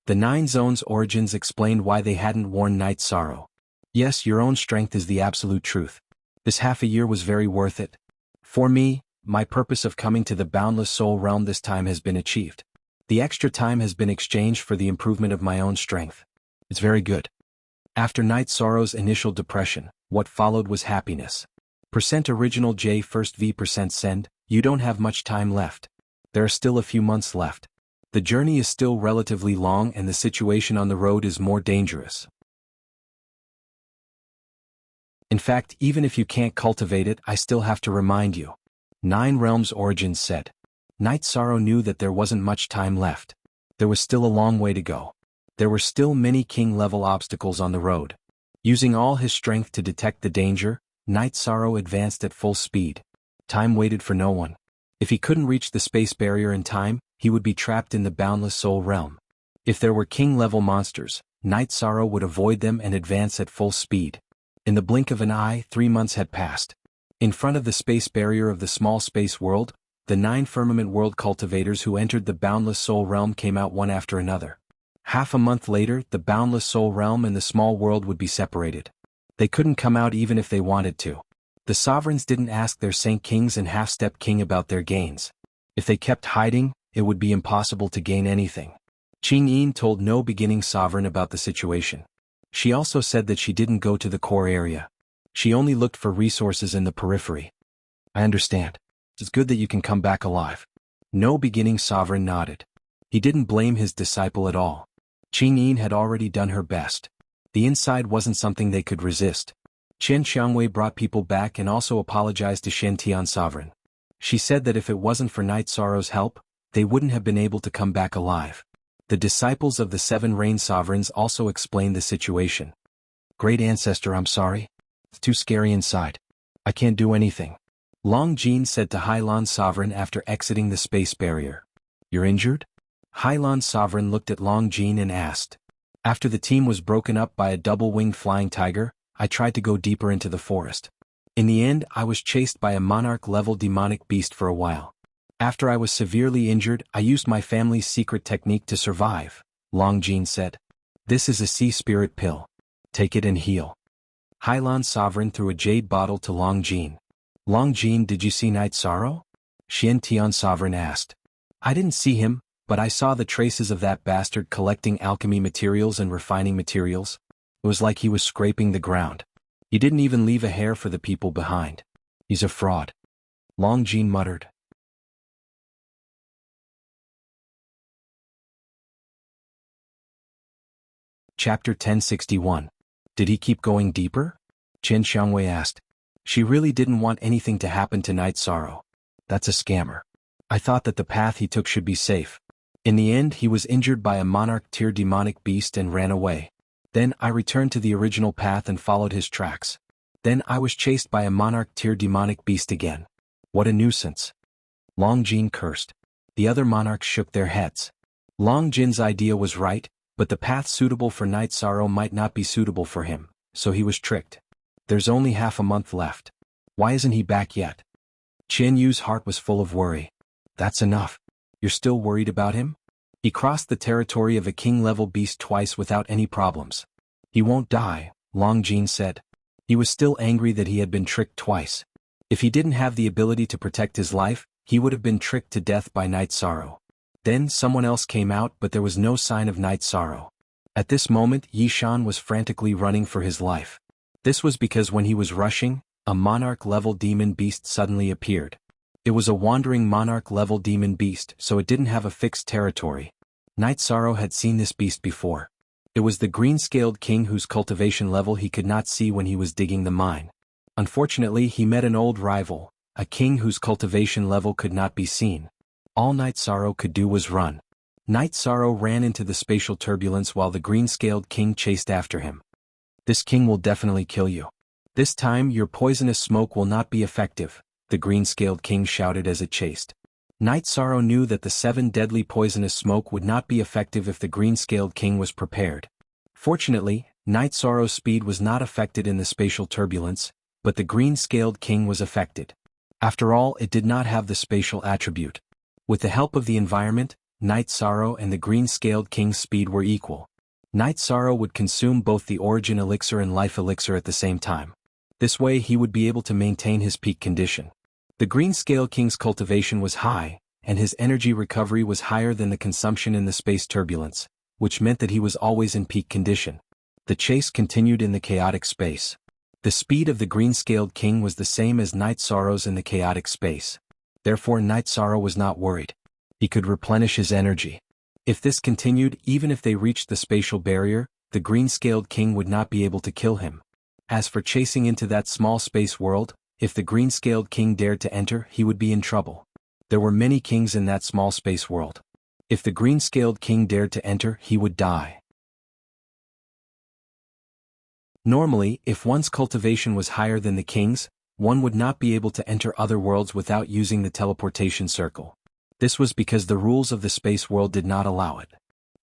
The Nine Zones Origins explained why they hadn't warned Night Sorrow. Yes, your own strength is the absolute truth. This half a year was very worth it. For me, my purpose of coming to the Boundless Soul Realm this time has been achieved. The extra time has been exchanged for the improvement of my own strength. It's very good. After Night Sorrow's initial depression, what followed was happiness. Original J first V send, you don't have much time left. There are still a few months left. The journey is still relatively long and the situation on the road is more dangerous. In fact, even if you can't cultivate it, I still have to remind you. Nine Realms Origins said. Night Sorrow knew that there wasn't much time left. There was still a long way to go. There were still many king-level obstacles on the road. Using all his strength to detect the danger, Night Sorrow advanced at full speed. Time waited for no one. If he couldn't reach the space barrier in time, he would be trapped in the Boundless Soul Realm. If there were king-level monsters, Night Sorrow would avoid them and advance at full speed. In the blink of an eye, 3 months had passed. In front of the space barrier of the small space world, the 9 firmament world cultivators who entered the Boundless Soul Realm came out one after another. Half a month later, the Boundless Soul Realm and the small world would be separated. They couldn't come out even if they wanted to. The sovereigns didn't ask their Saint Kings and Half-Step King about their gains. If they kept hiding, it would be impossible to gain anything. Qing Yin told no beginning sovereign about the situation. She also said that she didn't go to the core area. She only looked for resources in the periphery. I understand. It's good that you can come back alive. No beginning sovereign nodded. He didn't blame his disciple at all. Qing Yin had already done her best. The inside wasn't something they could resist. Chen Xiangwei brought people back and also apologized to Shen Tian sovereign. She said that if it wasn't for Night Sorrow's help, they wouldn't have been able to come back alive. The disciples of the Seven Rain Sovereigns also explained the situation. Great Ancestor, I'm sorry. It's too scary inside. I can't do anything. Long Jin said to Hailan Sovereign after exiting the space barrier. You're injured? Hailan Sovereign looked at Long Jin and asked. After the team was broken up by a double-winged flying tiger, I tried to go deeper into the forest. In the end, I was chased by a monarch-level demonic beast for a while. After I was severely injured, I used my family's secret technique to survive, Long Jin said. This is a sea spirit pill. Take it and heal. Hailan Sovereign threw a jade bottle to Long Jin. Long Jin, did you see Night Sorrow? Shen Tian Sovereign asked. I didn't see him, but I saw the traces of that bastard collecting alchemy materials and refining materials. It was like he was scraping the ground. He didn't even leave a hair for the people behind. He's a fraud. Long Jin muttered. Chapter 1061. Did he keep going deeper? Chen Xiangwei asked. She really didn't want anything to happen to Night Sorrow. That's a scammer. I thought that the path he took should be safe. In the end, he was injured by a monarch-tier demonic beast and ran away. Then I returned to the original path and followed his tracks. Then I was chased by a monarch-tier demonic beast again. What a nuisance. Long Jin cursed. The other monarchs shook their heads. Long Jin's idea was right, but the path suitable for Night Sorrow might not be suitable for him, so he was tricked. There's only half a month left. Why isn't he back yet? Chen Yu's heart was full of worry. That's enough. You're still worried about him? He crossed the territory of a king-level beast twice without any problems. He won't die, Long Jin said. He was still angry that he had been tricked twice. If he didn't have the ability to protect his life, he would have been tricked to death by Night Sorrow. Then someone else came out, but there was no sign of Night Sorrow. At this moment, Yishan was frantically running for his life. This was because when he was rushing, a monarch-level demon beast suddenly appeared. It was a wandering monarch-level demon beast, so it didn't have a fixed territory. Night Sorrow had seen this beast before. It was the green-scaled king whose cultivation level he could not see when he was digging the mine. Unfortunately, he met an old rival, a king whose cultivation level could not be seen. All Night Sorrow could do was run. Night Sorrow ran into the spatial turbulence while the green-scaled king chased after him. This king will definitely kill you. This time your poisonous smoke will not be effective, the green-scaled king shouted as it chased. Night Sorrow knew that the 7 deadly poisonous smoke would not be effective if the green-scaled king was prepared. Fortunately, Night Sorrow's speed was not affected in the spatial turbulence, but the green-scaled king was affected. After all, it did not have the spatial attribute. With the help of the environment, Night Sorrow and the green-scaled king's speed were equal. Night Sorrow would consume both the origin elixir and life elixir at the same time. This way he would be able to maintain his peak condition. The green-scale king's cultivation was high, and his energy recovery was higher than the consumption in the space turbulence, which meant that he was always in peak condition. The chase continued in the chaotic space. The speed of the green-scaled king was the same as Night Sorrow's in the chaotic space. Therefore Night Sorrow was not worried. He could replenish his energy. If this continued, even if they reached the spatial barrier, the green-scaled king would not be able to kill him. As for chasing into that small space world, if the green-scaled king dared to enter, he would be in trouble. There were many kings in that small space world. If the green-scaled king dared to enter, he would die. Normally, if one's cultivation was higher than the king's, one would not be able to enter other worlds without using the teleportation circle. This was because the rules of the space world did not allow it.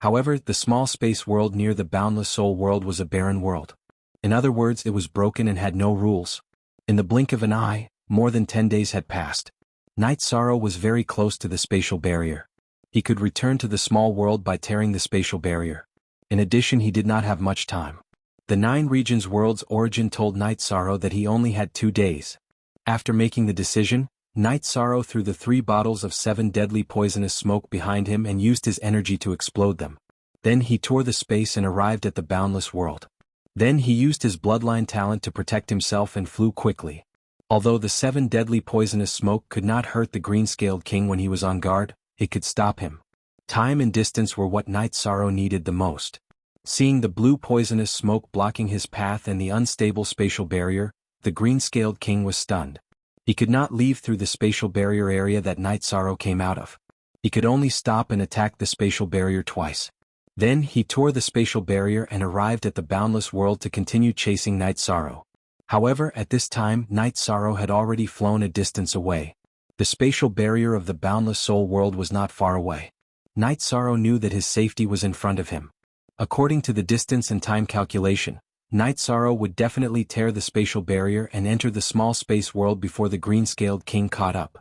However, the small space world near the boundless soul world was a barren world. In other words, it was broken and had no rules. In the blink of an eye, more than 10 days had passed. Night Sorrow was very close to the spatial barrier. He could return to the small world by tearing the spatial barrier. In addition, he did not have much time. The 9 regions world's origin told Night Sorrow that he only had 2 days. After making the decision, Night Sorrow threw the 3 bottles of 7 deadly poisonous smoke behind him and used his energy to explode them. Then he tore the space and arrived at the boundless world. Then he used his bloodline talent to protect himself and flew quickly. Although the 7 deadly poisonous smoke could not hurt the green-scaled king when he was on guard, it could stop him. Time and distance were what Night Sorrow needed the most. Seeing the blue poisonous smoke blocking his path and the unstable spatial barrier, the green-scaled king was stunned. He could not leave through the spatial barrier area that Night Sorrow came out of. He could only stop and attack the spatial barrier twice. Then he tore the spatial barrier and arrived at the boundless world to continue chasing Night Sorrow. However, at this time Night Sorrow had already flown a distance away. The spatial barrier of the boundless soul world was not far away. Night Sorrow knew that his safety was in front of him. According to the distance and time calculation, Night Sorrow would definitely tear the spatial barrier and enter the small space world before the green-scaled king caught up.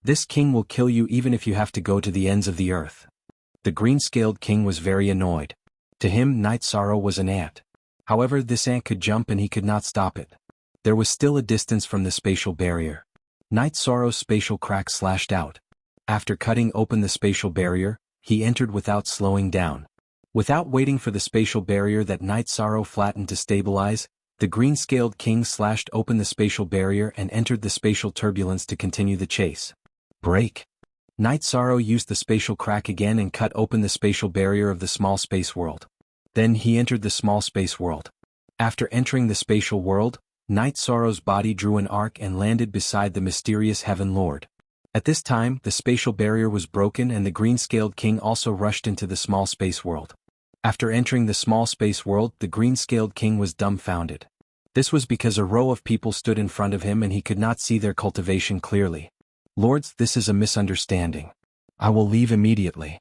This king will kill you even if you have to go to the ends of the earth. The green-scaled king was very annoyed. To him Night Sorrow was an ant. However, this ant could jump and he could not stop it. There was still a distance from the spatial barrier. Night Sorrow's spatial crack slashed out. After cutting open the spatial barrier, he entered without slowing down. Without waiting for the spatial barrier that Night Sorrow flattened to stabilize, the green-scaled king slashed open the spatial barrier and entered the spatial turbulence to continue the chase. Break! Night Sorrow used the spatial crack again and cut open the spatial barrier of the small space world. Then he entered the small space world. After entering the spatial world, Night Sorrow's body drew an arc and landed beside the mysterious Heaven Lord. At this time, the spatial barrier was broken and the green-scaled king also rushed into the small space world. After entering the small space world, the green-scaled king was dumbfounded. This was because a row of people stood in front of him and he could not see their cultivation clearly. Lords, this is a misunderstanding. I will leave immediately.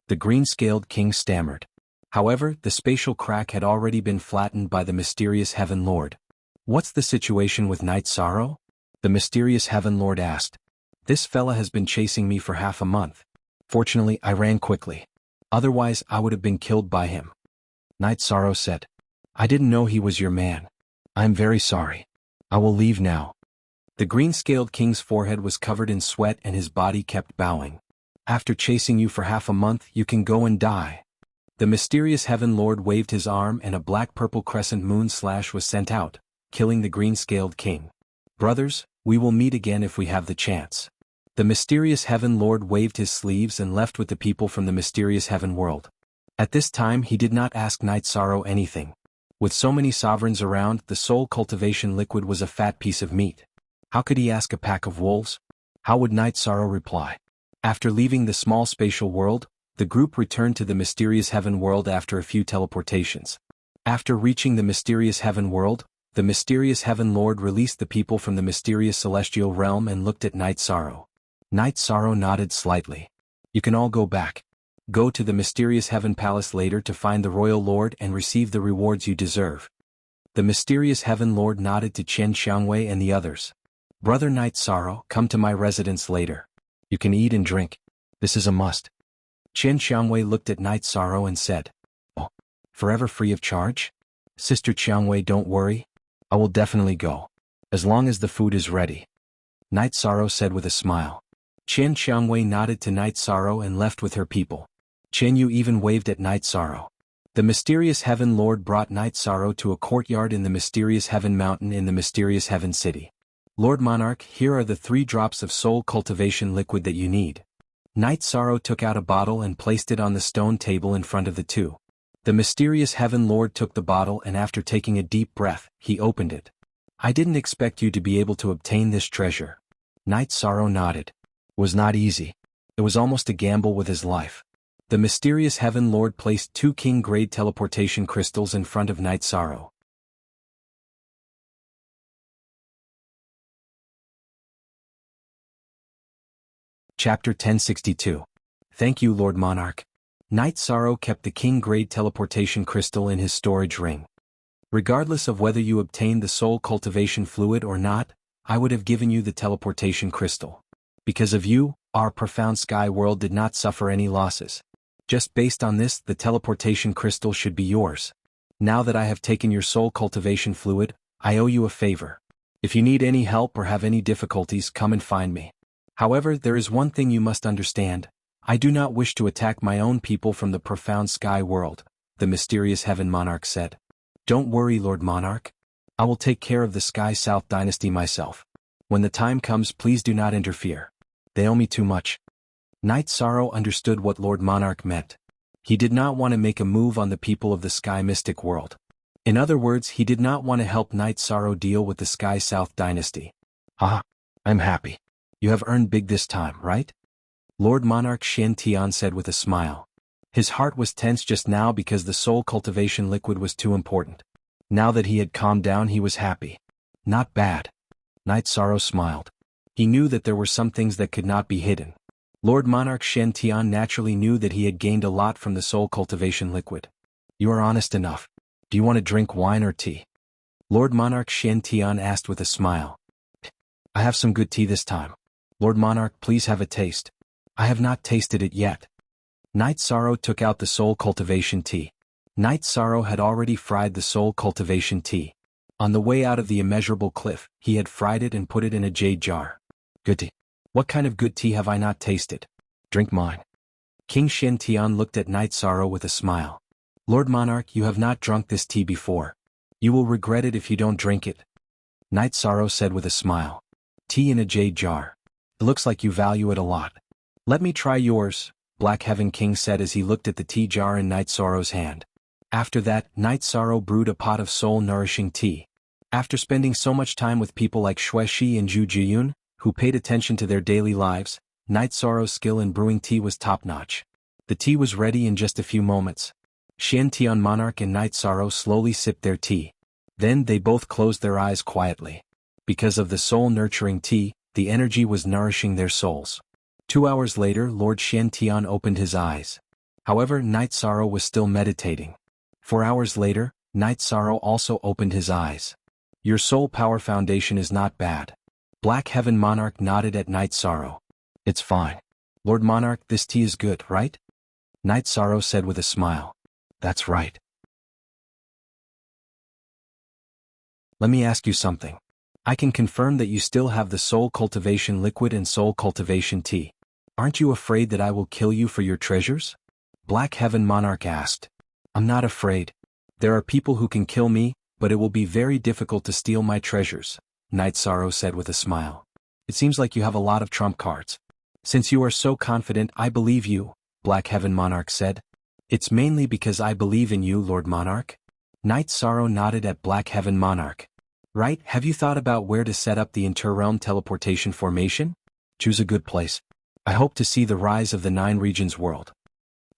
The green-scaled king stammered. However, the spatial crack had already been flattened by the mysterious Heaven Lord. What's the situation with Night Sorrow? The mysterious Heaven Lord asked. This fella has been chasing me for half a month. Fortunately, I ran quickly. Otherwise, I would have been killed by him. Night Sorrow said. I didn't know he was your man. I'm very sorry. I will leave now. The green-scaled king's forehead was covered in sweat and his body kept bowing. After chasing you for half a month, you can go and die. The mysterious Heaven Lord waved his arm and a black-purple crescent moon slash was sent out, killing the green-scaled king. Brothers, we will meet again if we have the chance. The mysterious Heaven Lord waved his sleeves and left with the people from the mysterious Heaven world. At this time he did not ask Night Sorrow anything. With so many sovereigns around, the soul cultivation liquid was a fat piece of meat. How could he ask a pack of wolves? How would Night Sorrow reply? After leaving the small spatial world, the group returned to the mysterious Heaven world after a few teleportations. After reaching the mysterious Heaven world, the mysterious Heaven Lord released the people from the mysterious celestial realm and looked at Night Sorrow. Night Sorrow nodded slightly. You can all go back. Go to the mysterious Heaven Palace later to find the Royal Lord and receive the rewards you deserve. The mysterious Heaven Lord nodded to Chen Xiangwei and the others. Brother Night Sorrow, come to my residence later. You can eat and drink. This is a must. Chen Xiangwei looked at Night Sorrow and said, Oh, forever free of charge? Sister Xiangwei, don't worry. I will definitely go. As long as the food is ready. Night Sorrow said with a smile. Chen Xiangwei nodded to Night Sorrow and left with her people. Chen Yu even waved at Night Sorrow. The mysterious Heaven Lord brought Night Sorrow to a courtyard in the mysterious Heaven Mountain in the mysterious Heaven City. Lord Monarch, here are the 3 drops of soul cultivation liquid that you need. Night Sorrow took out a bottle and placed it on the stone table in front of the two. The mysterious Heaven Lord took the bottle and after taking a deep breath, he opened it. I didn't expect you to be able to obtain this treasure. Night Sorrow nodded. It was not easy. It was almost a gamble with his life. The mysterious Heaven Lord placed 2 king-grade teleportation crystals in front of Night Sorrow. Chapter 1062. Thank you, Lord Monarch. Night Sorrow kept the king-grade teleportation crystal in his storage ring. Regardless of whether you obtained the soul cultivation fluid or not, I would have given you the teleportation crystal. Because of you, our profound sky world did not suffer any losses. Just based on this, the teleportation crystal should be yours. Now that I have taken your soul cultivation fluid, I owe you a favor. If you need any help or have any difficulties, come and find me. However, there is one thing you must understand. I do not wish to attack my own people from the profound sky world, the mysterious Heaven Monarch said. Don't worry, Lord Monarch. I will take care of the Sky South dynasty myself. When the time comes, please do not interfere. They owe me too much. Night Sorrow understood what Lord Monarch meant. He did not want to make a move on the people of the Sky Mystic world. In other words, he did not want to help Night Sorrow deal with the Sky South dynasty. Ah, I'm happy. You have earned big this time, right? Lord Monarch Shen Tian said with a smile. His heart was tense just now because the soul cultivation liquid was too important. Now that he had calmed down, he was happy. Not bad. Night Sorrow smiled. He knew that there were some things that could not be hidden. Lord Monarch Shen Tian naturally knew that he had gained a lot from the soul cultivation liquid. You are honest enough. Do you want to drink wine or tea? Lord Monarch Shen Tian asked with a smile. I have some good tea this time. Lord Monarch, please have a taste. I have not tasted it yet. Night Sorrow took out the soul cultivation tea. Night Sorrow had already fried the soul cultivation tea. On the way out of the immeasurable cliff, he had fried it and put it in a jade jar. Good tea. What kind of good tea have I not tasted? Drink mine. King Shen Tian looked at Night Sorrow with a smile. Lord Monarch, you have not drunk this tea before. You will regret it if you don't drink it. Night Sorrow said with a smile. Tea in a jade jar. It looks like you value it a lot. Let me try yours, Black Heaven King said as he looked at the tea jar in Night Sorrow's hand. After that, Night Sorrow brewed a pot of soul-nourishing tea. After spending so much time with people like Xue Shi and Zhu Jiyun, who paid attention to their daily lives, Night Sorrow's skill in brewing tea was top-notch. The tea was ready in just a few moments. Shen Tian Monarch and Night Sorrow slowly sipped their tea. Then they both closed their eyes quietly. Because of the soul-nurturing tea, the energy was nourishing their souls. 2 hours later, Lord Shen Tian opened his eyes. However, Night Sorrow was still meditating. 4 hours later, Night Sorrow also opened his eyes. Your soul power foundation is not bad. Black Heaven Monarch nodded at Night Sorrow. It's fine. Lord Monarch, this tea is good, right? Night Sorrow said with a smile. That's right. Let me ask you something. I can confirm that you still have the soul cultivation liquid and soul cultivation tea. Aren't you afraid that I will kill you for your treasures? Black Heaven Monarch asked. I'm not afraid. There are people who can kill me, but it will be very difficult to steal my treasures, Night Sorrow said with a smile. It seems like you have a lot of trump cards. Since you are so confident, I believe you, Black Heaven Monarch said. It's mainly because I believe in you, Lord Monarch. Night Sorrow nodded at Black Heaven Monarch. Right, have you thought about where to set up the interrealm teleportation formation? Choose a good place. I hope to see the rise of the 9 regions world.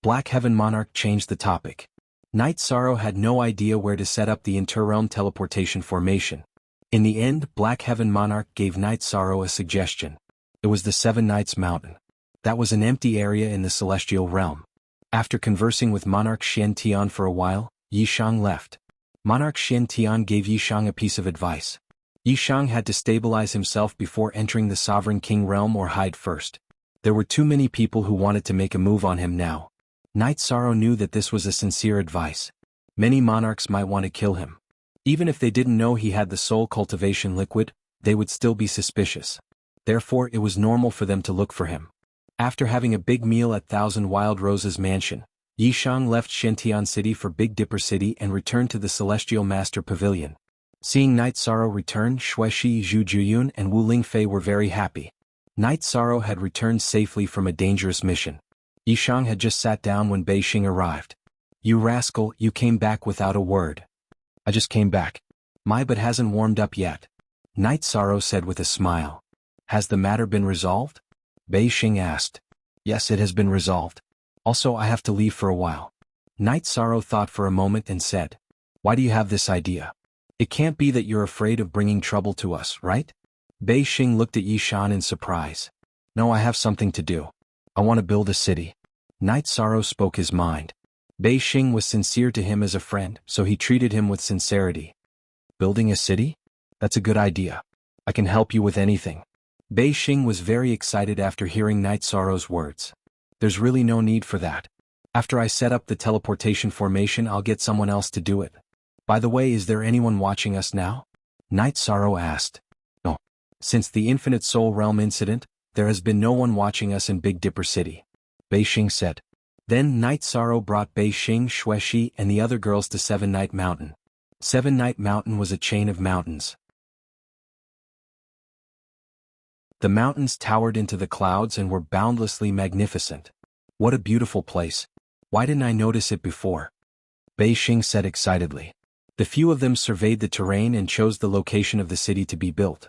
Black Heaven Monarch changed the topic. Night Sorrow had no idea where to set up the interrealm teleportation formation. In the end, Black Heaven Monarch gave Night Sorrow a suggestion. It was the 7 Nights Mountain. That was an empty area in the celestial realm. After conversing with Monarch Shen Tian for a while, Yishang left. Monarch Shen Tian gave Yishang a piece of advice. Yishang had to stabilize himself before entering the Sovereign King realm or hide first. There were too many people who wanted to make a move on him now. Night Sorrow knew that this was a sincere advice. Many monarchs might want to kill him. Even if they didn't know he had the soul cultivation liquid, they would still be suspicious. Therefore, it was normal for them to look for him. After having a big meal at Thousand Wild Roses Mansion, Yishang left Shentian City for Big Dipper City and returned to the Celestial Master Pavilion. Seeing Night Sorrow return, Xue Shi, Zhu Juyun and Wu Lingfei were very happy. Night Sorrow had returned safely from a dangerous mission. Yishang had just sat down when Bei Xing arrived. You rascal, you came back without a word. I just came back. My butt hasn't warmed up yet. Night Sorrow said with a smile. Has the matter been resolved? Bei Xing asked. Yes, it has been resolved. Also, I have to leave for a while. Night Sorrow thought for a moment and said. Why do you have this idea? It can't be that you're afraid of bringing trouble to us, right? Bei Xing looked at Yishan in surprise. No, I have something to do. I want to build a city. Night Sorrow spoke his mind. Bei Xing was sincere to him as a friend, so he treated him with sincerity. Building a city? That's a good idea. I can help you with anything. Bei Xing was very excited after hearing Night Sorrow's words. There's really no need for that. After I set up the teleportation formation, I'll get someone else to do it. By the way, is there anyone watching us now? Night Sorrow asked. No. Since the Infinite Soul Realm incident, there has been no one watching us in Big Dipper City. Bei Xing said. Then Night Sorrow brought Bei Xing, Xue Shi and the other girls to 7 Night Mountain. 7 Night Mountain was a chain of mountains. The mountains towered into the clouds and were boundlessly magnificent. What a beautiful place. Why didn't I notice it before? Bei Xing said excitedly. The few of them surveyed the terrain and chose the location of the city to be built.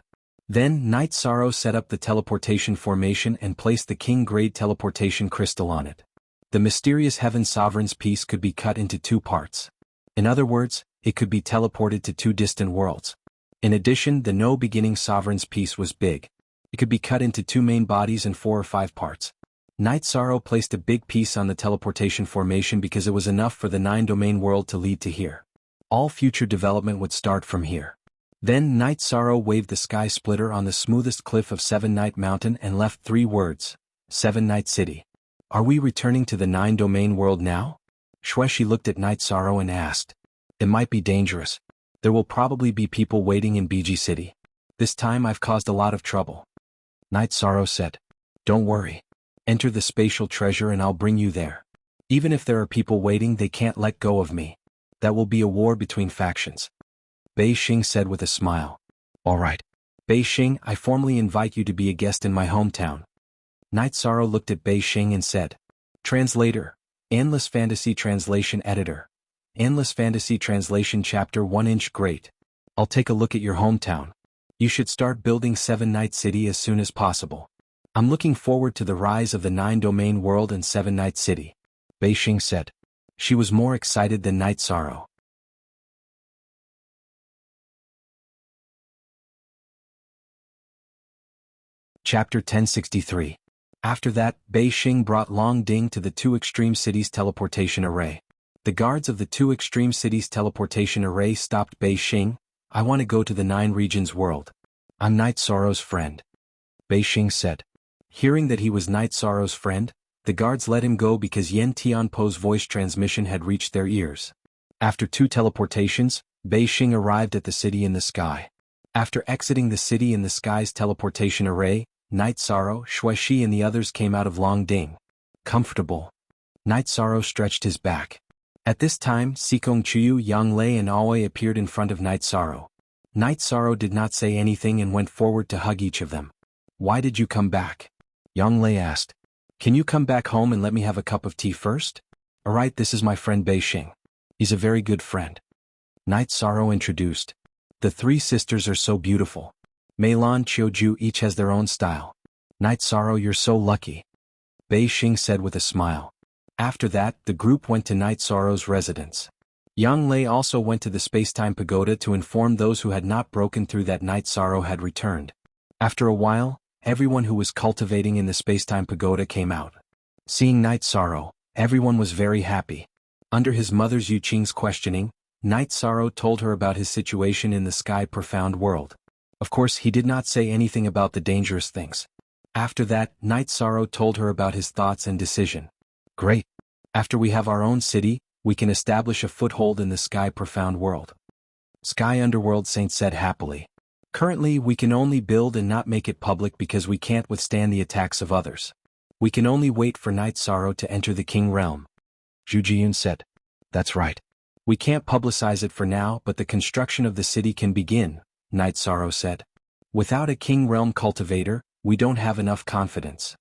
Then Night Sorrow set up the teleportation formation and placed the king-grade teleportation crystal on it. The mysterious Heaven Sovereign's piece could be cut into two parts. In other words, it could be teleported to two distant worlds. In addition, the No Beginning Sovereign's piece was big. It could be cut into two main bodies and 4 or 5 parts. Night Sorrow placed a big piece on the teleportation formation because it was enough for the 9-domain world to lead to here. All future development would start from here. Then Night Sorrow waved the sky splitter on the smoothest cliff of 7-Night Mountain and left 3 words: 7-Night City. Are we returning to the 9-domain world now? Xueshi looked at Night Sorrow and asked. It might be dangerous. There will probably be people waiting in BG City. This time I've caused a lot of trouble. Night Sorrow said. Don't worry. Enter the spatial treasure and I'll bring you there. Even if there are people waiting, they can't let go of me. That will be a war between factions. Bei Xing said with a smile. All right. Bei Xing, I formally invite you to be a guest in my hometown. Night Sorrow looked at Bei Xing and said. Translator. Endless Fantasy Translation Editor. Endless Fantasy Translation Chapter 1-inch Great. I'll take a look at your hometown. You should start building 7-Night City as soon as possible. I'm looking forward to the rise of the 9-domain world and 7-Night City. Bei Xing said. She was more excited than Night Sorrow. Chapter 1063. After that, Bei Xing brought Long Ding to the 2 extreme cities teleportation array. The guards of the 2 extreme cities teleportation array stopped Bei Xing. I want to go to the 9 regions world. I'm Night Sorrow's friend. Bei Xing said. Hearing that he was Night Sorrow's friend, the guards let him go because Yen Tianpo's voice transmission had reached their ears. After 2 teleportations, Bei Xing arrived at the city in the sky. After exiting the city in the sky's teleportation array, Night Sorrow, Xueshi and the others came out of Long Ding. Comfortable. Night Sorrow stretched his back. At this time, Sikong Chuyu, Yang Lei and Aoi appeared in front of Night Sorrow. Night Sorrow did not say anything and went forward to hug each of them. Why did you come back? Yang Lei asked. Can you come back home and let me have a cup of tea first? Alright, this is my friend Bei Xing. He's a very good friend. Night Sorrow introduced. The 3 sisters are so beautiful. Meilon, Qiuju each has their own style. Night Sorrow, you're so lucky. Bei Xing said with a smile. After that, the group went to Night Sorrow's residence. Yang Lei also went to the Spacetime Pagoda to inform those who had not broken through that Night Sorrow had returned. After a while, everyone who was cultivating in the Spacetime Pagoda came out. Seeing Night Sorrow, everyone was very happy. Under his mother's Yu Qing's questioning, Night Sorrow told her about his situation in the Sky Profound world. Of course, he did not say anything about the dangerous things. After that, Night Sorrow told her about his thoughts and decision. Great. After we have our own city, we can establish a foothold in the Sky Profound world. Sky Underworld Saint said happily. Currently, we can only build and not make it public because we can't withstand the attacks of others. We can only wait for Night Sorrow to enter the King Realm. Zhu Jiyun said. That's right. We can't publicize it for now, but the construction of the city can begin, Night Sorrow said. Without a King Realm cultivator, we don't have enough confidence.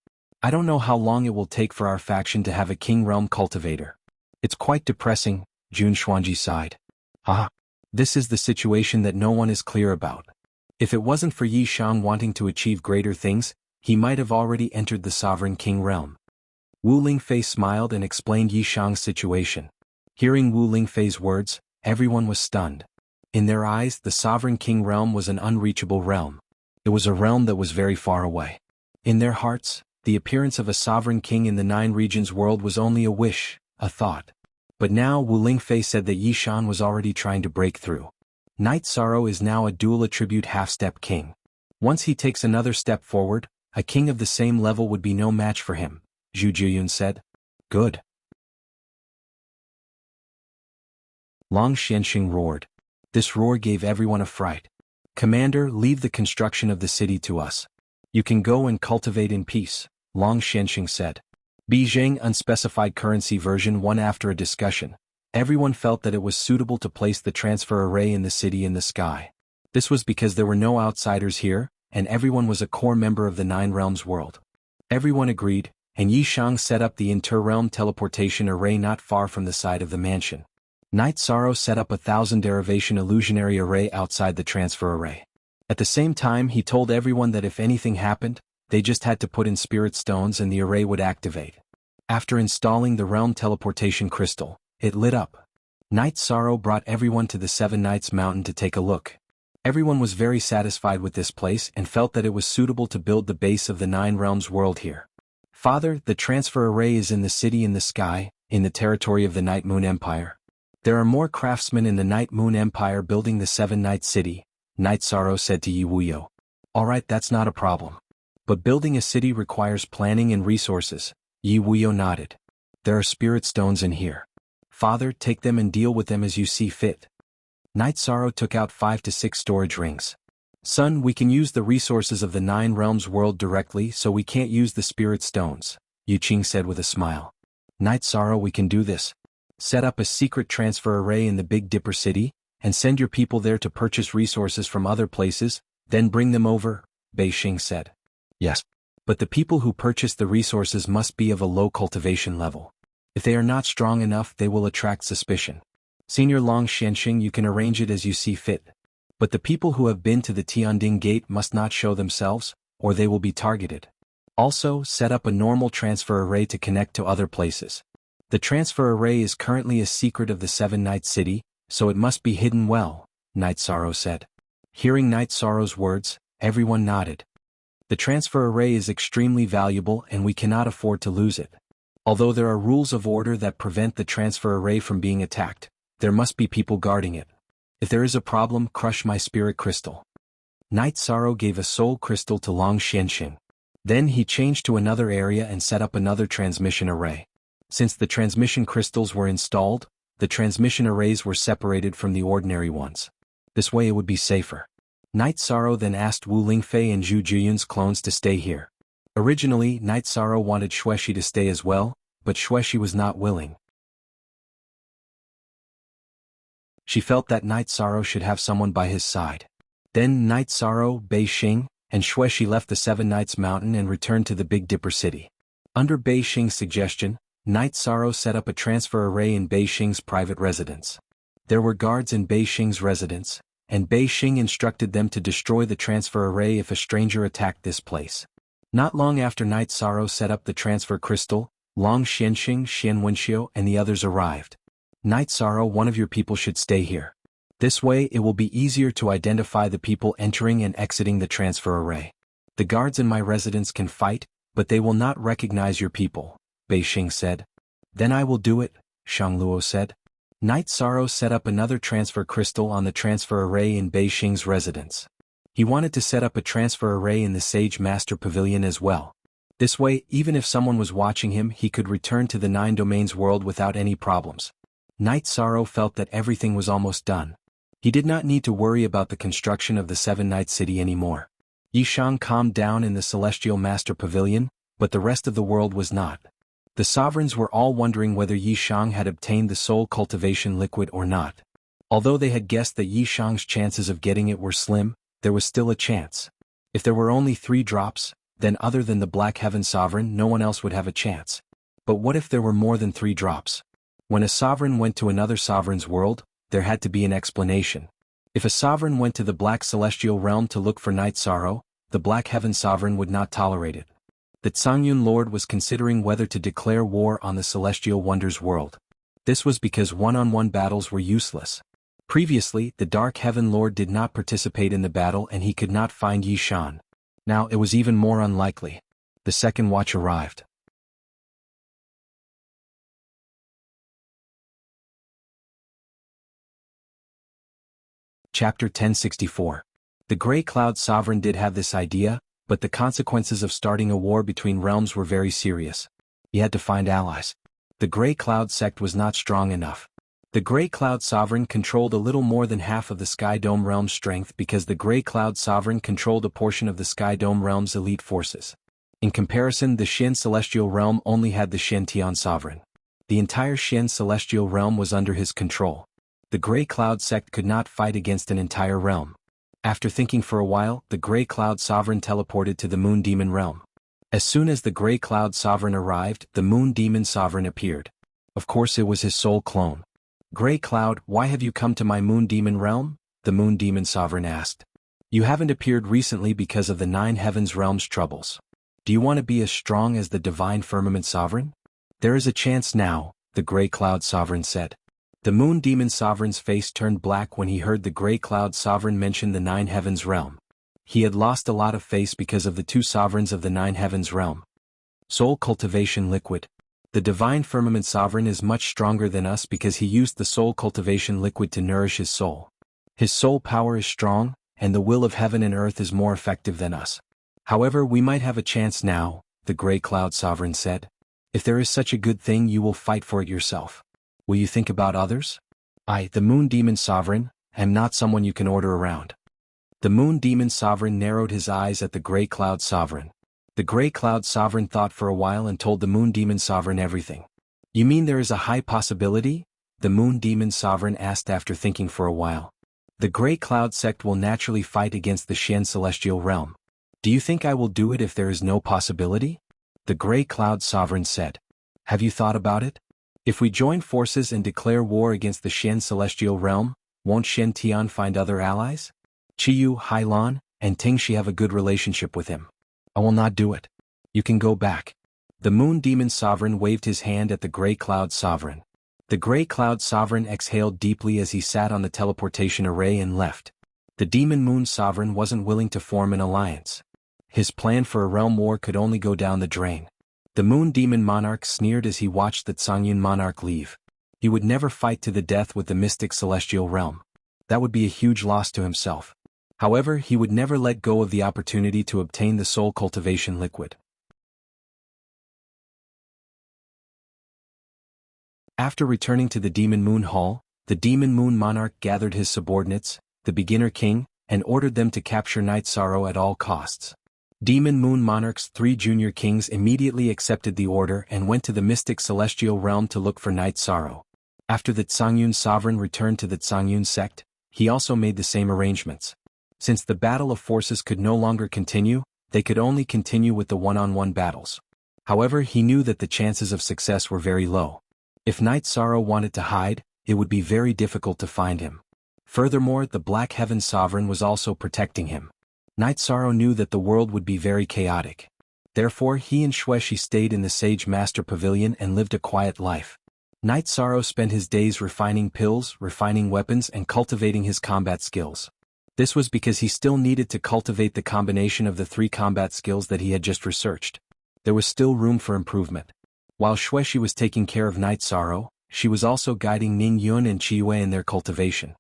I don't know how long it will take for our faction to have a King Realm cultivator. It's quite depressing, Jun Xuanji sighed. Ah, this is the situation that no one is clear about. If it wasn't for Yi Shang wanting to achieve greater things, he might have already entered the Sovereign King Realm. Wu Lingfei smiled and explained Yi Shang's situation. Hearing Wu Lingfei's words, everyone was stunned. In their eyes, the Sovereign King Realm was an unreachable realm. It was a realm that was very far away. In their hearts, the appearance of a sovereign king in the 9 regions world was only a wish, a thought. But now Wu Lingfei said that Yi Shan was already trying to break through. Night Sorrow is now a dual attribute half-step king. Once he takes another step forward, a king of the same level would be no match for him, Zhu Jiyun said. Good. Long Xianxing roared. This roar gave everyone a fright. Commander, leave the construction of the city to us. You can go and cultivate in peace, Long Xianxing said. Beijing Unspecified Currency version 1. After a discussion, everyone felt that it was suitable to place the transfer array in the city in the sky. This was because there were no outsiders here, and everyone was a core member of the Nine Realms world. Everyone agreed, and Yi Shang set up the inter-realm teleportation array not far from the side of the mansion. Night Sorrow set up a 1,000 derivation illusionary array outside the transfer array. At the same time, he told everyone that if anything happened, they just had to put in spirit stones and the array would activate. After installing the realm teleportation crystal, it lit up. Night Sorrow brought everyone to the Seven Nights Mountain to take a look. Everyone was very satisfied with this place and felt that it was suitable to build the base of the Nine Realms world here. Father, the transfer array is in the city in the sky, in the territory of the Night Moon Empire. There are more craftsmen in the Night Moon Empire building the Seven Night City, Night Sorrow said to Yi Wuyo. Alright, that's not a problem. But building a city requires planning and resources. Yi Wuyo nodded. There are spirit stones in here. Father, take them and deal with them as you see fit. Night Sorrow took out 5 to 6 storage rings. Son, we can use the resources of the Nine Realms world directly, so we can't use the spirit stones, Yu Qing said with a smile. Night Sorrow, we can do this. Set up a secret transfer array in the Big Dipper City, and send your people there to purchase resources from other places, then bring them over, Bei Xing said. Yes. But the people who purchase the resources must be of a low cultivation level. If they are not strong enough, they will attract suspicion. Senior Long Xianxing, you can arrange it as you see fit. But the people who have been to the Tianding Gate must not show themselves, or they will be targeted. Also, set up a normal transfer array to connect to other places. The transfer array is currently a secret of the Seven Night City, so it must be hidden well, Night Sorrow said. Hearing Night Sorrow's words, everyone nodded. The transfer array is extremely valuable and we cannot afford to lose it. Although there are rules of order that prevent the transfer array from being attacked, there must be people guarding it. If there is a problem, crush my spirit crystal. Night Sorrow gave a soul crystal to Long Xianxing. Then he changed to another area and set up another transmission array. Since the transmission crystals were installed, the transmission arrays were separated from the ordinary ones. This way it would be safer. Night Sorrow then asked Wu Lingfei and Zhu Jiyun's clones to stay here. Originally, Night Sorrow wanted Xueshi to stay as well, but Xueshi was not willing. She felt that Night Sorrow should have someone by his side. Then Night Sorrow, Bei Xing, and Xueshi left the Seven Nights Mountain and returned to the Big Dipper City. Under Bei Xing's suggestion, Night Sorrow set up a transfer array in Bei Xing's private residence. There were guards in Bei Xing's residence, and Bei Xing instructed them to destroy the transfer array if a stranger attacked this place. Not long after Night Sorrow set up the transfer crystal, Long Xianxing, Xian Wenxiu, and the others arrived. Night Sorrow, one of your people should stay here. This way it will be easier to identify the people entering and exiting the transfer array. The guards in my residence can fight, but they will not recognize your people, Bei Xing said. Then I will do it, Shang Luo said. Night Sorrow set up another transfer crystal on the transfer array in Bei Xing's residence. He wanted to set up a transfer array in the Sage Master Pavilion as well. This way, even if someone was watching him, he could return to the Nine Domains world without any problems. Night Sorrow felt that everything was almost done. He did not need to worry about the construction of the Seven Night City anymore. Yi Shang calmed down in the Celestial Master Pavilion, but the rest of the world was not. The sovereigns were all wondering whether Yi Shang had obtained the soul cultivation liquid or not. Although they had guessed that Yi Shang's chances of getting it were slim, there was still a chance. If there were only 3 drops, then other than the Black Heaven Sovereign no one else would have a chance. But what if there were more than 3 drops? When a sovereign went to another sovereign's world, there had to be an explanation. If a sovereign went to the Black Celestial Realm to look for Night Sorrow, the Black Heaven Sovereign would not tolerate it. The Cangyun Lord was considering whether to declare war on the Celestial Wonders world. This was because one-on-one battles were useless. Previously, the Dark Heaven Lord did not participate in the battle and he could not find Yi Shan. Now it was even more unlikely. The second watch arrived. Chapter 1064. The Grey Cloud Sovereign did have this idea, but the consequences of starting a war between realms were very serious. He had to find allies. The Grey Cloud sect was not strong enough. The Grey Cloud Sovereign controlled a little more than half of the Sky Dome realm's strength because the Grey Cloud Sovereign controlled a portion of the Sky Dome realm's elite forces. In comparison, the Xin Celestial Realm only had the Xin Tian Sovereign. The entire Xin Celestial Realm was under his control. The Grey Cloud sect could not fight against an entire realm. After thinking for a while, the Grey Cloud Sovereign teleported to the Moon Demon realm. As soon as the Grey Cloud Sovereign arrived, the Moon Demon Sovereign appeared. Of course it was his soul clone. "Grey Cloud, why have you come to my Moon Demon realm?" the Moon Demon Sovereign asked. "You haven't appeared recently because of the 9 Heavens realm's troubles. Do you want to be as strong as the Divine Firmament Sovereign?" "There is a chance now," the Grey Cloud Sovereign said. The Moon Demon Sovereign's face turned black when he heard the Grey Cloud Sovereign mention the 9 Heavens realm. He had lost a lot of face because of the 2 sovereigns of the 9 Heavens realm. Soul Cultivation Liquid. The Divine Firmament Sovereign is much stronger than us because he used the Soul Cultivation Liquid to nourish his soul. His soul power is strong, and the will of heaven and earth is more effective than us. "However, we might have a chance now," the Grey Cloud Sovereign said. "If there is such a good thing, you will fight for it yourself. Will you think about others? I, the Moon Demon Sovereign, am not someone you can order around." The Moon Demon Sovereign narrowed his eyes at the Grey Cloud Sovereign. The Grey Cloud Sovereign thought for a while and told the Moon Demon Sovereign everything. "You mean there is a high possibility?" the Moon Demon Sovereign asked after thinking for a while. "The Grey Cloud sect will naturally fight against the Xian Celestial Realm. Do you think I will do it if there is no possibility?" the Grey Cloud Sovereign said. "Have you thought about it? If we join forces and declare war against the Xian Celestial Realm, won't Shen Tian find other allies? Qiyu, Hailan, and Tingshi have a good relationship with him. I will not do it. You can go back." The Moon Demon Sovereign waved his hand at the Grey Cloud Sovereign. The Grey Cloud Sovereign exhaled deeply as he sat on the teleportation array and left. The Demon Moon Sovereign wasn't willing to form an alliance. His plan for a realm war could only go down the drain. The Moon Demon Monarch sneered as he watched the Zhongyun Monarch leave. He would never fight to the death with the Mystic Celestial Realm. That would be a huge loss to himself. However, he would never let go of the opportunity to obtain the Soul Cultivation Liquid. After returning to the Demon Moon Hall, the Demon Moon Monarch gathered his subordinates, the Beginner King, and ordered them to capture Night Sorrow at all costs. Demon Moon Monarch's 3 junior kings immediately accepted the order and went to the Mystic Celestial Realm to look for Night Sorrow. After the Zhongyun Sovereign returned to the Zhongyun sect, he also made the same arrangements. Since the battle of forces could no longer continue, they could only continue with the one-on-one battles. However, he knew that the chances of success were very low. If Night Sorrow wanted to hide, it would be very difficult to find him. Furthermore, the Black Heaven Sovereign was also protecting him. Night Sorrow knew that the world would be very chaotic. Therefore, he and Xueshi stayed in the Sage Master Pavilion and lived a quiet life. Night Sorrow spent his days refining pills, refining weapons, and cultivating his combat skills. This was because he still needed to cultivate the combination of the 3 combat skills that he had just researched. There was still room for improvement. While Xueshi was taking care of Night Sorrow, she was also guiding Ning Yun and Qiyue in their cultivation.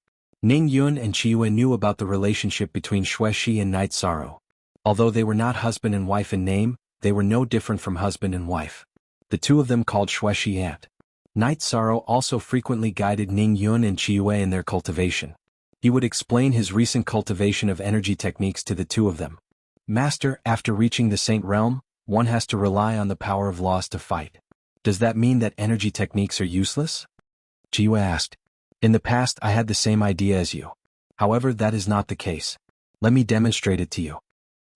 Ning Yun and Qiyue knew about the relationship between Xueshi and Night Sorrow. Although they were not husband and wife in name, they were no different from husband and wife. The 2 of them called Xueshi aunt. Night Sorrow also frequently guided Ning Yun and Qiyue in their cultivation. He would explain his recent cultivation of energy techniques to the 2 of them. "Master, after reaching the Saint Realm, one has to rely on the power of laws to fight. Does that mean that energy techniques are useless?" Qiyue asked. "In the past I had the same idea as you. However, that is not the case. Let me demonstrate it to you,"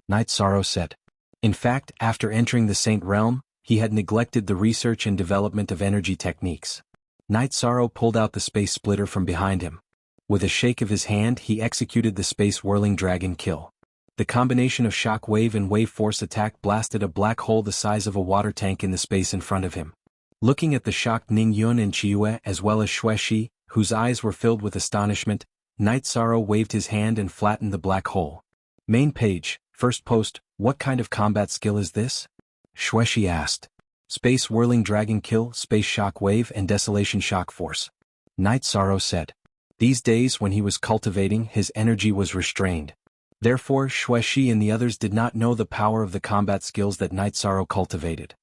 Night Sorrow said. In fact, after entering the Saint Realm, he had neglected the research and development of energy techniques. Night Sorrow pulled out the space splitter from behind him. With a shake of his hand, he executed the Space Whirling Dragon kill. The combination of shock wave and wave force attack blasted a black hole the size of a water tank in the space in front of him. Looking at the shocked Ning Yun and Qiyue as well as Xueshi, whose eyes were filled with astonishment, Night Sorrow waved his hand and flattened the black hole. Main page, first post, "What kind of combat skill is this?" Xueshi asked. "Space Whirling Dragon kill, Space Shock Wave and Desolation Shock Force," Night Sorrow said. These days when he was cultivating, his energy was restrained. Therefore, Xueshi and the others did not know the power of the combat skills that Night Sorrow cultivated.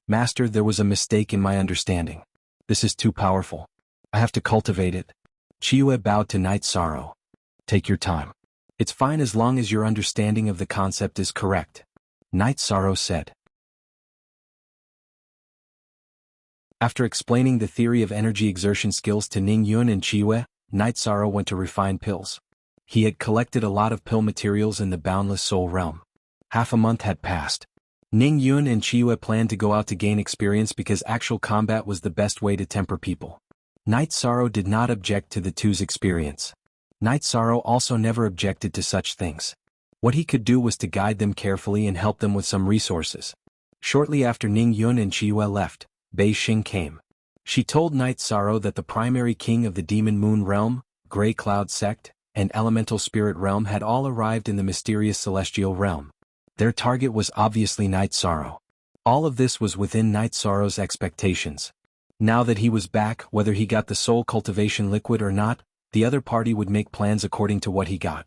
"Master, there was a mistake in my understanding. This is too powerful. I have to cultivate it." Qiyue bowed to Night Sorrow. "Take your time. It's fine as long as your understanding of the concept is correct," Night Sorrow said. After explaining the theory of energy exertion skills to Ning Yun and Qiyue, Night Sorrow went to refine pills. He had collected a lot of pill materials in the Boundless Soul realm. Half a month had passed. Ning Yun and Chiyue planned to go out to gain experience because actual combat was the best way to temper people. Night Sorrow did not object to the two's experience. Night Sorrow also never objected to such things. What he could do was to guide them carefully and help them with some resources. Shortly after Ning Yun and Chiyue left, Bei Xing came. She told Night Sorrow that the primary king of the Demon Moon Realm, Grey Cloud Sect, and Elemental Spirit Realm had all arrived in the mysterious Celestial Realm. Their target was obviously Night Sorrow. All of this was within Night Sorrow's expectations. Now that he was back, whether he got the soul cultivation liquid or not, the other party would make plans according to what he got.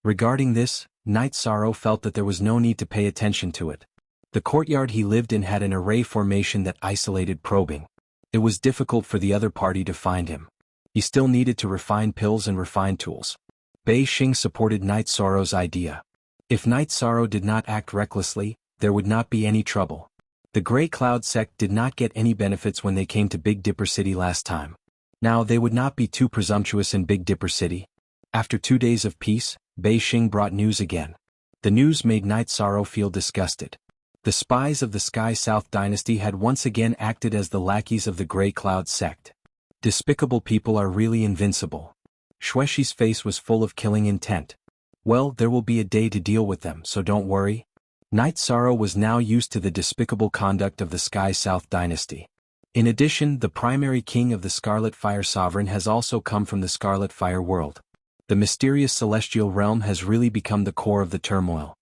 Regarding this, Night Sorrow felt that there was no need to pay attention to it. The courtyard he lived in had an array formation that isolated probing. It was difficult for the other party to find him. He still needed to refine pills and refine tools. Bei Xing supported Night Sorrow's idea. If Night Sorrow did not act recklessly, there would not be any trouble. The Grey Cloud Sect did not get any benefits when they came to Big Dipper City last time. Now they would not be too presumptuous in Big Dipper City. After 2 days of peace, Bei Xing brought news again. The news made Night Sorrow feel disgusted. The spies of the Sky South dynasty had once again acted as the lackeys of the Grey Cloud Sect. Despicable people are really invincible. Shuexi's face was full of killing intent. Well, there will be a day to deal with them, so don't worry. Night Sorrow was now used to the despicable conduct of the Sky South dynasty. In addition, the primary king of the Scarlet Fire Sovereign has also come from the Scarlet Fire world. The mysterious celestial realm has really become the core of the turmoil.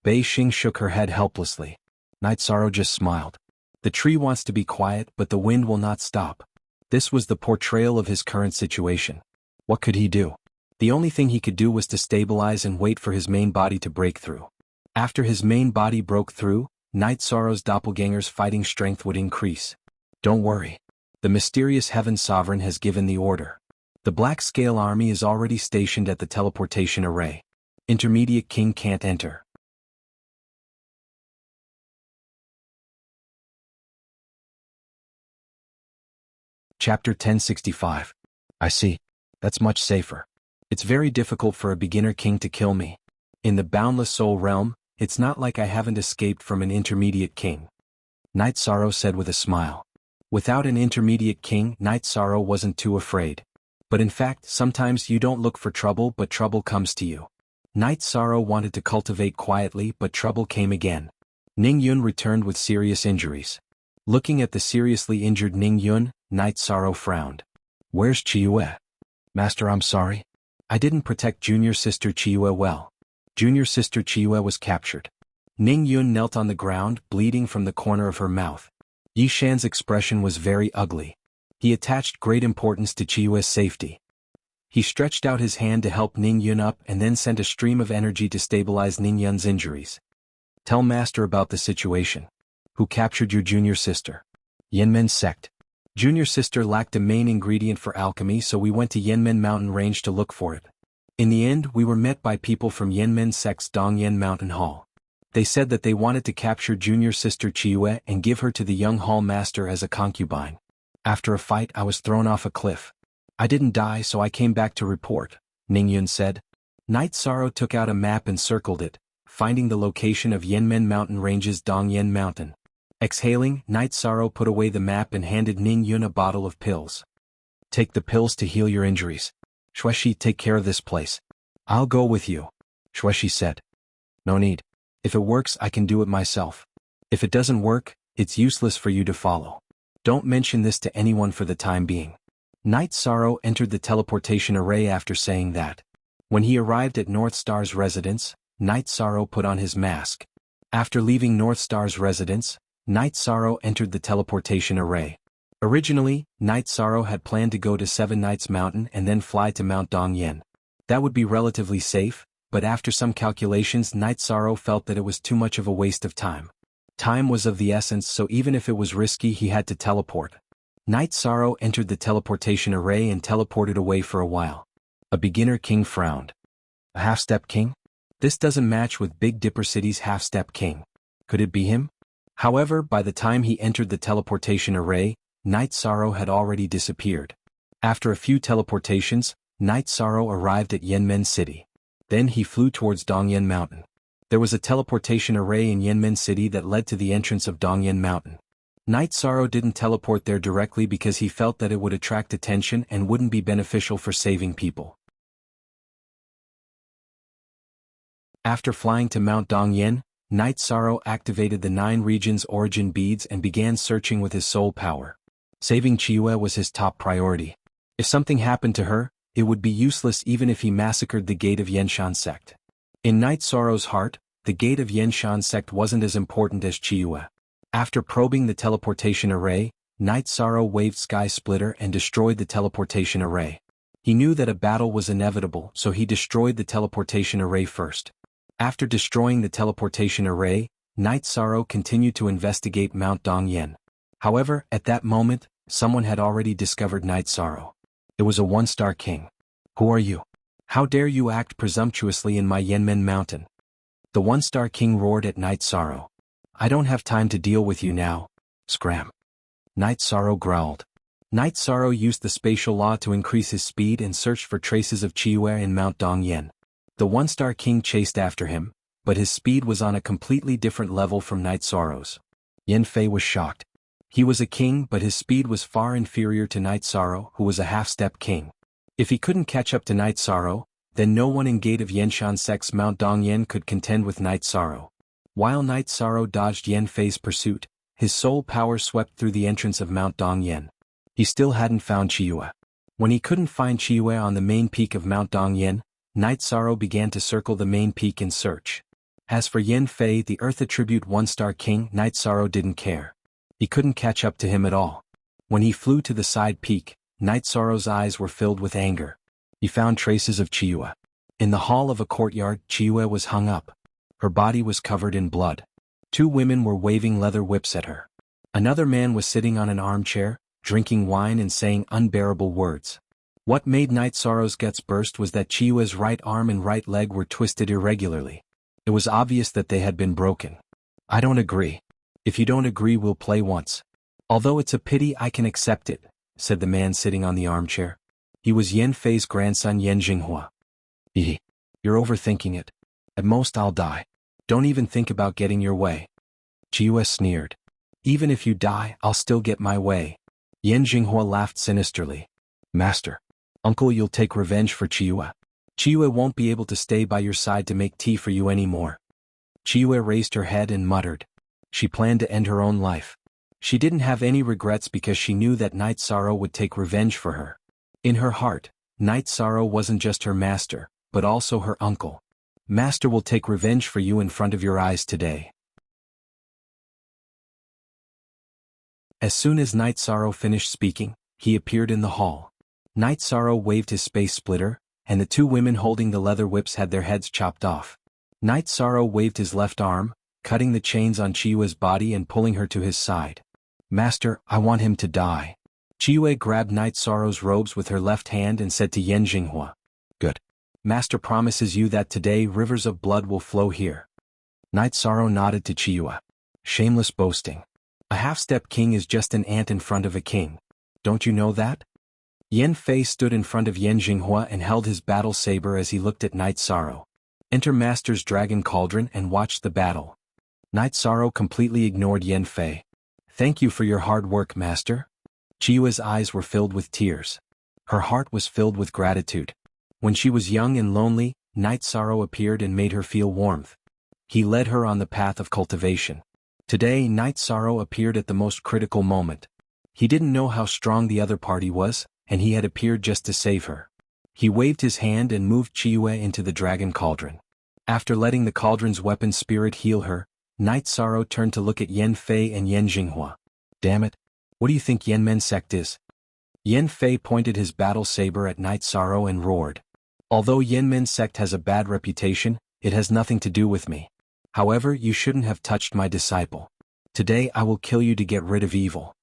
Bei Xing shook her head helplessly. Night Sorrow just smiled. The tree wants to be quiet, but the wind will not stop. This was the portrayal of his current situation. What could he do? The only thing he could do was to stabilize and wait for his main body to break through. After his main body broke through, Night Sorrow's doppelganger's fighting strength would increase. Don't worry. The mysterious Heaven Sovereign has given the order. The Black Scale Army is already stationed at the teleportation array. Intermediate King can't enter. Chapter 1065. I see. That's much safer. It's very difficult for a beginner king to kill me. In the Boundless Soul realm, it's not like I haven't escaped from an intermediate king. Night Sorrow said with a smile. Without an intermediate king, Night Sorrow wasn't too afraid. But in fact, sometimes you don't look for trouble but trouble comes to you. Night Sorrow wanted to cultivate quietly but trouble came again. Ning Yun returned with serious injuries. Looking at the seriously injured Ning Yun, Night Sorrow frowned. Where's Chiyue? Master, I'm sorry. I didn't protect junior sister Chiyue well. Junior sister Chiyue was captured. Ning Yun knelt on the ground, bleeding from the corner of her mouth. Yi Shan's expression was very ugly. He attached great importance to Chiyue's safety. He stretched out his hand to help Ning Yun up and then sent a stream of energy to stabilize Ning Yun's injuries. Tell Master about the situation. Who captured your junior sister? Yanmen sect. Junior sister lacked a main ingredient for alchemy, so we went to Yanmen Mountain Range to look for it. In the end, we were met by people from Yanmen sect's Dongyan Mountain Hall. They said that they wanted to capture junior sister Chiyue and give her to the young hall master as a concubine. After a fight, I was thrown off a cliff. I didn't die, so I came back to report, Ning Yun said. Night Sorrow took out a map and circled it, finding the location of Yanmen Mountain Range's Dongyan Mountain. Exhaling, Night Sorrow put away the map and handed Ning Yun a bottle of pills. Take the pills to heal your injuries. Shuexi, take care of this place. I'll go with you, Shuexi said. No need. If it works, I can do it myself. If it doesn't work, it's useless for you to follow. Don't mention this to anyone for the time being. Night Sorrow entered the teleportation array after saying that. When he arrived at North Star's residence, Night Sorrow put on his mask. After leaving North Star's residence, Night Sorrow entered the teleportation array. Originally, Night Sorrow had planned to go to Seven Nights Mountain and then fly to Mount Dongyan. That would be relatively safe, but after some calculations Night Sorrow felt that it was too much of a waste of time. Time was of the essence, so even if it was risky he had to teleport. Night Sorrow entered the teleportation array and teleported away for a while. A beginner king frowned. A half-step king? This doesn't match with Big Dipper City's half-step king. Could it be him? However, by the time he entered the teleportation array, Night Sorrow had already disappeared. After a few teleportations, Night Sorrow arrived at Yanmen City. Then he flew towards Dongyan Mountain. There was a teleportation array in Yanmen City that led to the entrance of Dongyan Mountain. Night Sorrow didn't teleport there directly because he felt that it would attract attention and wouldn't be beneficial for saving people. After flying to Mount Dongyan, Night Sorrow activated the 9 regions origin beads and began searching with his soul power. Saving Chiyue was his top priority. If something happened to her, it would be useless even if he massacred the gate of Yenshan sect. In Night Sorrow's heart, the gate of Yenshan sect wasn't as important as Chiyue. After probing the teleportation array, Night Sorrow waved Sky Splitter and destroyed the teleportation array. He knew that a battle was inevitable, so he destroyed the teleportation array first. After destroying the teleportation array, Night Sorrow continued to investigate Mount Dongyan. However, at that moment, someone had already discovered Night Sorrow. It was a 1-star king. "Who are you? How dare you act presumptuously in my Yanmen mountain?" The 1-star king roared at Night Sorrow. "I don't have time to deal with you now. Scram." Night Sorrow growled. Night Sorrow used the spatial law to increase his speed and searched for traces of Chiyue in Mount Dongyan. The 1-star king chased after him, but his speed was on a completely different level from Night Sorrow's. Yan Fei was shocked. He was a king, but his speed was far inferior to Night Sorrow, who was a half-step king. If he couldn't catch up to Night Sorrow, then no one in Gate of Yenshan Sect's Mount Dongyan could contend with Night Sorrow. While Night Sorrow dodged Yan Fei's pursuit, his soul power swept through the entrance of Mount Dongyan. He still hadn't found Chiyue. When he couldn't find Chiyue on the main peak of Mount Dongyan, Night Sorrow began to circle the main peak in search. As for Yan Fei, the Earth Attribute 1-star king, Night Sorrow didn't care. He couldn't catch up to him at all. When he flew to the side peak, Night Sorrow's eyes were filled with anger. He found traces of Chiyue. In the hall of a courtyard, Chiyue was hung up. Her body was covered in blood. 2 women were waving leather whips at her. Another man was sitting on an armchair, drinking wine and saying unbearable words. What made Night Sorrow's guts burst was that Chiyue's right arm and right leg were twisted irregularly. It was obvious that they had been broken. "I don't agree. If you don't agree, we'll play once. Although it's a pity, I can accept it," said the man sitting on the armchair. He was Yan Fei's grandson Yan Jinghua. "You're overthinking it. At most I'll die. Don't even think about getting your way." Chiyue sneered. "Even if you die, I'll still get my way." Yan Jinghua laughed sinisterly. "Master. Uncle, you'll take revenge for Chiyue. Chiyue won't be able to stay by your side to make tea for you anymore." Chiyue raised her head and muttered. She planned to end her own life. She didn't have any regrets because she knew that Night Sorrow would take revenge for her. In her heart, Night Sorrow wasn't just her master, but also her uncle. "Master will take revenge for you in front of your eyes today." As soon as Night Sorrow finished speaking, he appeared in the hall. Night Sorrow waved his space splitter, and the 2 women holding the leather whips had their heads chopped off. Night Sorrow waved his left arm, cutting the chains on Chiyue's body and pulling her to his side. "Master, I want him to die." Chiyue grabbed Night Sorrow's robes with her left hand and said to Yan Jinghua, "Good. Master promises you that today rivers of blood will flow here." Night Sorrow nodded to Chiyue. "Shameless boasting. A half-step king is just an ant in front of a king. Don't you know that?" Yan Fei stood in front of Yan Jinghua and held his battle saber as he looked at Night Sorrow. Enter Master's Dragon Cauldron and watch the battle. Night Sorrow completely ignored Yan Fei. "Thank you for your hard work, Master." Chiyue's eyes were filled with tears. Her heart was filled with gratitude. When she was young and lonely, Night Sorrow appeared and made her feel warmth. He led her on the path of cultivation. Today, Night Sorrow appeared at the most critical moment. He didn't know how strong the other party was, and he had appeared just to save her. He waved his hand and moved Chiyue into the Dragon Cauldron. After letting the cauldron's weapon spirit heal her, Night Sorrow turned to look at Yan Fei and Yan Jinghua. "Damn it. What do you think Yanmen sect is?" Yan Fei pointed his battle saber at Night Sorrow and roared. "Although Yanmen sect has a bad reputation, it has nothing to do with me. However, you shouldn't have touched my disciple. Today I will kill you to get rid of evil."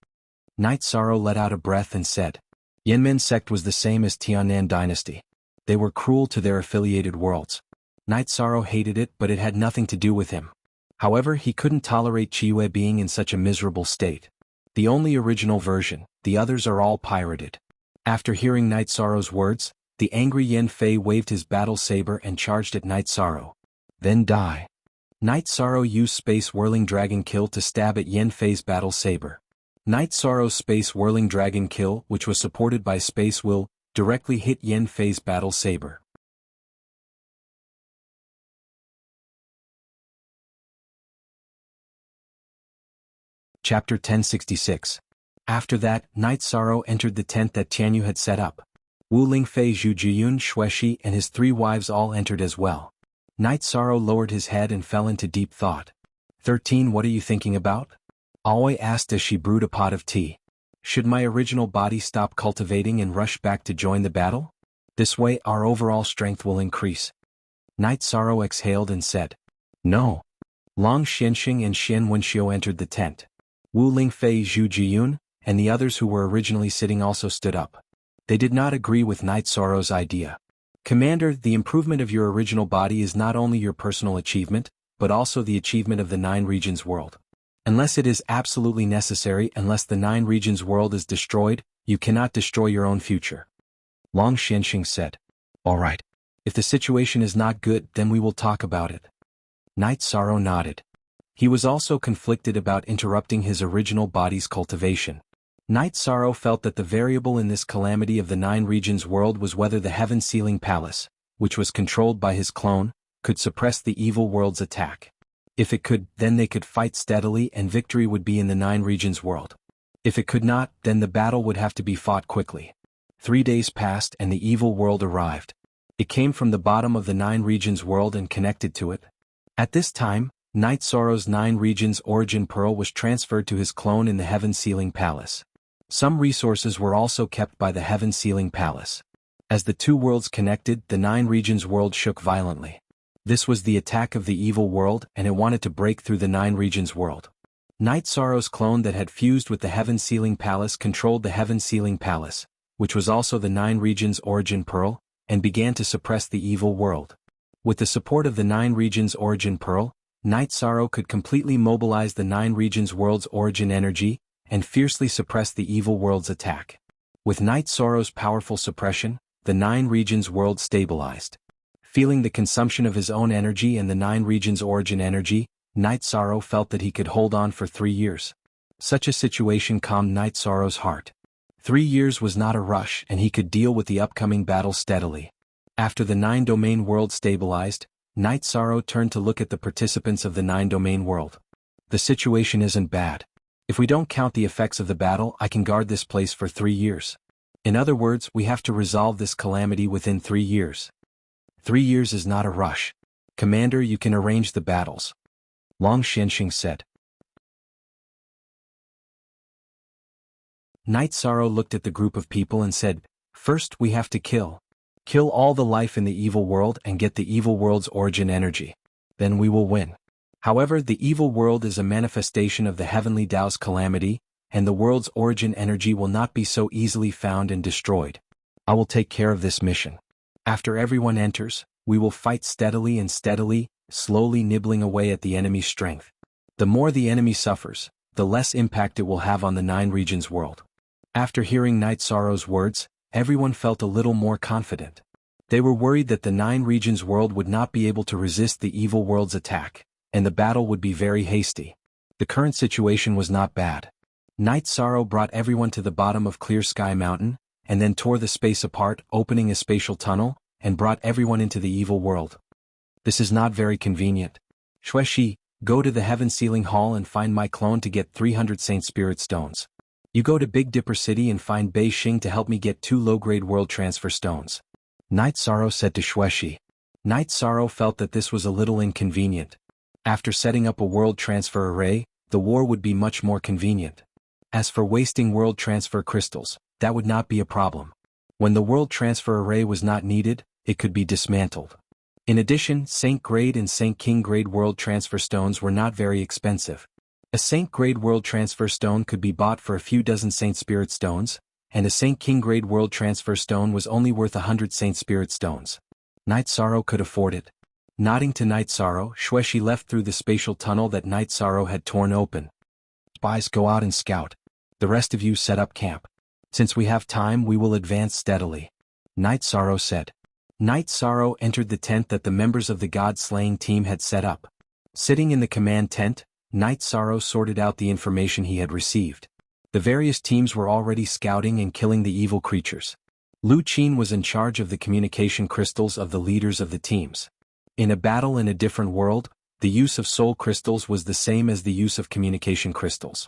Night Sorrow let out a breath and said, Yanmen sect was the same as Tianan dynasty. They were cruel to their affiliated worlds. Night Sorrow hated it, but it had nothing to do with him. However, he couldn't tolerate Chiyue being in such a miserable state. The only original version, the others are all pirated. After hearing Night Sorrow's words, The angry Yen Fei waved his battle saber and charged at Night Sorrow. Then die. Night Sorrow used Space Whirling Dragon Kill to stab at Yen Fei's battle saber. Night Sorrow's Space Whirling Dragon Kill, which was supported by Space Will, directly hit Yen Fei's battle saber. Chapter 1066. After that, Night Sorrow entered the tent that Tianyu had set up. Wu Lingfei, Zhu Jiyun, Xueshi and his 3 wives all entered as well. Night Sorrow lowered his head and fell into deep thought. 13. What are you thinking about? Alway asked as she brewed a pot of tea. Should my original body stop cultivating and rush back to join the battle? This way our overall strength will increase. Night Sorrow exhaled and said, No. Long Xianxing and Xian Wenxiu entered the tent. Wu Lingfei, Zhu Jiyun, and the others who were originally sitting also stood up. They did not agree with Night Sorrow's idea. Commander, the improvement of your original body is not only your personal achievement, but also the achievement of the 9 regions world. Unless it is absolutely necessary, unless the 9 regions world is destroyed, you cannot destroy your own future. Long Xianxing said. All right. If the situation is not good, then we will talk about it. Night Sorrow nodded. He was also conflicted about interrupting his original body's cultivation. Night Sorrow felt that the variable in this calamity of the 9 regions world was whether the Heaven Sealing Palace, which was controlled by his clone, could suppress the evil world's attack. If it could, then they could fight steadily and victory would be in the 9 regions world. If it could not, then the battle would have to be fought quickly. 3 days passed and the evil world arrived. It came from the bottom of the 9 regions world and connected to it. At this time, Night Sorrow's 9 regions origin pearl was transferred to his clone in the Heaven Sealing Palace. Some resources were also kept by the Heaven Sealing Palace. As the 2 worlds connected, the 9 regions world shook violently. This was the attack of the evil world and it wanted to break through the 9 regions world. Night Sorrow's clone that had fused with the Heaven Sealing Palace controlled the Heaven Sealing Palace, which was also the 9 regions origin pearl, and began to suppress the evil world. With the support of the 9 regions origin pearl, Night Sorrow could completely mobilize the 9 regions world's origin energy, and fiercely suppress the evil world's attack. With Night Sorrow's powerful suppression, the 9 regions world stabilized. Feeling the consumption of his own energy and the 9 regions origin energy, Night Sorrow felt that he could hold on for 3 years. Such a situation calmed Night Sorrow's heart. 3 years was not a rush and he could deal with the upcoming battle steadily. After the 9 domain world stabilized, Night Sorrow turned to look at the participants of the 9 domain world. The situation isn't bad. If we don't count the effects of the battle, I can guard this place for 3 years. In other words, we have to resolve this calamity within 3 years. 3 years is not a rush. Commander, you can arrange the battles. Long Xianxing said. Night Sorrow looked at the group of people and said, First we have to kill all the life in the evil world and get the evil world's origin energy. Then we will win. However, the evil world is a manifestation of the heavenly Tao's calamity, and the world's origin energy will not be so easily found and destroyed. I will take care of this mission. After everyone enters, we will fight steadily and steadily, slowly nibbling away at the enemy's strength. The more the enemy suffers, the less impact it will have on the 9 regions world. After hearing Night Sorrow's words, everyone felt a little more confident. They were worried that the 9 regions world would not be able to resist the evil world's attack, and the battle would be very hasty. The current situation was not bad. Night Sorrow brought everyone to the bottom of Clear Sky Mountain, and then tore the space apart, opening a spatial tunnel, and brought everyone into the evil world. This is not very convenient. Xueshi, go to the Heaven Sealing Hall and find my clone to get 300 Saint Spirit Stones. You go to Big Dipper City and find Bei Xing to help me get 2 low-grade world transfer stones. Night Sorrow said to Xueshi. Night Sorrow felt that this was a little inconvenient. After setting up a world transfer array, the war would be much more convenient. As for wasting world transfer crystals, that would not be a problem. When the world transfer array was not needed, it could be dismantled. In addition, Saint Grade and Saint King Grade world transfer stones were not very expensive. A Saint Grade world transfer stone could be bought for a few dozen Saint Spirit stones, and a Saint King Grade world transfer stone was only worth 100 Saint Spirit stones. Night Sorrow could afford it. Nodding to Night Sorrow, Xueshi left through the spatial tunnel that Night Sorrow had torn open. Spies, go out and scout. The rest of you set up camp. Since we have time, we will advance steadily. Night Sorrow said. Night Sorrow entered the tent that the members of the god-slaying team had set up. Sitting in the command tent, Night Sorrow sorted out the information he had received. The various teams were already scouting and killing the evil creatures. Lu Qin was in charge of the communication crystals of the leaders of the teams. In a battle in a different world, the use of soul crystals was the same as the use of communication crystals.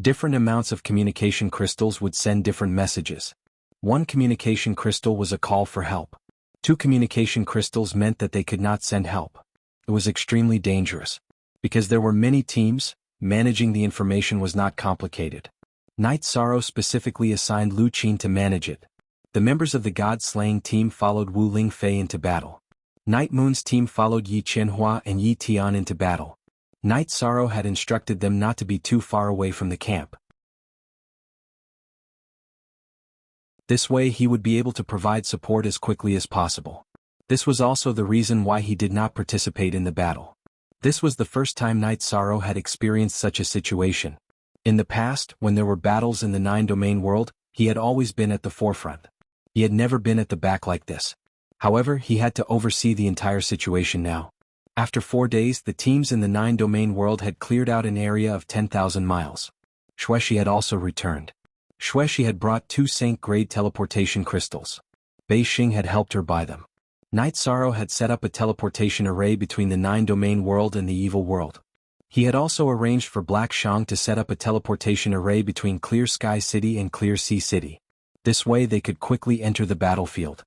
Different amounts of communication crystals would send different messages. One communication crystal was a call for help. Two communication crystals meant that they could not send help. It was extremely dangerous. Because there were many teams, managing the information was not complicated. Night Sorrow specifically assigned Lu Qin to manage it. The members of the god-slaying team followed Wu Lingfei into battle. Night Moon's team followed Yi Qianhua and Yi Tian into battle. Night Sorrow had instructed them not to be too far away from the camp. This way he would be able to provide support as quickly as possible. This was also the reason why he did not participate in the battle. This was the first time Night Sorrow had experienced such a situation. In the past, when there were battles in the nine-domain world, he had always been at the forefront. He had never been at the back like this. However, he had to oversee the entire situation now. After 4 days, the teams in the nine-domain world had cleared out an area of 10,000 miles. Xueshi had also returned. Xueshi had brought 2 Saint-grade teleportation crystals. Bei Xing had helped her buy them. Night Sorrow had set up a teleportation array between the nine-domain world and the evil world. He had also arranged for Black Shang to set up a teleportation array between Clear Sky City and Clear Sea City. This way they could quickly enter the battlefield.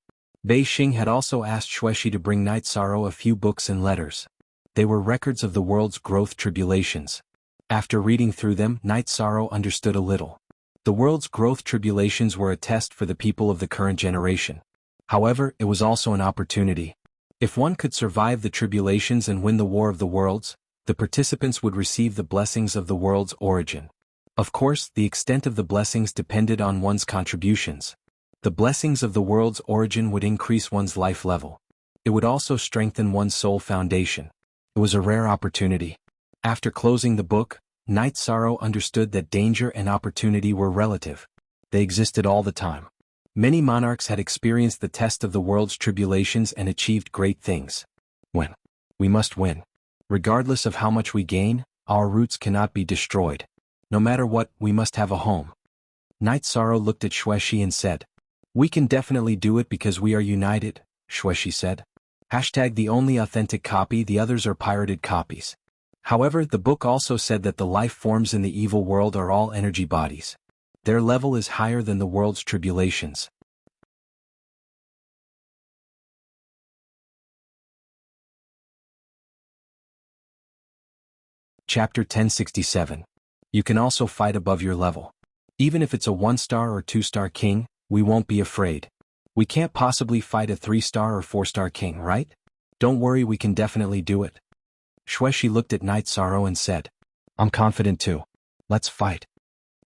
Bei Xing had also asked Xueshi to bring Night Sorrow a few books and letters. They were records of the world's growth tribulations. After reading through them, Night Sorrow understood a little. The world's growth tribulations were a test for the people of the current generation. However, it was also an opportunity. If one could survive the tribulations and win the War of the Worlds, the participants would receive the blessings of the world's origin. Of course, the extent of the blessings depended on one's contributions. The blessings of the world's origin would increase one's life level. It would also strengthen one's soul foundation. It was a rare opportunity. After closing the book, Night Sorrow understood that danger and opportunity were relative. They existed all the time. Many monarchs had experienced the test of the world's tribulations and achieved great things. When we must win. Regardless of how much we gain, our roots cannot be destroyed. No matter what, we must have a home. Night Sorrow looked at Xueshi and said, "We can definitely do it because we are united," Xueshi said. #the only authentic copy, the others are pirated copies. However, the book also said that the life forms in the evil world are all energy bodies. Their level is higher than the world's tribulations. Chapter 1067. You can also fight above your level. Even if it's a 1-star or 2-star king, we won't be afraid. We can't possibly fight a 3-star or 4-star king, right? Don't worry, we can definitely do it. Xueshi looked at Night Sorrow and said, "I'm confident too. Let's fight."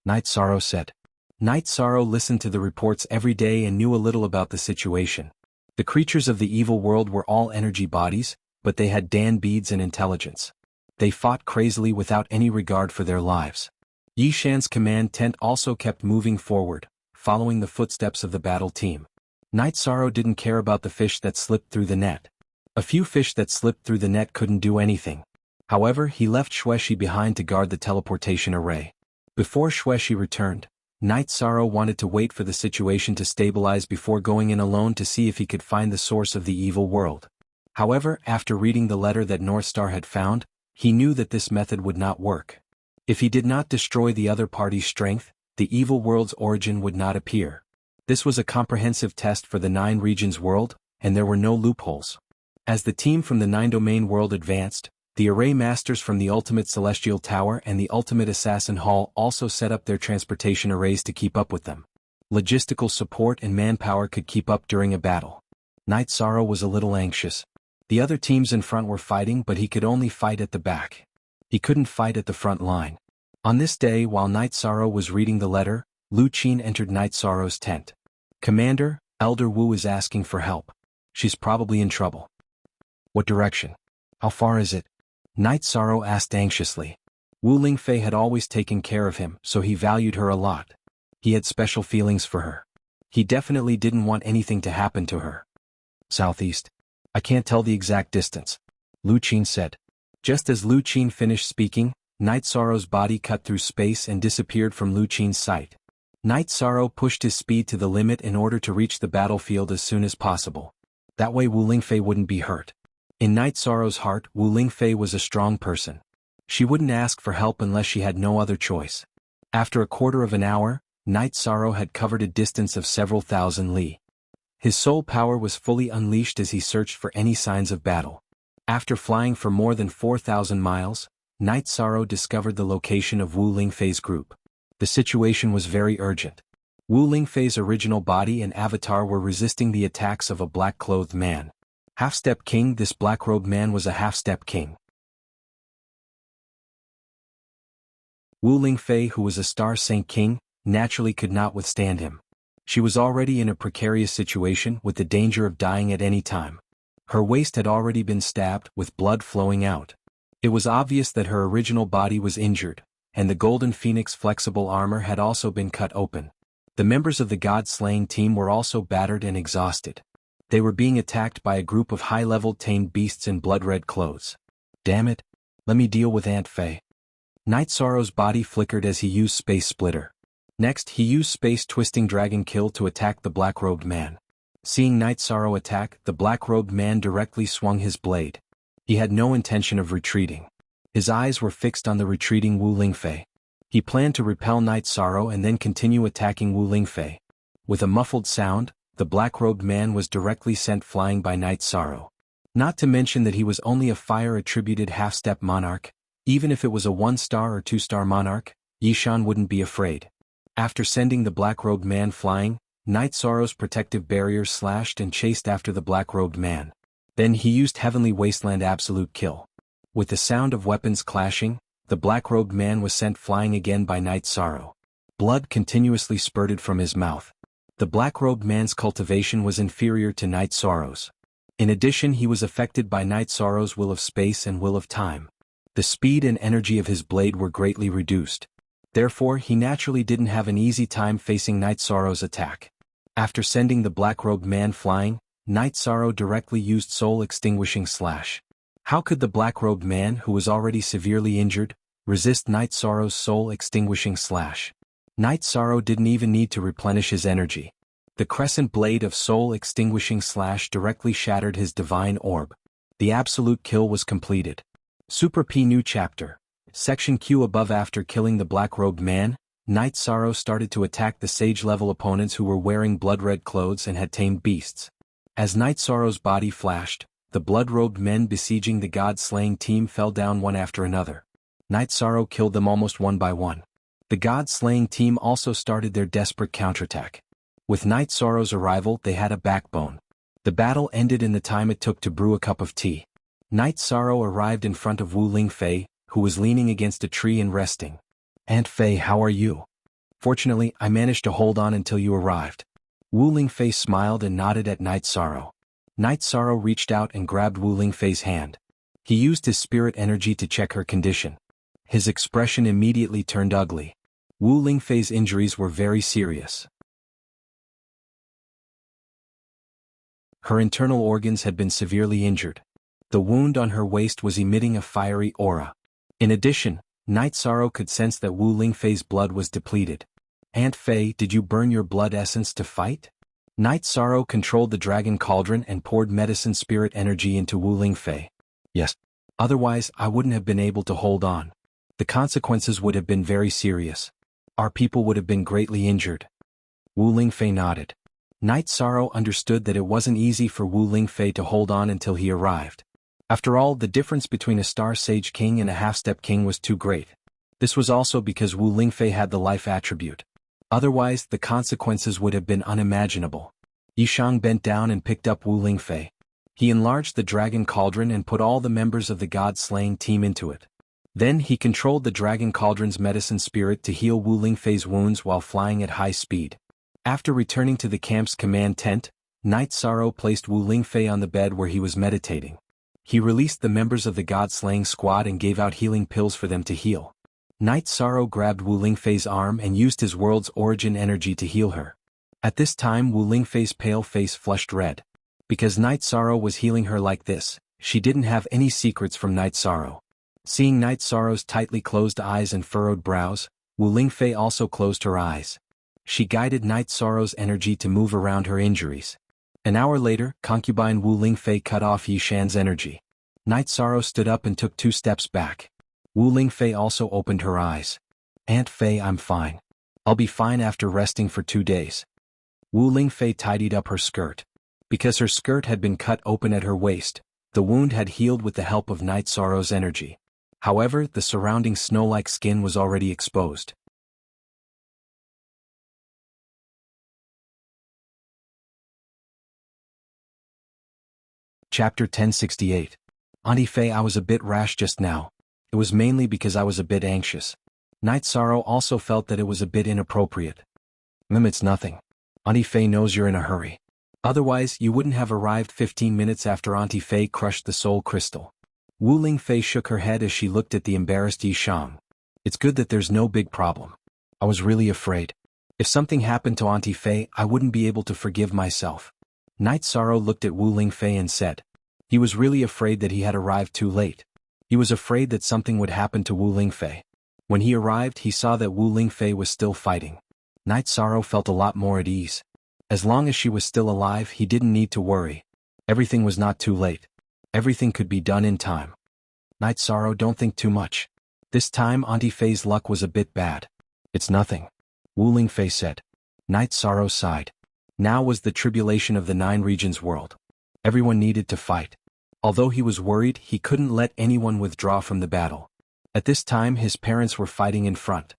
Night Sorrow said. Night Sorrow listened to the reports every day and knew a little about the situation. The creatures of the evil world were all energy bodies, but they had Dan beads and intelligence. They fought crazily without any regard for their lives. Yi Shan's command tent also kept moving forward, following the footsteps of the battle team. Night Sorrow didn't care about the fish that slipped through the net. A few fish that slipped through the net couldn't do anything. However, he left Xueshi behind to guard the teleportation array. Before Xueshi returned, Night Sorrow wanted to wait for the situation to stabilize before going in alone to see if he could find the source of the evil world. However, after reading the letter that Northstar had found, he knew that this method would not work. If he did not destroy the other party's strength, the evil world's origin would not appear. This was a comprehensive test for the 9 regions world, and there were no loopholes. As the team from the 9-domain world advanced, the array masters from the Ultimate Celestial Tower and the Ultimate Assassin Hall also set up their transportation arrays to keep up with them. Logistical support and manpower could keep up during a battle. Night Sorrow was a little anxious. The other teams in front were fighting, but he could only fight at the back. He couldn't fight at the front line. On this day, while Night Sorrow was reading the letter, Lu Qin entered Night Sorrow's tent. "Commander, Elder Wu is asking for help. She's probably in trouble." "What direction? How far is it?" Night Sorrow asked anxiously. Wu Lingfei had always taken care of him, so he valued her a lot. He had special feelings for her. He definitely didn't want anything to happen to her. Southeast. I can't tell the exact distance, Lu Qin said. Just as Lu Qin finished speaking, Night Sorrow's body cut through space and disappeared from Lu Qin's sight. Night Sorrow pushed his speed to the limit in order to reach the battlefield as soon as possible. That way Wu Lingfei wouldn't be hurt. In Night Sorrow's heart, Wu Lingfei was a strong person. She wouldn't ask for help unless she had no other choice. After a quarter of an hour, Night Sorrow had covered a distance of several thousand li. His soul power was fully unleashed as he searched for any signs of battle. After flying for more than 4,000 miles, Night Sorrow discovered the location of Wu Lingfei's group. The situation was very urgent. Wu Lingfei's original body and avatar were resisting the attacks of a black-clothed man. Half-step king. This black-robed man was a half-step king. Wu Lingfei, who was a Star Saint King, naturally could not withstand him. She was already in a precarious situation with the danger of dying at any time. Her waist had already been stabbed, with blood flowing out. It was obvious that her original body was injured, and the Golden Phoenix flexible armor had also been cut open. The members of the God-slaying team were also battered and exhausted. They were being attacked by a group of high-level tamed beasts in blood-red clothes. Damn it! Let me deal with Aunt Fei. Night Sorrow's body flickered as he used Space Splitter. Next, he used Space Twisting Dragon Kill to attack the black-robed man. Seeing Night Sorrow attack, the black-robed man directly swung his blade. He had no intention of retreating. His eyes were fixed on the retreating Wu Lingfei. He planned to repel Night Sorrow and then continue attacking Wu Lingfei. With a muffled sound, the black-robed man was directly sent flying by Night Sorrow. Not to mention that he was only a fire-attributed half-step monarch. Even if it was a 1-star or 2-star monarch, Yishan wouldn't be afraid. After sending the black-robed man flying, Night Sorrow's protective barrier slashed and chased after the black-robed man. Then he used Heavenly Wasteland Absolute Kill. With the sound of weapons clashing, the black-robed man was sent flying again by Night Sorrow. Blood continuously spurted from his mouth. The black-robed man's cultivation was inferior to Night Sorrow's. In addition, he was affected by Night Sorrow's will of space and will of time. The speed and energy of his blade were greatly reduced. Therefore, he naturally didn't have an easy time facing Night Sorrow's attack. After sending the black-robed man flying, Night Sorrow directly used Soul Extinguishing Slash. How could the black-robed man, who was already severely injured, resist Night Sorrow's Soul Extinguishing Slash? Night Sorrow didn't even need to replenish his energy. The crescent blade of Soul Extinguishing Slash directly shattered his divine orb. The absolute kill was completed. Super P New Chapter. Section Q above. After killing the black-robed man, Night Sorrow started to attack the sage-level opponents who were wearing blood-red clothes and had tamed beasts. As Night Sorrow's body flashed, the blood-robed men besieging the God-slaying team fell down one after another. Night Sorrow killed them almost one by one. The God-slaying team also started their desperate counterattack. With Night Sorrow's arrival, they had a backbone. The battle ended in the time it took to brew a cup of tea. Night Sorrow arrived in front of Wu Lingfei, who was leaning against a tree and resting. Aunt Fei, how are you? Fortunately, I managed to hold on until you arrived. Wu Lingfei smiled and nodded at Night Sorrow. Night Sorrow reached out and grabbed Wu Lingfei's hand. He used his spirit energy to check her condition. His expression immediately turned ugly. Wu Lingfei's injuries were very serious. Her internal organs had been severely injured. The wound on her waist was emitting a fiery aura. In addition, Night Sorrow could sense that Wu Lingfei's blood was depleted. Aunt Fei, did you burn your blood essence to fight? Night Sorrow controlled the dragon cauldron and poured medicine spirit energy into Wu Lingfei. Yes. Otherwise, I wouldn't have been able to hold on. The consequences would have been very serious. Our people would have been greatly injured. Wu Lingfei nodded. Night Sorrow understood that it wasn't easy for Wu Lingfei to hold on until he arrived. After all, the difference between a Star Sage King and a half-step king was too great. This was also because Wu Lingfei had the life attribute. Otherwise, the consequences would have been unimaginable. Yishang bent down and picked up Wu Lingfei. He enlarged the dragon cauldron and put all the members of the god-slaying team into it. Then he controlled the dragon cauldron's medicine spirit to heal Wu Lingfei's wounds while flying at high speed. After returning to the camp's command tent, Night Sorrow placed Wu Lingfei on the bed where he was meditating. He released the members of the god-slaying squad and gave out healing pills for them to heal. Night Sorrow grabbed Wu Lingfei's arm and used his world's origin energy to heal her. At this time Wu Lingfei's pale face flushed red. Because Night Sorrow was healing her like this, she didn't have any secrets from Night Sorrow. Seeing Night Sorrow's tightly closed eyes and furrowed brows, Wu Lingfei also closed her eyes. She guided Night Sorrow's energy to move around her injuries. An hour later, concubine Wu Lingfei cut off Yishan's energy. Night Sorrow stood up and took 2 steps back. Wu Lingfei also opened her eyes. Aunt Fei, I'm fine. I'll be fine after resting for 2 days. Wu Lingfei tidied up her skirt. Because her skirt had been cut open at her waist, the wound had healed with the help of Night Sorrow's energy. However, the surrounding snow-like skin was already exposed. Chapter 1068. Auntie Fei, I was a bit rash just now. It was mainly because I was a bit anxious. Night Sorrow also felt that it was a bit inappropriate. It's nothing. Auntie Fei knows you're in a hurry. Otherwise, you wouldn't have arrived 15 minutes after Auntie Fei crushed the soul crystal. Wu Lingfei shook her head as she looked at the embarrassed Yishang. It's good that there's no big problem. I was really afraid. If something happened to Auntie Fei, I wouldn't be able to forgive myself. Night Sorrow looked at Wu Lingfei and said. He was really afraid that he had arrived too late. He was afraid that something would happen to Wu Lingfei. When he arrived, he saw that Wu Lingfei was still fighting. Night Sorrow felt a lot more at ease. As long as she was still alive, he didn't need to worry. Everything was not too late. Everything could be done in time. Night Sorrow, don't think too much. This time Auntie Fei's luck was a bit bad. It's nothing. Wu Lingfei said. Night Sorrow sighed. Now was the tribulation of the 9 regions world. Everyone needed to fight. Although he was worried, he couldn't let anyone withdraw from the battle. At this time his parents were fighting in front.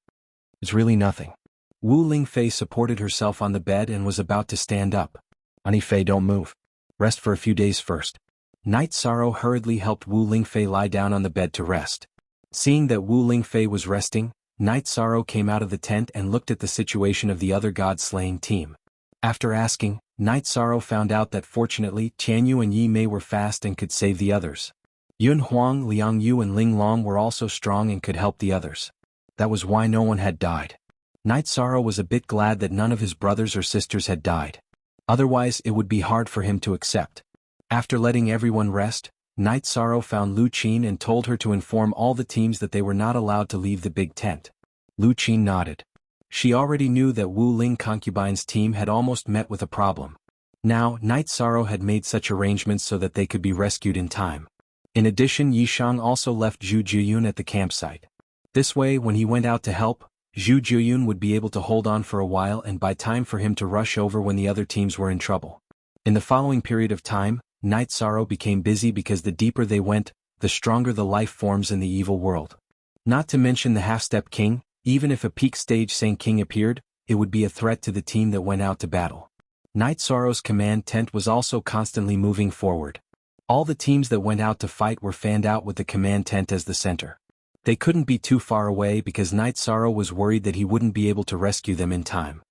It's really nothing. Wu Lingfei supported herself on the bed and was about to stand up. Auntie Fei, don't move. Rest for a few days first. Night Sorrow hurriedly helped Wu Lingfei lie down on the bed to rest. Seeing that Wu Lingfei was resting, Night Sorrow came out of the tent and looked at the situation of the other god-slaying team. After asking, Night Sorrow found out that fortunately Tianyu and Yi Mei were fast and could save the others. Yun Huang, Liang Yu and Ling Long were also strong and could help the others. That was why no one had died. Night Sorrow was a bit glad that none of his brothers or sisters had died. Otherwise it would be hard for him to accept. After letting everyone rest, Night Sorrow found Lu Qin and told her to inform all the teams that they were not allowed to leave the big tent. Lu Qin nodded. She already knew that Wu Ling concubine's team had almost met with a problem. Now, Night Sorrow had made such arrangements so that they could be rescued in time. In addition, Yishang also left Zhu Jiyun at the campsite. This way, when he went out to help, Zhu Jiyun would be able to hold on for a while and buy time for him to rush over when the other teams were in trouble. In the following period of time, Night Sorrow became busy because the deeper they went, the stronger the life forms in the evil world. Not to mention the half-step king. Even if a peak stage Saint King appeared, it would be a threat to the team that went out to battle. Night Sorrow's command tent was also constantly moving forward. All the teams that went out to fight were fanned out with the command tent as the center. They couldn't be too far away because Night Sorrow was worried that he wouldn't be able to rescue them in time.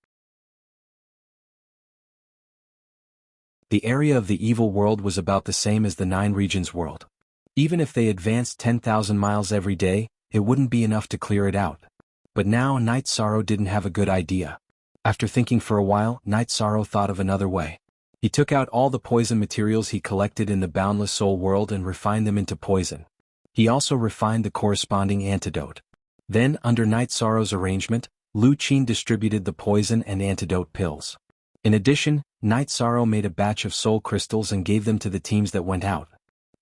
The area of the evil world was about the same as the 9 regions world. Even if they advanced 10,000 miles every day, it wouldn't be enough to clear it out. But now Night Sorrow didn't have a good idea. After thinking for a while, Night Sorrow thought of another way. He took out all the poison materials he collected in the boundless soul world and refined them into poison. He also refined the corresponding antidote. Then, under Night Sorrow's arrangement, Lu Qin distributed the poison and antidote pills. In addition, Night Sorrow made a batch of soul crystals and gave them to the teams that went out.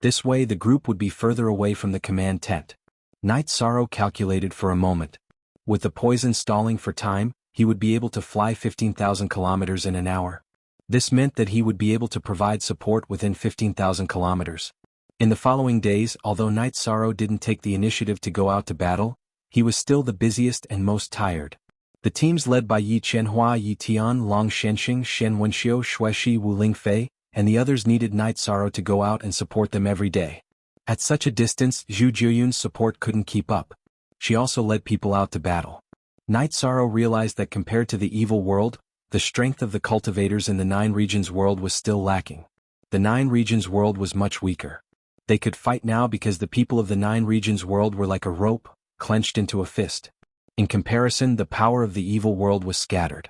This way the group would be further away from the command tent. Night Sorrow calculated for a moment. With the poison stalling for time, he would be able to fly 15,000 kilometers in an hour. This meant that he would be able to provide support within 15,000 kilometers. In the following days, although Night Sorrow didn't take the initiative to go out to battle, he was still the busiest and most tired. The teams led by Yi Qianhua, Yi Tian, Long Shenxing, Shen Wenxiu, Shueshi, Wu Lingfei, and the others needed Night Sorrow to go out and support them every day. At such a distance, Zhu Jiyun's support couldn't keep up. She also led people out to battle. Night Sorrow realized that compared to the evil world, the strength of the cultivators in the 9 regions world was still lacking. The 9 regions world was much weaker. They could fight now because the people of the 9 regions world were like a rope, clenched into a fist. In comparison, the power of the evil world was scattered.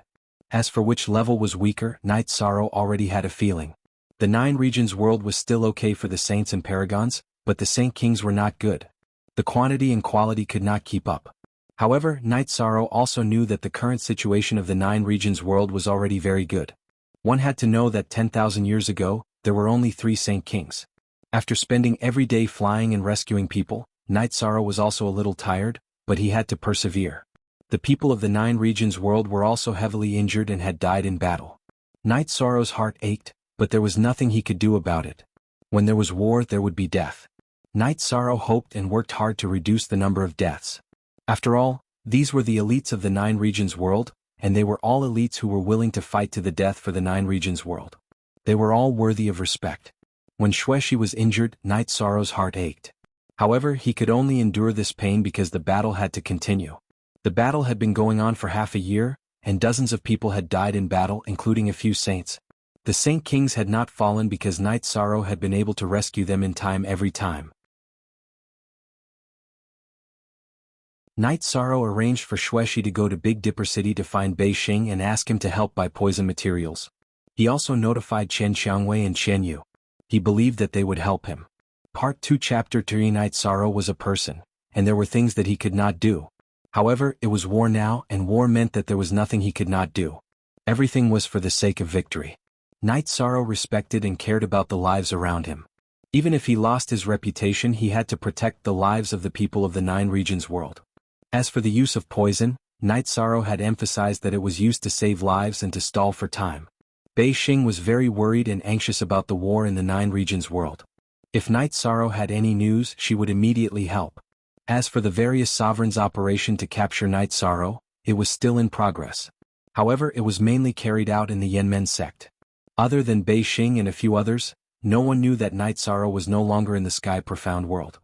As for which level was weaker, Night Sorrow already had a feeling. The 9 regions world was still okay for the saints and paragons, but the Saint Kings were not good. The quantity and quality could not keep up. However, Night Sorrow also knew that the current situation of the 9 regions world was already very good. One had to know that 10,000 years ago, there were only 3 Saint Kings. After spending every day flying and rescuing people, Night Sorrow was also a little tired, but he had to persevere. The people of the 9 regions world were also heavily injured and had died in battle. Night Sorrow's heart ached, but there was nothing he could do about it. When there was war, there would be death. Night Sorrow hoped and worked hard to reduce the number of deaths. After all, these were the elites of the 9 regions world, and they were all elites who were willing to fight to the death for the 9 regions world. They were all worthy of respect. When Xuexi was injured, Night Sorrow's heart ached. However, he could only endure this pain because the battle had to continue. The battle had been going on for half a year, and dozens of people had died in battle, including a few saints. The Saint Kings had not fallen because Night Sorrow had been able to rescue them in time every time. Night Sorrow arranged for Xuexi to go to Big Dipper City to find Bei Xing and ask him to help buy poison materials. He also notified Chen Xiangwei and Chen Yu. He believed that they would help him. Part 2 Chapter 3 Night Sorrow was a person, and there were things that he could not do. However, it was war now, and war meant that there was nothing he could not do. Everything was for the sake of victory. Night Sorrow respected and cared about the lives around him. Even if he lost his reputation, he had to protect the lives of the people of the 9 regions world. As for the use of poison, Night Sorrow had emphasized that it was used to save lives and to stall for time. Bei Xing was very worried and anxious about the war in the 9 regions world. If Night Sorrow had any news, she would immediately help. As for the various sovereigns' operation to capture Night Sorrow, it was still in progress. However, it was mainly carried out in the Yanmen sect. Other than Bei Xing and a few others, no one knew that Night Sorrow was no longer in the sky profound world.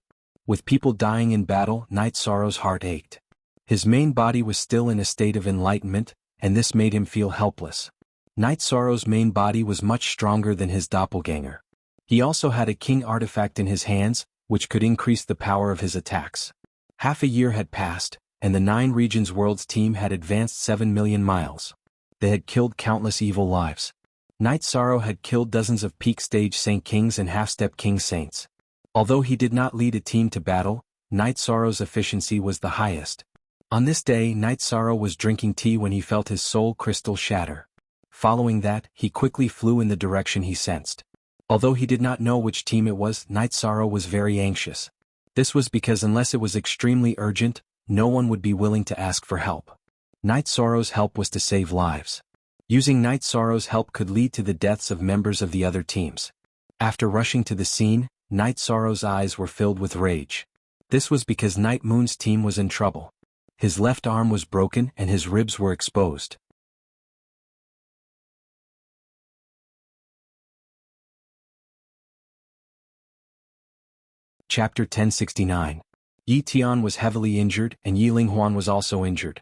With people dying in battle, Night Sorrow's heart ached. His main body was still in a state of enlightenment, and this made him feel helpless. Night Sorrow's main body was much stronger than his doppelganger. He also had a king artifact in his hands, which could increase the power of his attacks. Half a year had passed, and the 9 regions world's team had advanced 7 million miles. They had killed countless evil lives. Night Sorrow had killed dozens of peak stage Saint Kings and half-step King Saints. Although he did not lead a team to battle, Night Sorrow's efficiency was the highest. On this day, Night Sorrow was drinking tea when he felt his soul crystal shatter. Following that, he quickly flew in the direction he sensed. Although he did not know which team it was, Night Sorrow was very anxious. This was because unless it was extremely urgent, no one would be willing to ask for help. Night Sorrow's help was to save lives. Using Night Sorrow's help could lead to the deaths of members of the other teams. After rushing to the scene, Night Sorrow's eyes were filled with rage. This was because Night Moon's team was in trouble. His left arm was broken and his ribs were exposed. Chapter 1069. Yi Tian was heavily injured and Yi Linghuan was also injured.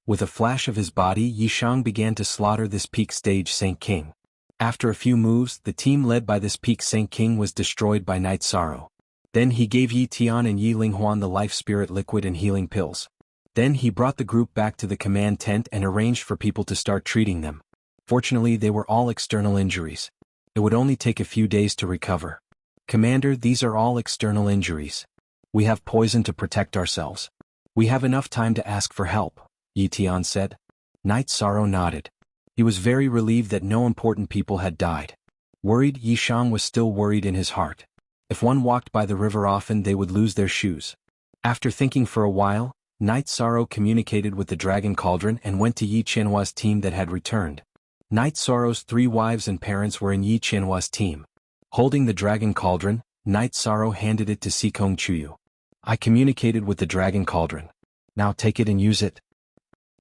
With a flash of his body, Yi Shang began to slaughter this peak stage Saint King. After a few moves, the team led by this peak Saint King was destroyed by Night Sorrow. Then he gave Yi Tian and Yi Linghuan the life spirit liquid and healing pills. Then he brought the group back to the command tent and arranged for people to start treating them. Fortunately, they were all external injuries. It would only take a few days to recover. Commander, these are all external injuries. We have poison to protect ourselves. We have enough time to ask for help, Yi Tian said. Night Sorrow nodded. He was very relieved that no important people had died. Worried, Yi Shang was still worried in his heart. If one walked by the river often, they would lose their shoes. After thinking for a while, Night Sorrow communicated with the Dragon Cauldron and went to Yi Qianhua's team that had returned. Night Sorrow's 3 wives and parents were in Yi Qianhua's team. Holding the Dragon Cauldron, Night Sorrow handed it to Sikong Chuyu. I communicated with the Dragon Cauldron. Now take it and use it.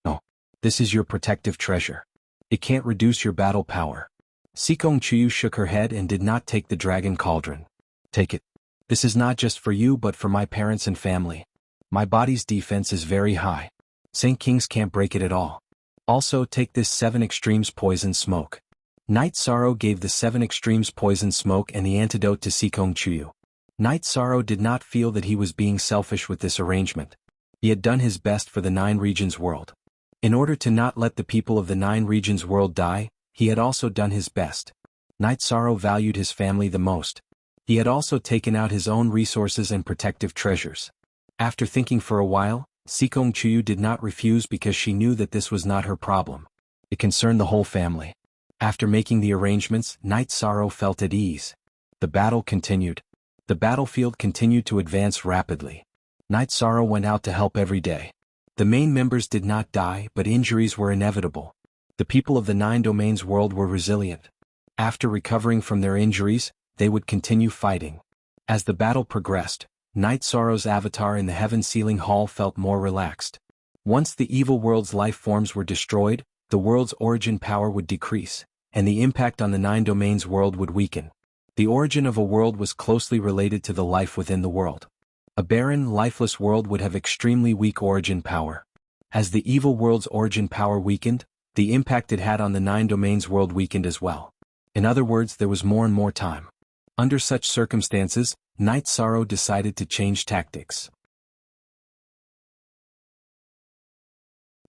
No. This is your protective treasure. It can't reduce your battle power. Sikong Chuyu shook her head and did not take the Dragon Cauldron. Take it. This is not just for you but for my parents and family. My body's defense is very high. Saint Kings can't break it at all. Also take this 7 extremes poison smoke. Night Sorrow gave the 7 extremes poison smoke and the antidote to Sikong Chuyu. Night Sorrow did not feel that he was being selfish with this arrangement. He had done his best for the 9 regions world. In order to not let the people of the 9 regions world die, he had also done his best. Night Sorrow valued his family the most. He had also taken out his own resources and protective treasures. After thinking for a while, Sikong Chuyu did not refuse because she knew that this was not her problem. It concerned the whole family. After making the arrangements, Night Sorrow felt at ease. The battle continued. The battlefield continued to advance rapidly. Night Sorrow went out to help every day. The main members did not die, but injuries were inevitable. The people of the 9 domains world were resilient. After recovering from their injuries, they would continue fighting. As the battle progressed, Night Sorrow's avatar in the Heaven Sealing Hall felt more relaxed. Once the evil world's life forms were destroyed, the world's origin power would decrease, and the impact on the 9 domains world would weaken. The origin of a world was closely related to the life within the world. A barren, lifeless world would have extremely weak origin power. As the evil world's origin power weakened, the impact it had on the 9 domains world weakened as well. In other words, there was more and more time. Under such circumstances, Night Sorrow decided to change tactics.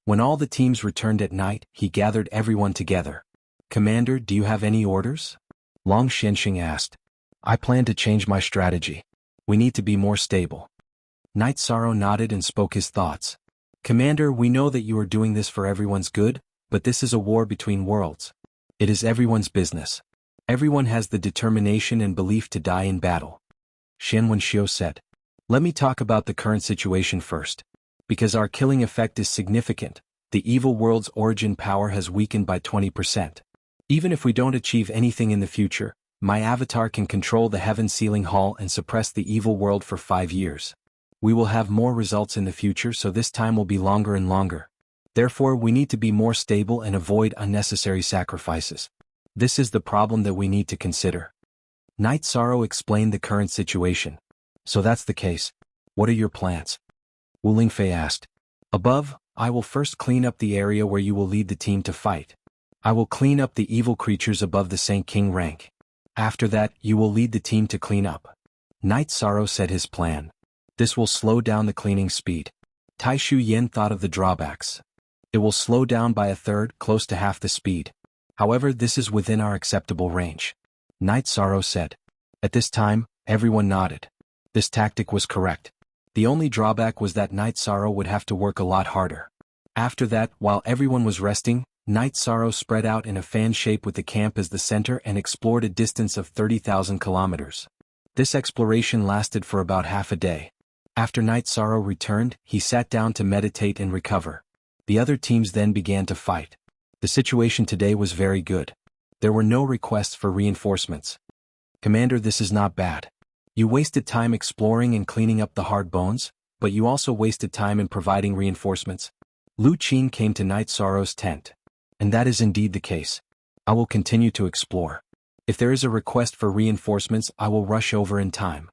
When all the teams returned at night, he gathered everyone together. "Commander, do you have any orders?" Long Xianxing asked. "I plan to change my strategy. We need to be more stable." Night Sorrow nodded and spoke his thoughts. "Commander, we know that you are doing this for everyone's good, but this is a war between worlds. It is everyone's business. Everyone has the determination and belief to die in battle." Xian Wenxiu said. "Let me talk about the current situation first. Because our killing effect is significant, the evil world's origin power has weakened by 20%. Even if we don't achieve anything in the future, my avatar can control the Heaven Sealing Hall and suppress the evil world for 5 years. We will have more results in the future, so this time will be longer and longer. Therefore, we need to be more stable and avoid unnecessary sacrifices. This is the problem that we need to consider." Night Sorrow explained the current situation. "So that's the case. What are your plans?" Wu Lingfei asked. "Above, I will first clean up the area where you will lead the team to fight. I will clean up the evil creatures above the Saint King rank. After that, you will lead the team to clean up." Night Sorrow said his plan. "This will slow down the cleaning speed." Tai Shu Yen thought of the drawbacks. "It will slow down by a third, close to half the speed. However, this is within our acceptable range." Night Sorrow said. At this time, everyone nodded. This tactic was correct. The only drawback was that Night Sorrow would have to work a lot harder. After that, while everyone was resting, Night Sorrow spread out in a fan shape with the camp as the center and explored a distance of 30,000 kilometers. This exploration lasted for about half a day. After Night Sorrow returned, he sat down to meditate and recover. The other teams then began to fight. The situation today was very good. There were no requests for reinforcements. "Commander, this is not bad. You wasted time exploring and cleaning up the hard bones, but you also wasted time in providing reinforcements." Lu Qin came to Night Sorrow's tent. "And that is indeed the case. I will continue to explore. If there is a request for reinforcements, I will rush over in time."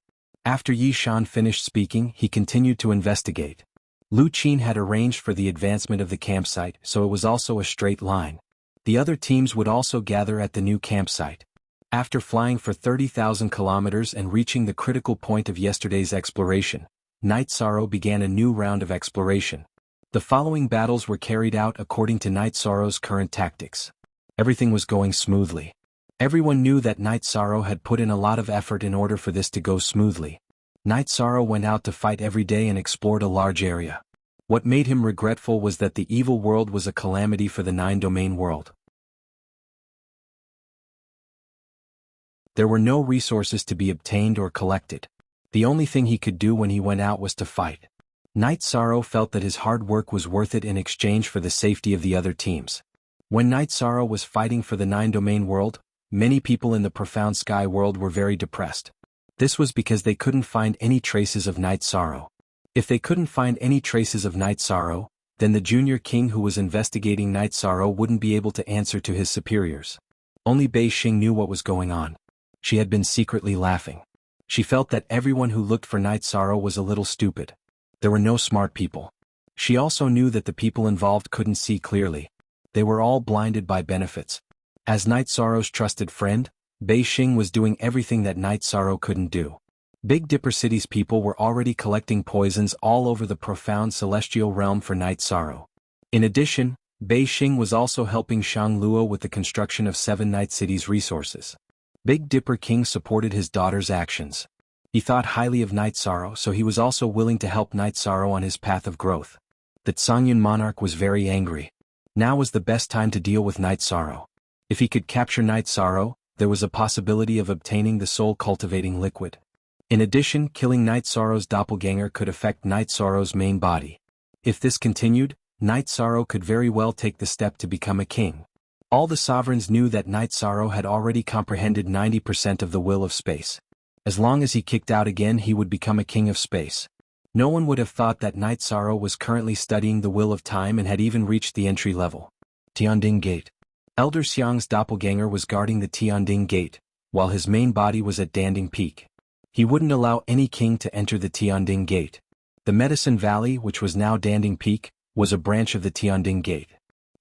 After Yi Shan finished speaking, he continued to investigate. Lu Qin had arranged for the advancement of the campsite, so it was also a straight line. The other teams would also gather at the new campsite. After flying for 30,000 kilometers and reaching the critical point of yesterday's exploration, Night Sorrow began a new round of exploration. The following battles were carried out according to Night Sorrow's current tactics. Everything was going smoothly. Everyone knew that Night Sorrow had put in a lot of effort in order for this to go smoothly. Night Sorrow went out to fight every day and explored a large area. What made him regretful was that the evil world was a calamity for the 9-domain world. There were no resources to be obtained or collected. The only thing he could do when he went out was to fight. Night Sorrow felt that his hard work was worth it in exchange for the safety of the other teams. When Night Sorrow was fighting for the 9-domain world, many people in the profound sky world were very depressed. This was because they couldn't find any traces of Night Sorrow. If they couldn't find any traces of Night Sorrow, then the junior king who was investigating Night Sorrow wouldn't be able to answer to his superiors. Only Bei Xing knew what was going on. She had been secretly laughing. She felt that everyone who looked for Night Sorrow was a little stupid. There were no smart people. She also knew that the people involved couldn't see clearly. They were all blinded by benefits. As Night Sorrow's trusted friend, Bei Xing was doing everything that Night Sorrow couldn't do. Big Dipper City's people were already collecting poisons all over the profound celestial realm for Night Sorrow. In addition, Bei Xing was also helping Shang Luo with the construction of 7 Night Cities resources. Big Dipper King supported his daughter's actions. He thought highly of Night Sorrow, so he was also willing to help Night Sorrow on his path of growth. The Songyun monarch was very angry. Now was the best time to deal with Night Sorrow. If he could capture Night Sorrow, there was a possibility of obtaining the soul-cultivating liquid. In addition, killing Night Sorrow's doppelganger could affect Night Sorrow's main body. If this continued, Night Sorrow could very well take the step to become a king. All the sovereigns knew that Night Sorrow had already comprehended 90% of the will of space. As long as he kicked out again, he would become a king of space. No one would have thought that Night Sorrow was currently studying the will of time and had even reached the entry level. Tianding Gate. Elder Xiang's doppelganger was guarding the Tianding Gate, while his main body was at Danding Peak. He wouldn't allow any king to enter the Tianding Gate. The Medicine Valley, which was now Danding Peak, was a branch of the Tianding Gate.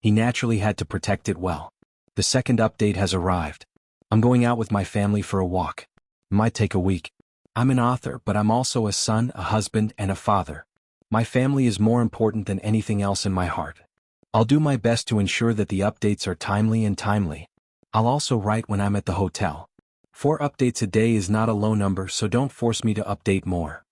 He naturally had to protect it well. The second update has arrived. I'm going out with my family for a walk. Might take a week. I'm an author, but I'm also a son, a husband, and a father. My family is more important than anything else in my heart. I'll do my best to ensure that the updates are timely. I'll also write when I'm at the hotel. 4 updates a day is not a low number, so don't force me to update more.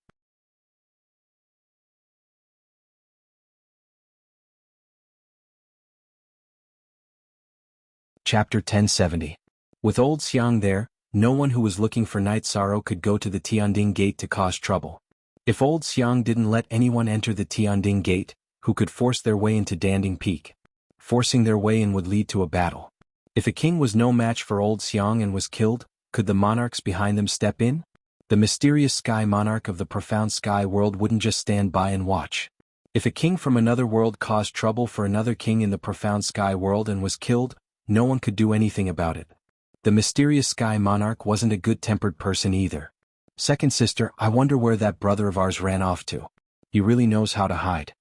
Chapter 1070. With old Xiang there, no one who was looking for Night Sorrow could go to the Tianding Gate to cause trouble. If old Xiang didn't let anyone enter the Tianding Gate, who could force their way into Danding Peak? Forcing their way in would lead to a battle. If a king was no match for old Xiang and was killed, could the monarchs behind them step in? The mysterious sky monarch of the profound sky world wouldn't just stand by and watch. If a king from another world caused trouble for another king in the profound sky world and was killed, no one could do anything about it. The mysterious sky monarch wasn't a good-tempered person either. Second sister, I wonder where that brother of ours ran off to. He really knows how to hide.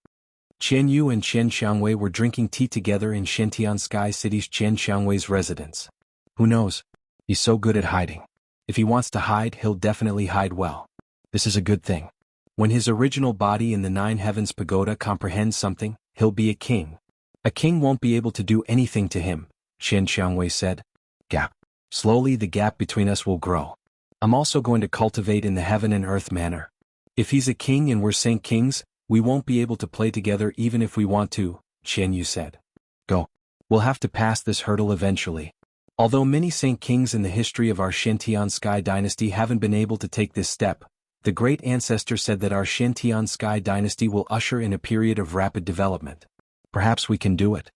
Qian Yu and Qian Xiangwei were drinking tea together in Shentian Sky City's Qian Xiangwei's residence. Who knows? He's so good at hiding. If he wants to hide, he'll definitely hide well. This is a good thing. When his original body in the 9 Heavens Pagoda comprehends something, he'll be a king. A king won't be able to do anything to him, Qian Xiangwei said. Gap. Slowly the gap between us will grow. I'm also going to cultivate in the heaven and earth manner. If he's a king and we're Saint Kings, we won't be able to play together even if we want to, Qian Yu said. Go. We'll have to pass this hurdle eventually. Although many Saint Kings in the history of our Shentian Sky Dynasty haven't been able to take this step, the great ancestor said that our Shentian Sky Dynasty will usher in a period of rapid development. Perhaps we can do it.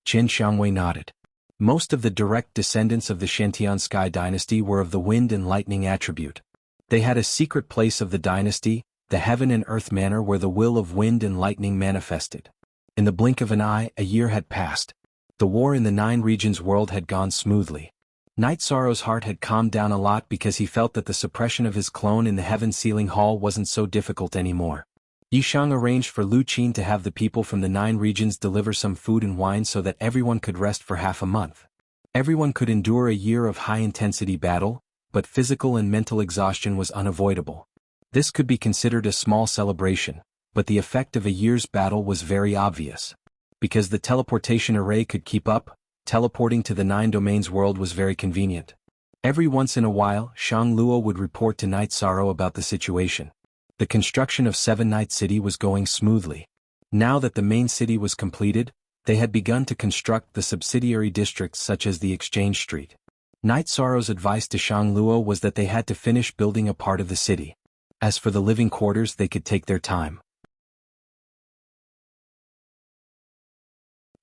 Qian Xiangwei nodded. Most of the direct descendants of the Shentian Sky Dynasty were of the wind and lightning attribute. They had a secret place of the dynasty, the heaven and earth manor where the will of wind and lightning manifested. In the blink of an eye, a year had passed. The war in the 9 regions world had gone smoothly. Night Sorrow's heart had calmed down a lot because he felt that the suppression of his clone in the heaven sealing hall wasn't so difficult anymore. Yishang arranged for Lu Qin to have the people from the 9 regions deliver some food and wine so that everyone could rest for half a month. Everyone could endure a year of high-intensity battle, but physical and mental exhaustion was unavoidable. This could be considered a small celebration, but the effect of a year's battle was very obvious. Because the teleportation array could keep up, teleporting to the 9 domains world was very convenient. Every once in a while, Shang Luo would report to Night Sorrow about the situation. The construction of 7 Night City was going smoothly. Now that the main city was completed, they had begun to construct the subsidiary districts such as the Exchange Street. Night Sorrow's advice to Shang Luo was that they had to finish building a part of the city. As for the living quarters, they could take their time.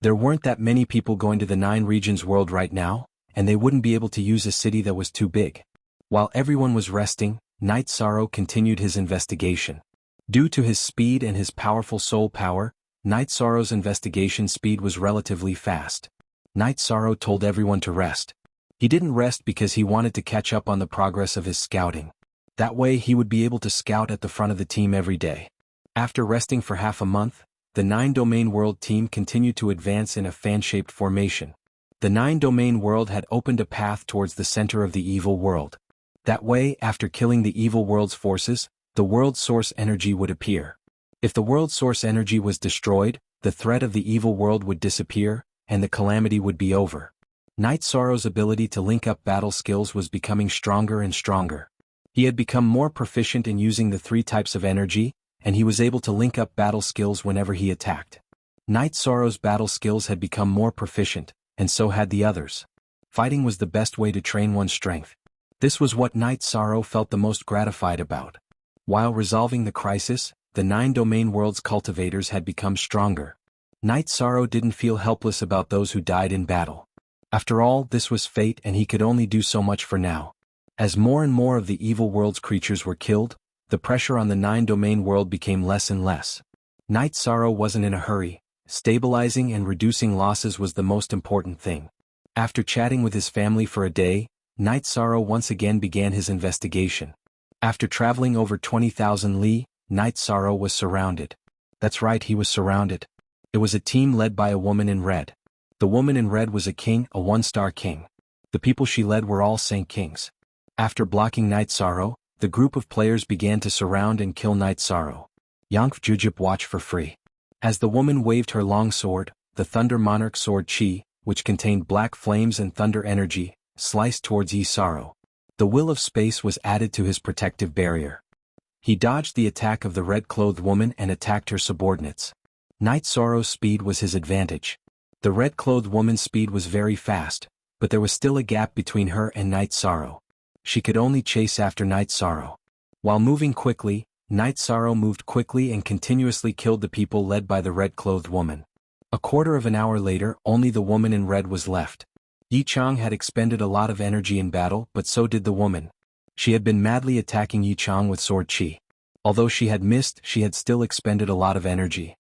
There weren't that many people going to the 9 regions world right now, and they wouldn't be able to use a city that was too big. While everyone was resting, Night Sorrow continued his investigation. Due to his speed and his powerful soul power, Night Sorrow's investigation speed was relatively fast. Night Sorrow told everyone to rest. He didn't rest because he wanted to catch up on the progress of his scouting. That way he would be able to scout at the front of the team every day. After resting for half a month, the 9-domain world team continued to advance in a fan-shaped formation. The 9-domain world had opened a path towards the center of the evil world. That way, after killing the evil world's forces, the world source energy would appear. If the world source energy was destroyed, the threat of the evil world would disappear, and the calamity would be over. Night Sorrow's ability to link up battle skills was becoming stronger and stronger. He had become more proficient in using the 3 types of energy, and he was able to link up battle skills whenever he attacked. Night Sorrow's battle skills had become more proficient, and so had the others. Fighting was the best way to train one's strength. This was what Night Sorrow felt the most gratified about. While resolving the crisis, the 9 domain world's cultivators had become stronger. Night Sorrow didn't feel helpless about those who died in battle. After all, this was fate and he could only do so much for now. As more and more of the evil world's creatures were killed, the pressure on the 9 domain world became less and less. Night Sorrow wasn't in a hurry. Stabilizing and reducing losses was the most important thing. After chatting with his family for a day, Night Sorrow once again began his investigation. After traveling over 20,000 li, Night Sorrow was surrounded. That's right, he was surrounded. It was a team led by a woman in red. The woman in red was a king, a 1-star king. The people she led were all Saint Kings. After blocking Night Sorrow, the group of players began to surround and kill Night Sorrow. Yangf Jujip watch for free. As the woman waved her long sword, the Thunder Monarch sword Qi, which contained black flames and thunder energy, sliced towards Yi Sorrow. The will of space was added to his protective barrier. He dodged the attack of the red-clothed woman and attacked her subordinates. Night Sorrow's speed was his advantage. The red-clothed woman's speed was very fast, but there was still a gap between her and Night Sorrow. She could only chase after Night Sorrow. While moving quickly, Night Sorrow moved quickly and continuously killed the people led by the red-clothed woman. A quarter of an hour later, only the woman in red was left. Yi Chang had expended a lot of energy in battle, but so did the woman. She had been madly attacking Yi Chang with sword Qi. Although she had missed, she had still expended a lot of energy.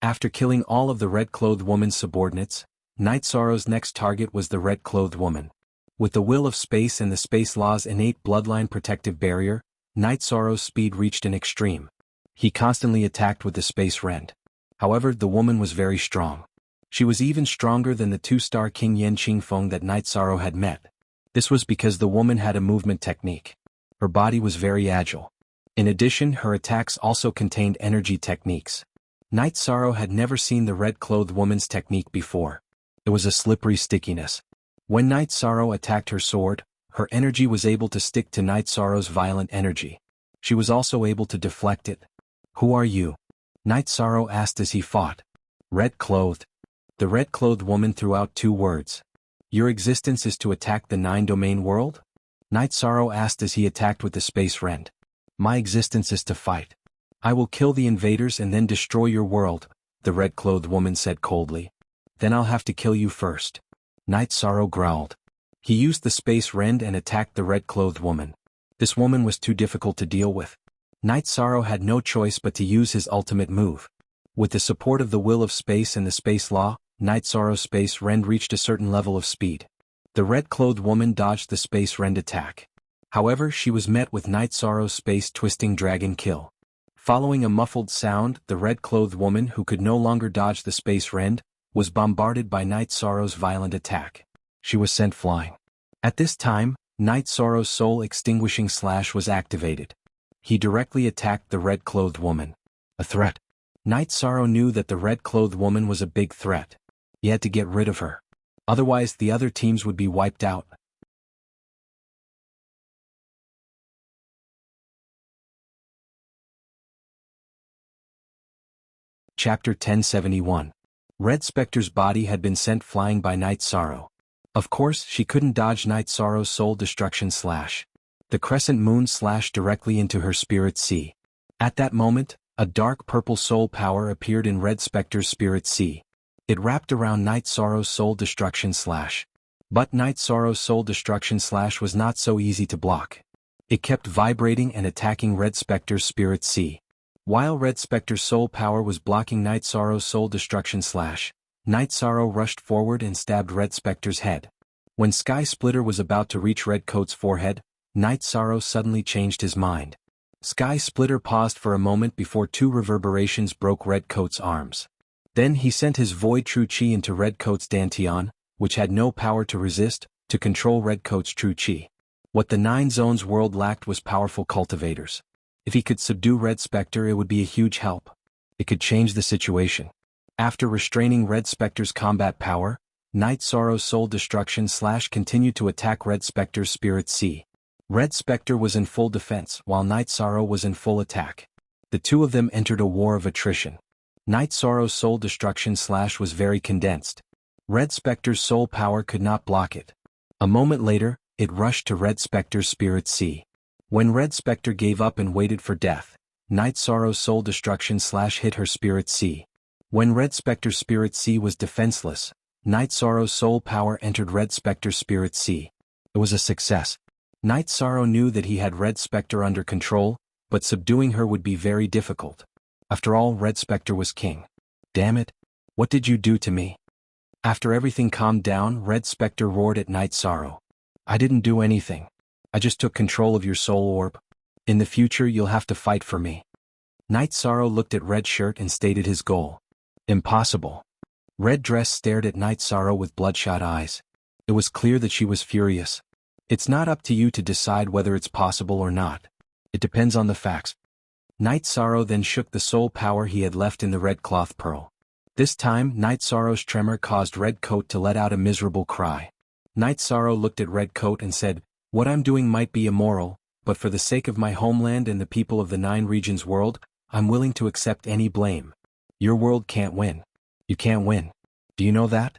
After killing all of the red-clothed woman's subordinates, Night Sorrow's next target was the red-clothed woman. With the will of space and the space law's innate bloodline protective barrier, Night Sorrow's speed reached an extreme. He constantly attacked with the space rend. However, the woman was very strong. She was even stronger than the 2-star King Yan Qingfeng that Night Sorrow had met. This was because the woman had a movement technique. Her body was very agile. In addition, her attacks also contained energy techniques. Night Sorrow had never seen the red-clothed woman's technique before. It was a slippery stickiness. When Night Sorrow attacked her sword, her energy was able to stick to Night Sorrow's violent energy. She was also able to deflect it. "Who are you?" Night Sorrow asked as he fought. "Red-clothed." The red-clothed woman threw out 2 words. "Your existence is to attack the 9-domain world?" Night Sorrow asked as he attacked with the space rend. "My existence is to fight. I will kill the invaders and then destroy your world," the red-clothed woman said coldly. "Then I'll have to kill you first." Night Sorrow growled. He used the space rend and attacked the red-clothed woman. This woman was too difficult to deal with. Night Sorrow had no choice but to use his ultimate move. With the support of the will of space and the space law, Night Sorrow's space rend reached a certain level of speed. The red-clothed woman dodged the space rend attack. However, she was met with Night Sorrow's space-twisting dragon kill. Following a muffled sound, the red-clothed woman, who could no longer dodge the space rend, was bombarded by Night Sorrow's violent attack. She was sent flying. At this time, Night Sorrow's soul-extinguishing slash was activated. He directly attacked the red-clothed woman. A threat. Night Sorrow knew that the red-clothed woman was a big threat. He had to get rid of her. Otherwise, the other teams would be wiped out. Chapter 1071. Red Spectre's body had been sent flying by Night Sorrow. Of course, she couldn't dodge Night Sorrow's soul destruction slash. The crescent moon slashed directly into her spirit sea. At that moment, a dark purple soul power appeared in Red Spectre's spirit sea. It wrapped around Night Sorrow's soul destruction slash. But Night Sorrow's soul destruction slash was not so easy to block. It kept vibrating and attacking Red Spectre's spirit sea. While Red Spectre's soul power was blocking Night Sorrow's soul destruction slash, Night Sorrow rushed forward and stabbed Red Spectre's head. When Sky Splitter was about to reach Red Coat's forehead, Night Sorrow suddenly changed his mind. Sky Splitter paused for a moment before 2 reverberations broke Red Coat's arms. Then he sent his Void True Qi into Red Coat's Dantian, which had no power to resist, to control Red Coat's True Qi. What the 9 Zones world lacked was powerful cultivators. If he could subdue Red Spectre, it would be a huge help. It could change the situation. After restraining Red Spectre's combat power, Night Sorrow's soul destruction / continued to attack Red Spectre's Spirit Sea. Red Spectre was in full defense, while Night Sorrow was in full attack. The two of them entered a war of attrition. Night Sorrow's soul destruction / was very condensed. Red Spectre's soul power could not block it. A moment later, it rushed to Red Spectre's Spirit Sea. When Red Spectre gave up and waited for death, Night Sorrow's soul destruction / hit her Spirit Sea. When Red Spectre's Spirit Sea was defenseless, Night Sorrow's soul power entered Red Spectre's Spirit Sea. It was a success. Night Sorrow knew that he had Red Spectre under control, but subduing her would be very difficult. After all, Red Spectre was king. Damn it! What did you do to me? After everything calmed down, Red Spectre roared at Night Sorrow. I didn't do anything. I just took control of your soul orb. In the future you'll have to fight for me. Night Sorrow looked at Red Shirt and stated his goal. Impossible. Red Dress stared at Night Sorrow with bloodshot eyes. It was clear that she was furious. It's not up to you to decide whether it's possible or not. It depends on the facts. Night Sorrow then shook the soul power he had left in the red cloth pearl. This time, Night Sorrow's tremor caused Red Coat to let out a miserable cry. Night Sorrow looked at Red Coat and said, "What I'm doing might be immoral, but for the sake of my homeland and the people of the 9 regions world, I'm willing to accept any blame. Your world can't win. You can't win. Do you know that?"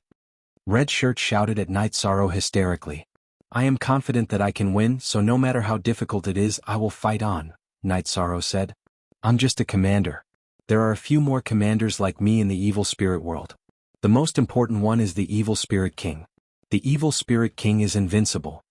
Red Shirt shouted at Night Sorrow hysterically. "I am confident that I can win, so no matter how difficult it is, I will fight on," Night Sorrow said. "I'm just a commander. There are a few more commanders like me in the evil spirit world. The most important one is the Evil Spirit King. The Evil Spirit King is invincible."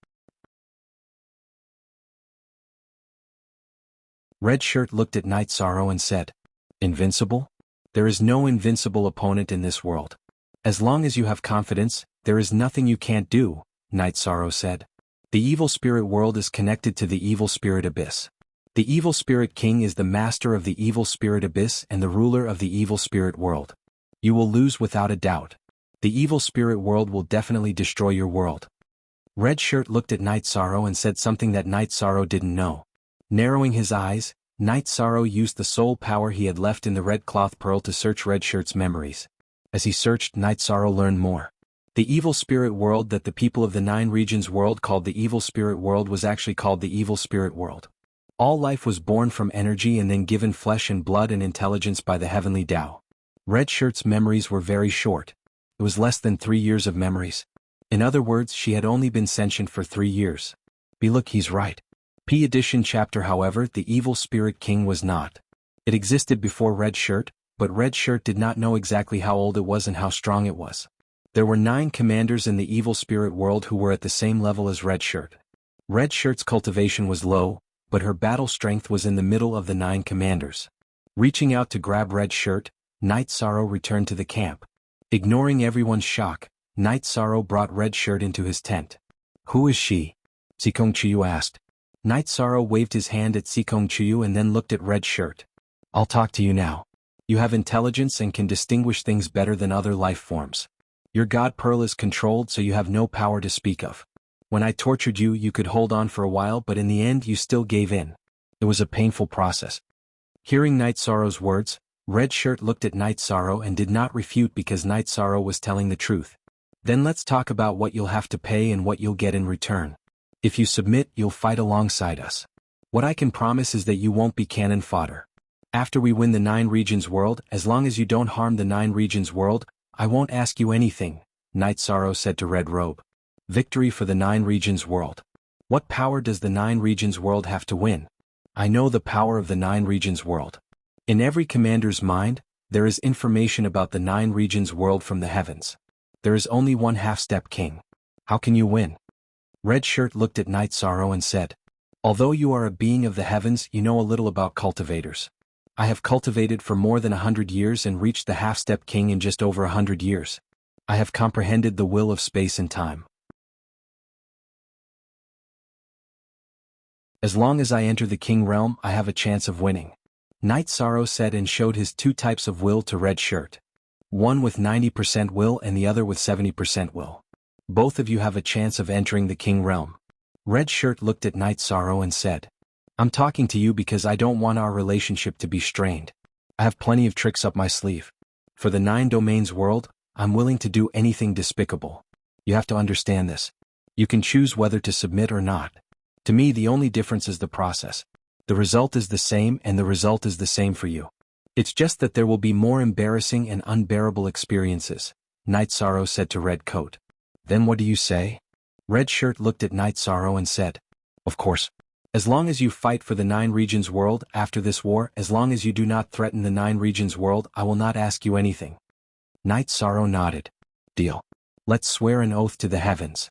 Red Shirt looked at Night Sorrow and said, "Invincible? There is no invincible opponent in this world. As long as you have confidence, there is nothing you can't do," Night Sorrow said. "The evil spirit world is connected to the evil spirit abyss. The Evil Spirit King is the master of the evil spirit abyss and the ruler of the evil spirit world. You will lose without a doubt. The evil spirit world will definitely destroy your world." Red Shirt looked at Night Sorrow and said something that Night Sorrow didn't know. Narrowing his eyes, Night Sorrow used the soul power he had left in the red cloth pearl to search Red Shirt's memories. As he searched, Night Sorrow learned more. The evil spirit world that the people of the 9 regions world called the evil spirit world was actually called the evil spirit world. All life was born from energy and then given flesh and blood and intelligence by the heavenly Tao. Red Shirt's memories were very short. It was less than 3 years of memories. In other words, she had only been sentient for 3 years. Look, he's right. P. Edition chapter. However, the Evil Spirit King was not. It existed before Red Shirt, but Red Shirt did not know exactly how old it was and how strong it was. There were 9 commanders in the evil spirit world who were at the same level as Red Shirt. Red Shirt's cultivation was low, but her battle strength was in the middle of the 9 commanders. Reaching out to grab Red Shirt, Night Sorrow returned to the camp. Ignoring everyone's shock, Night Sorrow brought Red Shirt into his tent. "Who is she?" Sikong Chiyu asked. Night Sorrow waved his hand at Sikong Chiyu and then looked at Red Shirt. "I'll talk to you now. You have intelligence and can distinguish things better than other life forms. Your God Pearl is controlled, so you have no power to speak of. When I tortured you, you could hold on for a while, but in the end you still gave in. It was a painful process." Hearing Night Sorrow's words, Red Shirt looked at Night Sorrow and did not refute because Night Sorrow was telling the truth. "Then let's talk about what you'll have to pay and what you'll get in return. If you submit, you'll fight alongside us. What I can promise is that you won't be cannon fodder. After we win the 9 regions world, as long as you don't harm the 9 regions world, I won't ask you anything," Night Sorrow said to Red Robe. "Victory for the 9 regions world. What power does the 9 regions world have to win? I know the power of the 9 regions world. In every commander's mind, there is information about the 9 regions world from the heavens. There is only one half-step king. How can you win?" Red Shirt looked at Night Sorrow and said, "Although you are a being of the heavens, you know a little about cultivators. I have cultivated for more than 100 years and reached the half-step king in just over 100 years. I have comprehended the will of space and time. As long as I enter the king realm, I have a chance of winning," Night Sorrow said and showed his 2 types of will to Red Shirt. One with 90% will and the other with 70% will. "Both of you have a chance of entering the king realm." Red Shirt looked at Night Sorrow and said, I'm talking to you because I don't want our relationship to be strained. I have plenty of tricks up my sleeve. For the 9 domains world, I'm willing to do anything despicable. You have to understand this. You can choose whether to submit or not. To me, the only difference is the process. The result is the same, and the result is the same for you. It's just that there will be more embarrassing and unbearable experiences, Night Sorrow said to Red Coat. Then what do you say? Red Shirt looked at Night Sorrow and said, of course. As long as you fight for the 9 regions world after this war, as long as you do not threaten the 9 regions world, I will not ask you anything. Night Sorrow nodded. Deal. Let's swear an oath to the heavens.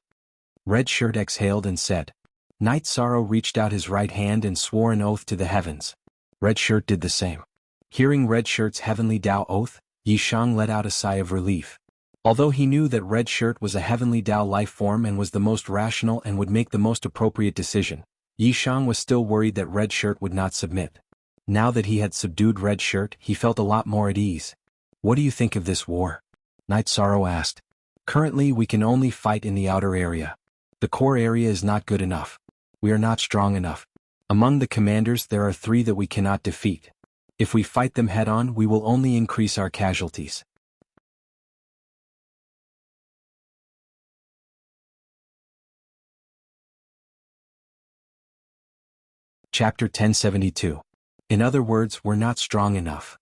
Red Shirt exhaled and said. Night Sorrow reached out his right hand and swore an oath to the heavens. Red Shirt did the same. Hearing Red Shirt's heavenly Tao oath, Yi Shang let out a sigh of relief. Although he knew that Red Shirt was a heavenly Tao life form and was the most rational and would make the most appropriate decision, Yi Shang was still worried that Red Shirt would not submit. Now that he had subdued Red Shirt, he felt a lot more at ease. What do you think of this war? Night Sorrow asked. Currently, we can only fight in the outer area. The core area is not good enough. We are not strong enough. Among the commanders, there are 3 that we cannot defeat. If we fight them head-on, we will only increase our casualties. Chapter 1072. In other words, we're not strong enough.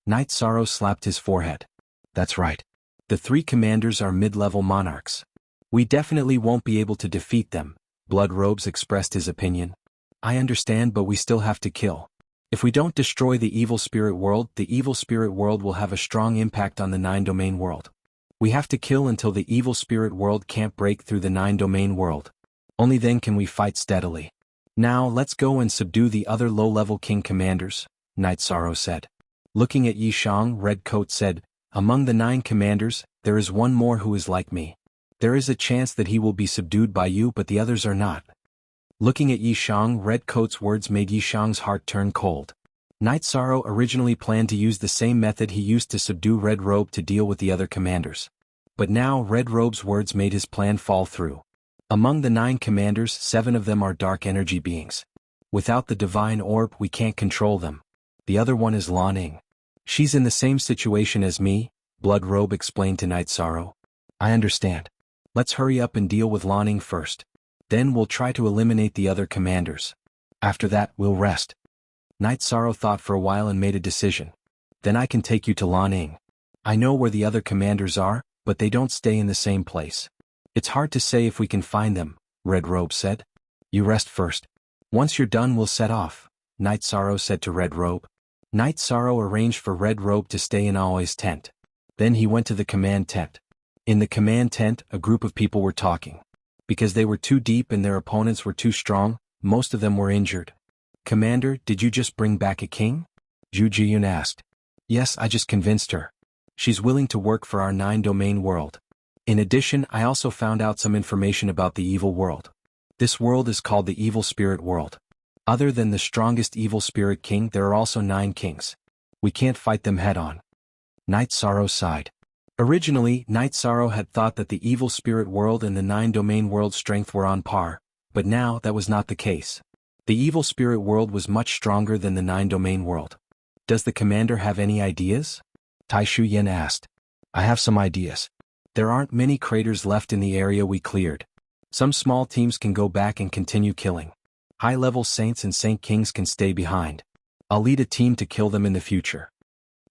Night Sorrow slapped his forehead. That's right. The 3 commanders are mid-level monarchs. We definitely won't be able to defeat them, Blood Robes expressed his opinion. I understand, but we still have to kill. If we don't destroy the evil spirit world, the evil spirit world will have a strong impact on the 9 domain world. We have to kill until the evil spirit world can't break through the 9 domain world. Only then can we fight steadily. Now let's go and subdue the other low-level king commanders, Night Sorrow said. Looking at Yi Shang, Red Coat said, among the 9 commanders, there is one more who is like me. There is a chance that he will be subdued by you, but the others are not. Looking at Yi Shang, Red Coat's words made Yi Shang's heart turn cold. Night Sorrow originally planned to use the same method he used to subdue Red Robe to deal with the other commanders. But now Red Robe's words made his plan fall through. Among the 9 commanders, 7 of them are dark energy beings. Without the divine orb, we can't control them. The other one is Lan Ning. She's in the same situation as me, Blood Robe explained to Night Sorrow. I understand. Let's hurry up and deal with Lan Ning first. Then we'll try to eliminate the other commanders. After that, we'll rest. Night Sorrow thought for a while and made a decision. Then I can take you to Lan Ning. I know where the other commanders are, but they don't stay in the same place. It's hard to say if we can find them, Red Robe said. You rest first. Once you're done, we'll set off, Night Sorrow said to Red Robe. Night Sorrow arranged for Red Robe to stay in Aoi's tent. Then he went to the command tent. In the command tent, a group of people were talking. Because they were too deep and their opponents were too strong, most of them were injured. Commander, did you just bring back a king? Zhu Jiyun asked. Yes, I just convinced her. She's willing to work for our 9-domain world. In addition, I also found out some information about the evil world. This world is called the evil spirit world. Other than the strongest evil spirit king, there are also 9 kings. We can't fight them head-on. Night Sorrow sighed. Originally, Night Sorrow had thought that the evil spirit world and the 9-domain world strength were on par, but now that was not the case. The evil spirit world was much stronger than the 9-domain world. Does the commander have any ideas? Tai Shu Yen asked. I have some ideas. There aren't many craters left in the area we cleared. Some small teams can go back and continue killing. High-level saints and saint kings can stay behind. I'll lead a team to kill them in the future.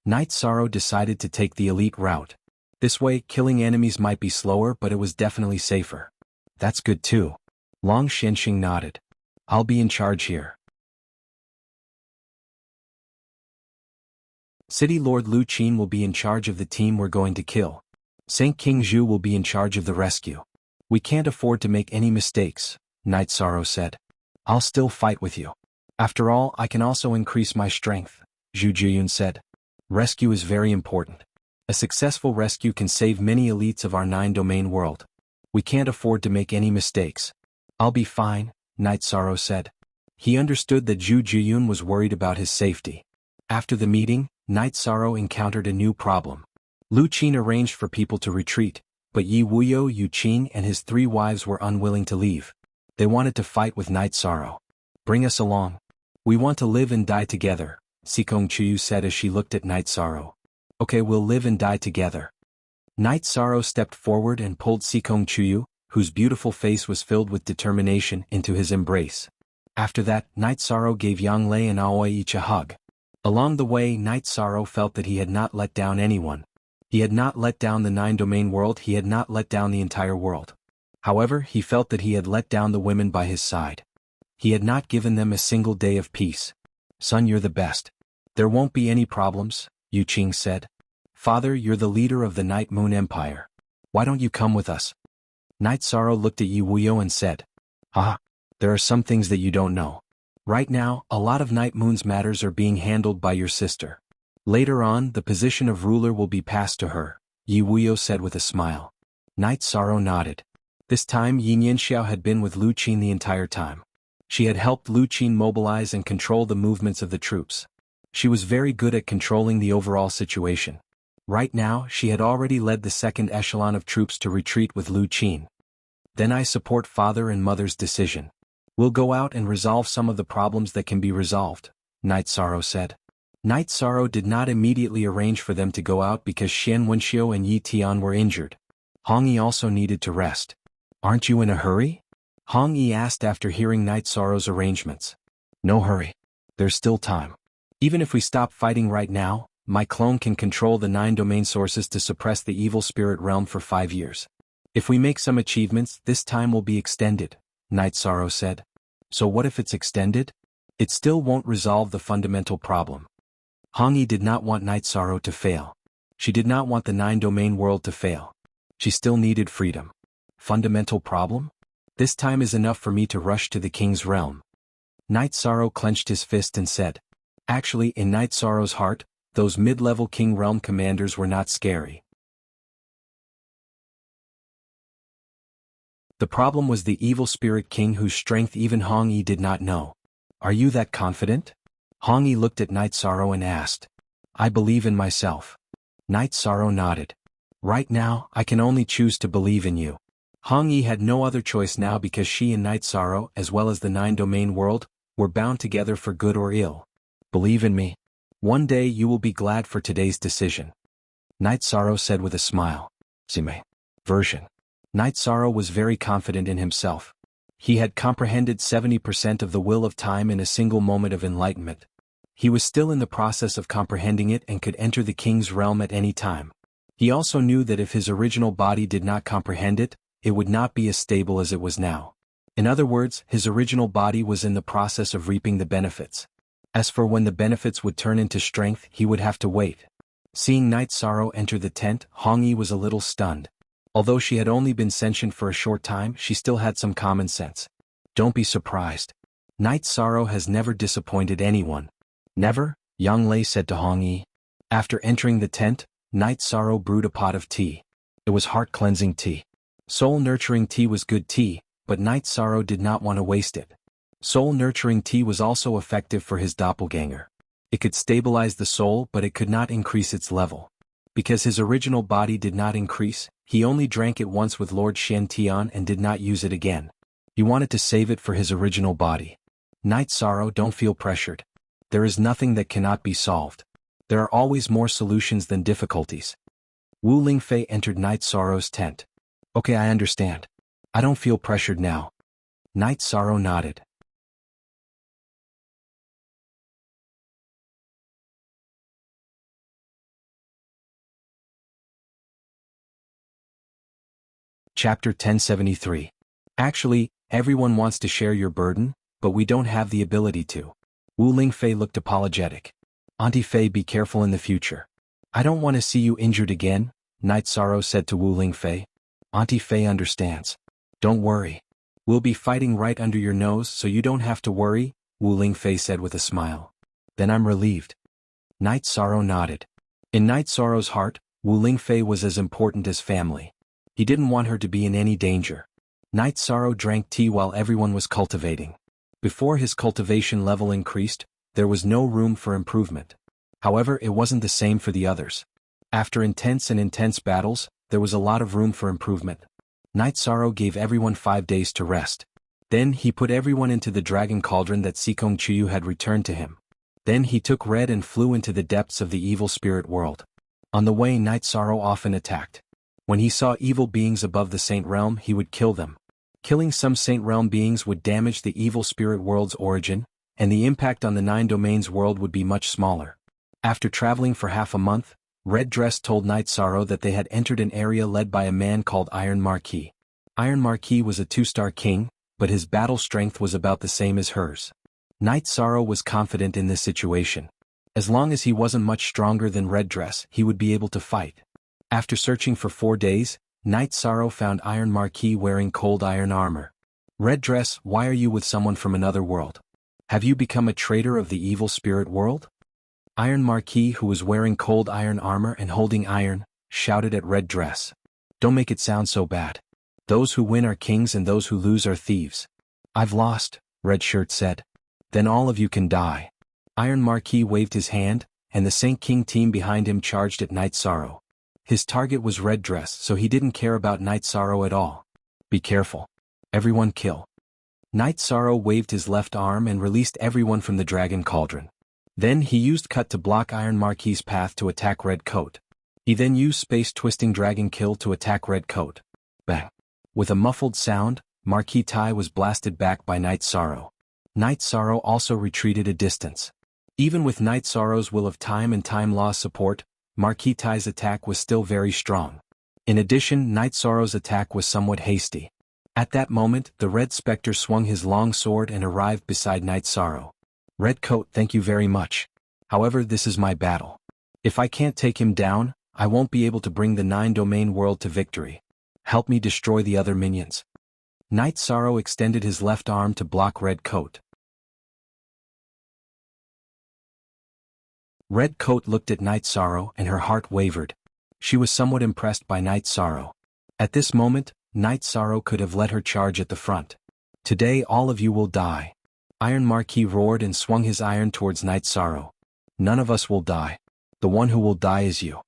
Night Sorrow decided to take the elite route. This way, killing enemies might be slower, but it was definitely safer. That's good too. Long Xianxing nodded. I'll be in charge here. City Lord Lu Qin will be in charge of the team we're going to kill. Saint King Zhu will be in charge of the rescue. We can't afford to make any mistakes, Night Sorrow said. I'll still fight with you. After all, I can also increase my strength, Zhu Jiyun said. Rescue is very important. A successful rescue can save many elites of our 9-domain world. We can't afford to make any mistakes. I'll be fine, Night Sorrow said. He understood that Zhu Jiyun was worried about his safety. After the meeting, Night Sorrow encountered a new problem. Lu Qin arranged for people to retreat, but Yi Wuyo, Yu Qin and his 3 wives were unwilling to leave. They wanted to fight with Night Sorrow. Bring us along. We want to live and die together, Sikong Chuyu said as she looked at Night Sorrow. Okay, we'll live and die together. Night Sorrow stepped forward and pulled Sikong Chuyu, whose beautiful face was filled with determination, into his embrace. After that, Night Sorrow gave Yang Lei and Aoi each a hug. Along the way, Night Sorrow felt that he had not let down anyone. He had not let down the 9-domain world, he had not let down the entire world. However, he felt that he had let down the women by his side. He had not given them a single day of peace. Son, you're the best. There won't be any problems, Yu Qing said. Father, you're the leader of the Night Moon Empire. Why don't you come with us? Night Sorrow looked at Yi Wuyo and said, Ah, there are some things that you don't know. Right now, a lot of Night Moon's matters are being handled by your sister. Later on, the position of ruler will be passed to her, Yi Wuyo said with a smile. Night Sorrow nodded. This time Yin Yanxiao had been with Lu Qin the entire time. She had helped Lu Qin mobilize and control the movements of the troops. She was very good at controlling the overall situation. Right now, she had already led the second echelon of troops to retreat with Lu Qin. Then I support father and mother's decision. We'll go out and resolve some of the problems that can be resolved, Night Sorrow said. Night Sorrow did not immediately arrange for them to go out because Xian Wenxiu and Yi Tian were injured. Hong Yi also needed to rest. Aren't you in a hurry? Hong Yi asked after hearing Night Sorrow's arrangements. No hurry. There's still time. Even if we stop fighting right now, my clone can control the 9-domain sources to suppress the evil spirit realm for 5 years. If we make some achievements, this time will be extended, Night Sorrow said. So what if it's extended? It still won't resolve the fundamental problem. Hong Yi did not want Night Sorrow to fail. She did not want the 9-domain world to fail. She still needed freedom. Fundamental problem? This time is enough for me to rush to the king's realm. Night Sorrow clenched his fist and said. Actually, in Night Sorrow's heart, those mid-level king realm commanders were not scary. The problem was the evil spirit king whose strength even Hong Yi did not know. Are you that confident? Hong Yi looked at Night Sorrow and asked. I believe in myself. Night Sorrow nodded. Right now, I can only choose to believe in you. Hong Yi had no other choice now because she and Night Sorrow, as well as the 9-domain world, were bound together for good or ill. Believe in me. One day you will be glad for today's decision. Night Sorrow said with a smile. Sime. Version. Night Sorrow was very confident in himself. He had comprehended 70% of the will of time in a single moment of enlightenment. He was still in the process of comprehending it and could enter the king's realm at any time. He also knew that if his original body did not comprehend it, it would not be as stable as it was now. In other words, his original body was in the process of reaping the benefits. As for when the benefits would turn into strength, he would have to wait. Seeing Night Sorrow enter the tent, Hong Yi was a little stunned. Although she had only been sentient for a short time, she still had some common sense. Don't be surprised. Night Sorrow has never disappointed anyone. Never? Yang Lei said to Hong Yi. After entering the tent, Night Sorrow brewed a pot of tea. It was heart-cleansing tea. Soul-nurturing tea was good tea, but Night Sorrow did not want to waste it. Soul-nurturing tea was also effective for his doppelganger. It could stabilize the soul, but it could not increase its level. Because his original body did not increase, he only drank it once with Lord Shen Tian and did not use it again. He wanted to save it for his original body. Night Sorrow, don't feel pressured. There is nothing that cannot be solved. There are always more solutions than difficulties. Wu Lingfei entered Night Sorrow's tent. Okay, I understand. I don't feel pressured now. Night Sorrow nodded. Chapter 1073. Actually, everyone wants to share your burden, but we don't have the ability to. Wu Lingfei looked apologetic. Auntie Fei, be careful in the future. I don't want to see you injured again, Night Sorrow said to Wu Lingfei. Auntie Fei understands. Don't worry. We'll be fighting right under your nose so you don't have to worry, Wu Lingfei said with a smile. Then I'm relieved. Night Sorrow nodded. In Night Sorrow's heart, Wu Lingfei was as important as family. He didn't want her to be in any danger. Night Sorrow drank tea while everyone was cultivating. Before his cultivation level increased, there was no room for improvement. However, it wasn't the same for the others. After intense battles, there was a lot of room for improvement. Night Sorrow gave everyone 5 days to rest. Then he put everyone into the dragon cauldron that Sikong Chuyu had returned to him. Then he took Red and flew into the depths of the evil spirit world. On the way, Night Sorrow often attacked. When he saw evil beings above the Saint Realm, he would kill them. Killing some Saint Realm beings would damage the evil spirit world's origin, and the impact on the Nine Domains world would be much smaller. After traveling for half a month, Red Dress told Night Sorrow that they had entered an area led by a man called Iron Marquis. Iron Marquis was a 2-star king, but his battle strength was about the same as hers. Night Sorrow was confident in this situation. As long as he wasn't much stronger than Red Dress, he would be able to fight. After searching for 4 days, Night Sorrow found Iron Marquis wearing cold iron armor. Red Dress, why are you with someone from another world? Have you become a traitor of the evil spirit world? Iron Marquis, who was wearing cold iron armor and holding iron, shouted at Red Dress. Don't make it sound so bad. Those who win are kings and those who lose are thieves. I've lost, Red Shirt said. Then all of you can die. Iron Marquis waved his hand, and the Saint King team behind him charged at Night Sorrow. His target was Red Dress, so he didn't care about Night Sorrow at all. Be careful. Everyone kill. Night Sorrow waved his left arm and released everyone from the dragon cauldron. Then he used Cut to block Iron Marquis' path to attack Red Coat. He then used Space Twisting Dragon Kill to attack Red Coat. Bang. With a muffled sound, Marquis Tai was blasted back by Night Sorrow. Night Sorrow also retreated a distance. Even with Night Sorrow's Will of Time and Time Law support, Marquis Tai's attack was still very strong. In addition, Night Sorrow's attack was somewhat hasty. At that moment, the Red Spectre swung his long sword and arrived beside Night Sorrow. Red Coat, thank you very much. However, this is my battle. If I can't take him down, I won't be able to bring the 9-domain world to victory. Help me destroy the other minions. Night Sorrow extended his left arm to block Red Coat. Red Coat looked at Night Sorrow and her heart wavered. She was somewhat impressed by Night Sorrow. At this moment, Night Sorrow could have let her charge at the front. Today all of you will die. Iron Marquis roared and swung his iron towards Night Sorrow. None of us will die. The one who will die is you.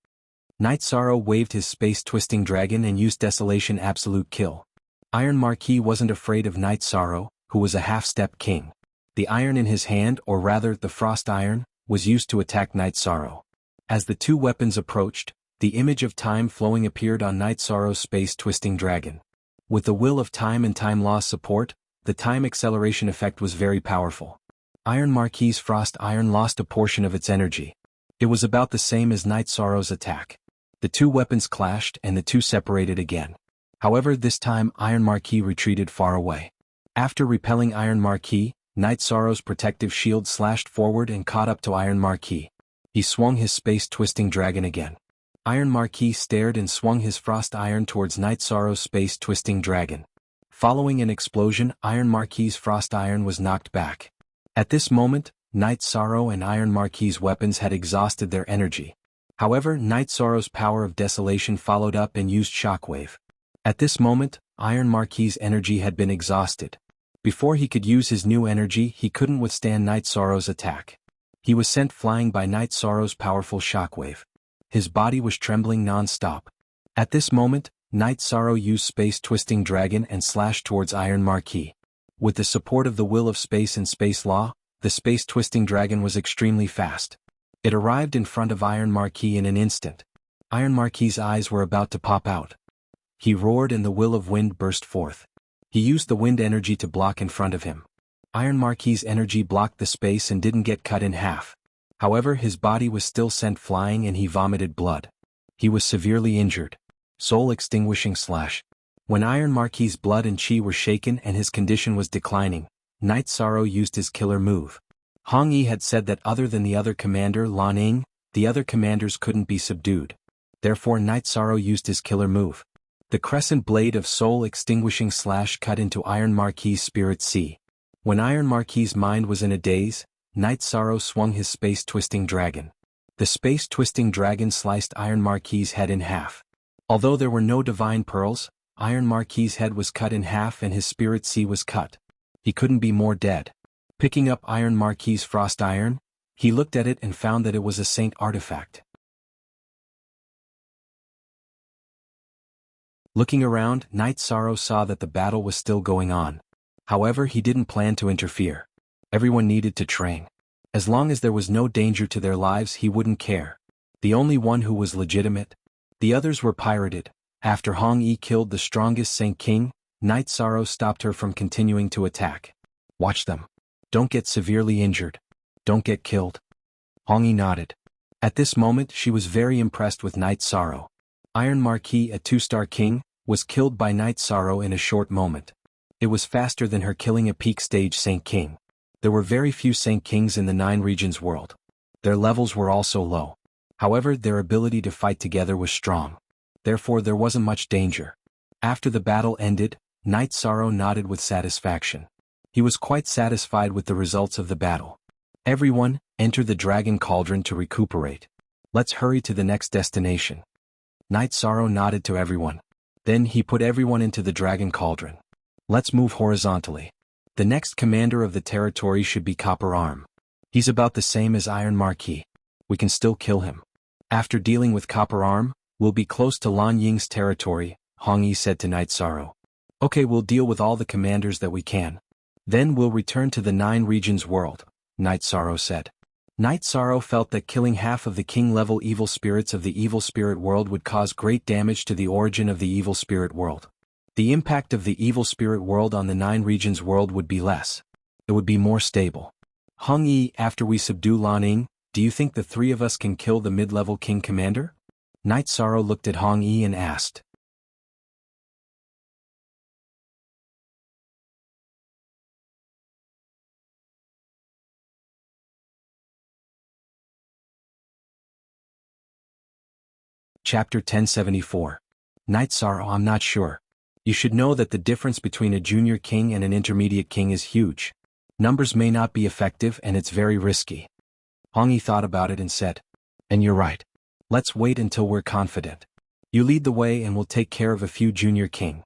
Night Sorrow waved his space-twisting dragon and used Desolation Absolute Kill. Iron Marquis wasn't afraid of Night Sorrow, who was a half-step king. The iron in his hand, or rather the frost iron, was used to attack Night Sorrow. As the two weapons approached, the image of time flowing appeared on Night Sorrow's space-twisting dragon. With the Will of Time and Time Law support, the time acceleration effect was very powerful. Iron Marquis' frost iron lost a portion of its energy. It was about the same as Night Sorrow's attack. The two weapons clashed and the two separated again. However, this time Iron Marquis retreated far away. After repelling Iron Marquis, Night Sorrow's protective shield slashed forward and caught up to Iron Marquis. He swung his space-twisting dragon again. Iron Marquis stared and swung his frost iron towards Night Sorrow's space-twisting dragon. Following an explosion, Iron Marquis' frost iron was knocked back. At this moment, Night Sorrow and Iron Marquis' weapons had exhausted their energy. However, Night Sorrow's power of desolation followed up and used Shockwave. At this moment, Iron Marquis' energy had been exhausted. Before he could use his new energy, he couldn't withstand Night Sorrow's attack. He was sent flying by Night Sorrow's powerful shockwave. His body was trembling non-stop. At this moment, Night Sorrow used Space Twisting Dragon and slashed towards Iron Marquis. With the support of the Will of Space and Space Law, the Space Twisting Dragon was extremely fast. It arrived in front of Iron Marquis in an instant. Iron Marquis' eyes were about to pop out. He roared and the Will of Wind burst forth. He used the wind energy to block in front of him. Iron Marquis' energy blocked the space and didn't get cut in half. However, his body was still sent flying and he vomited blood. He was severely injured. Soul Extinguishing Slash. When Iron Marquis' blood and chi were shaken and his condition was declining, Night Sorrow used his killer move. Hong Yi had said that other than the other commander Lan Ning, the other commanders couldn't be subdued. Therefore Night Sorrow used his killer move. The crescent blade of Soul Extinguishing Slash cut into Iron Marquis' spirit sea. When Iron Marquis' mind was in a daze, Night Sorrow swung his space-twisting dragon. The space-twisting dragon sliced Iron Marquis' head in half. Although there were no divine pearls, Iron Marquis' head was cut in half and his spirit sea was cut. He couldn't be more dead. Picking up Iron Marquis' frost iron, he looked at it and found that it was a saint artifact. Looking around, Night Sorrow saw that the battle was still going on. However, he didn't plan to interfere. Everyone needed to train. As long as there was no danger to their lives, he wouldn't care. The only one who was legitimate. The others were pirated. After Hong Yi killed the strongest Saint King, Night Sorrow stopped her from continuing to attack. Watch them. Don't get severely injured. Don't get killed. Hong Yi nodded. At this moment she was very impressed with Night Sorrow. Iron Marquis, a 2-star king, was killed by Night Sorrow in a short moment. It was faster than her killing a peak stage Saint King. There were very few Saint Kings in the 9 regions world. Their levels were also low. However, their ability to fight together was strong. Therefore there wasn't much danger. After the battle ended, Night Sorrow nodded with satisfaction. He was quite satisfied with the results of the battle. Everyone, enter the Dragon Cauldron to recuperate. Let's hurry to the next destination. Night Sorrow nodded to everyone. Then he put everyone into the Dragon Cauldron. Let's move horizontally. The next commander of the territory should be Copper Arm. He's about the same as Iron Marquis. We can still kill him. After dealing with Copper Arm, we'll be close to Lan Ying's territory, Hong Yi said to Night Sorrow. Okay, we'll deal with all the commanders that we can. Then we'll return to the 9 regions world, Night Sorrow said. Night Sorrow felt that killing half of the king-level evil spirits of the evil spirit world would cause great damage to the origin of the evil spirit world. The impact of the evil spirit world on the 9 regions world would be less. It would be more stable. Hong Yi, after we subdue Lan Ying, do you think the 3 of us can kill the mid-level king commander? Night Sorrow looked at Hong Yi and asked. Chapter 1074. Night Sorrow, I'm not sure. You should know that the difference between a junior king and an intermediate king is huge. Numbers may not be effective and it's very risky. Hong Yi thought about it and said, and you're right. Let's wait until we're confident. You lead the way and we'll take care of a few junior king.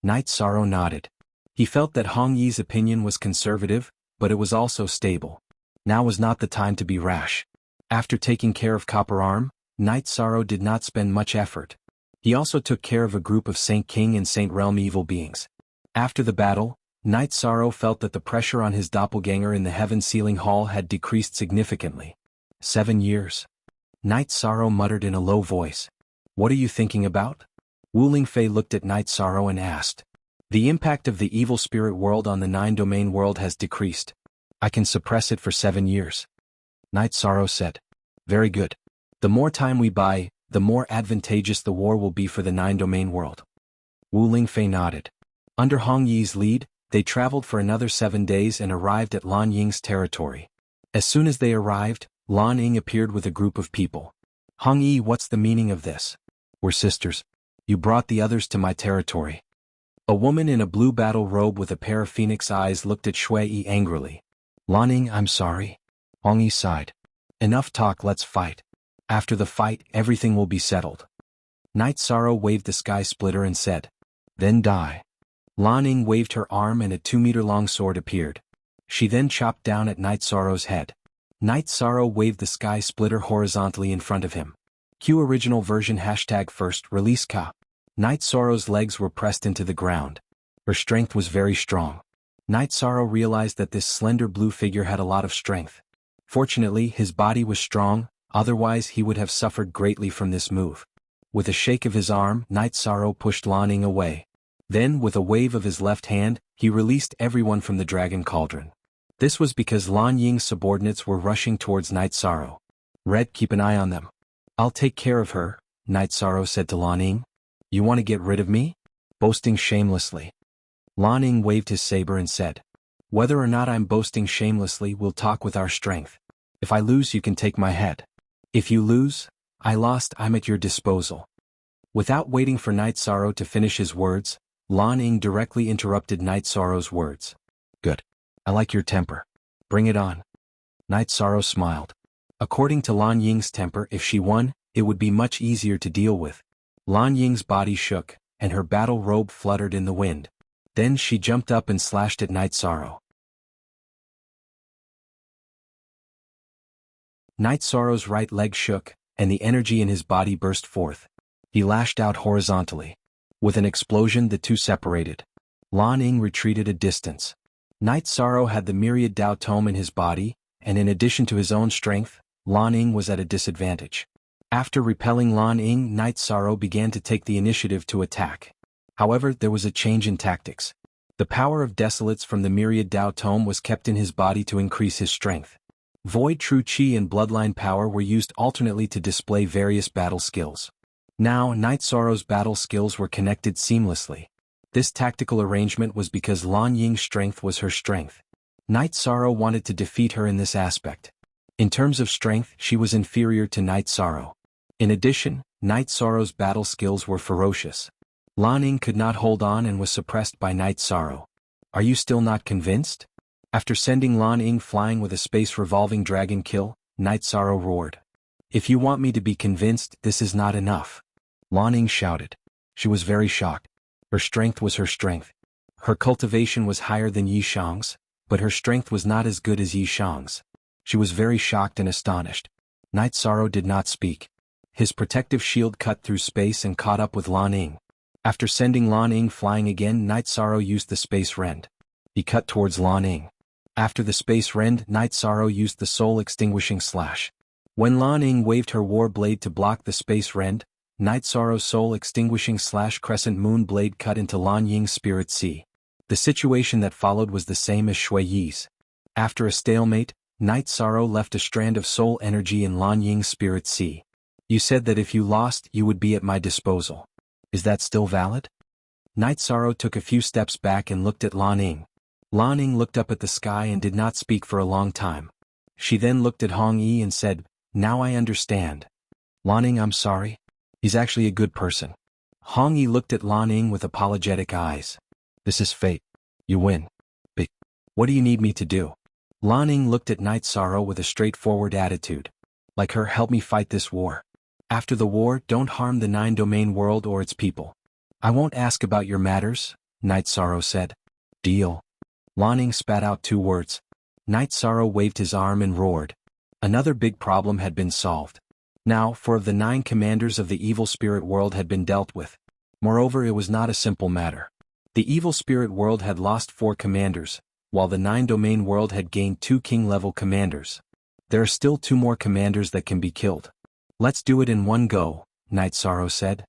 Night Sorrow nodded. He felt that Hong Yi's opinion was conservative, but it was also stable. Now was not the time to be rash. After taking care of Copper Arm, Night Sorrow did not spend much effort. He also took care of a group of Saint King and Saint Realm evil beings. After the battle, Night Sorrow felt that the pressure on his doppelganger in the Heaven Sealing Hall had decreased significantly. 7 years. Night Sorrow muttered in a low voice. What are you thinking about? Wu Lingfei looked at Night Sorrow and asked. The impact of the evil spirit world on the 9-domain world has decreased. I can suppress it for 7 years. Night Sorrow said. Very good. The more time we buy, the more advantageous the war will be for the 9-domain world. Wu Lingfei nodded. Under Hong Yi's lead, they traveled for another 7 days and arrived at Lan Ying's territory. As soon as they arrived, Lan Ying appeared with a group of people. Hong Yi, what's the meaning of this? We're sisters. You brought the others to my territory. A woman in a blue battle robe with a pair of phoenix eyes looked at Shui Yi angrily. Lan Ying, I'm sorry. Hong Yi sighed. Enough talk, let's fight. After the fight, everything will be settled. Night Sorrow waved the sky splitter and said, then die. Lan Ying waved her arm and a 2-meter-long sword appeared. She then chopped down at Night Sorrow's head. Night Sorrow waved the sky splitter horizontally in front of him. Q original version #first release Ka. Night Sorrow's legs were pressed into the ground. Her strength was very strong. Night Sorrow realized that this slender blue figure had a lot of strength. Fortunately, his body was strong, otherwise he would have suffered greatly from this move. With a shake of his arm, Night Sorrow pushed Lan Ying away. Then, with a wave of his left hand, he released everyone from the Dragon Cauldron. This was because Lan Ying's subordinates were rushing towards Night Sorrow. Red, keep an eye on them. I'll take care of her, Night Sorrow said to Lan Ying. You want to get rid of me? Boasting shamelessly. Lan Ying waved his saber and said, whether or not I'm boasting shamelessly, we'll talk with our strength. If I lose, you can take my head. If you lose, I lost, I'm at your disposal. Without waiting for Night Sorrow to finish his words, Lan Ying directly interrupted Night Sorrow's words. Good. I like your temper. Bring it on. Night Sorrow smiled. According to Lan Ying's temper, if she won, it would be much easier to deal with. Lan Ying's body shook, and her battle robe fluttered in the wind. Then she jumped up and slashed at Night Sorrow. Night Sorrow's right leg shook, and the energy in his body burst forth. He lashed out horizontally. With an explosion, the two separated. Lan Ying retreated a distance. Night Sorrow had the myriad Tao tome in his body, and in addition to his own strength, Lan Ying was at a disadvantage. After repelling Lan Ying, Night Sorrow began to take the initiative to attack. However, there was a change in tactics. The power of Desolates from the myriad Tao tome was kept in his body to increase his strength. Void True Chi and Bloodline power were used alternately to display various battle skills. Now, Night Sorrow's battle skills were connected seamlessly. This tactical arrangement was because Lan Ying's strength was her strength. Night Sorrow wanted to defeat her in this aspect. In terms of strength, she was inferior to Night Sorrow. In addition, Night Sorrow's battle skills were ferocious. Lan Ying could not hold on and was suppressed by Night Sorrow. Are you still not convinced? After sending Lan Ying flying with a space revolving dragon kill, Night Sorrow roared. If you want me to be convinced, this is not enough. Lan Ying shouted. She was very shocked. Her strength was her strength. Her cultivation was higher than Yi Shang's, but her strength was not as good as Yi Shang's. She was very shocked and astonished. Night Sorrow did not speak. His protective shield cut through space and caught up with Lan Ying. After sending Lan Ying flying again, Night Sorrow used the space rend. He cut towards Lan Ying. After the space rend, Night Sorrow used the soul extinguishing slash. When Lan Ying waved her war blade to block the space rend, Night Sorrow's soul extinguishing slash crescent moon blade cut into Lan Ying's spirit sea. The situation that followed was the same as Shui Yi's. After a stalemate, Night Sorrow left a strand of soul energy in Lan Ying's spirit sea. You said that if you lost, you would be at my disposal. Is that still valid? Night Sorrow took a few steps back and looked at Lan Ying. Lan Ying looked up at the sky and did not speak for a long time. She then looked at Hong Yi and said, "Now I understand. Lan Ying, I'm sorry. He's actually a good person." Hong Yi looked at Lan Ying with apologetic eyes. "This is fate. You win. But what do you need me to do?" Lan Ying looked at Night Sorrow with a straightforward attitude. Like her, help me fight this war. After the war, don't harm the 9-domain world or its people. I won't ask about your matters, Night Sorrow said. Deal. Lan Ying spat out 2 words. Night Sorrow waved his arm and roared. Another big problem had been solved. Now, 4 of the 9 commanders of the evil spirit world had been dealt with. Moreover, it was not a simple matter. The evil spirit world had lost 4 commanders, while the 9-domain world had gained 2 king-level commanders. There are still 2 more commanders that can be killed. Let's do it in one go, Night Sorrow said.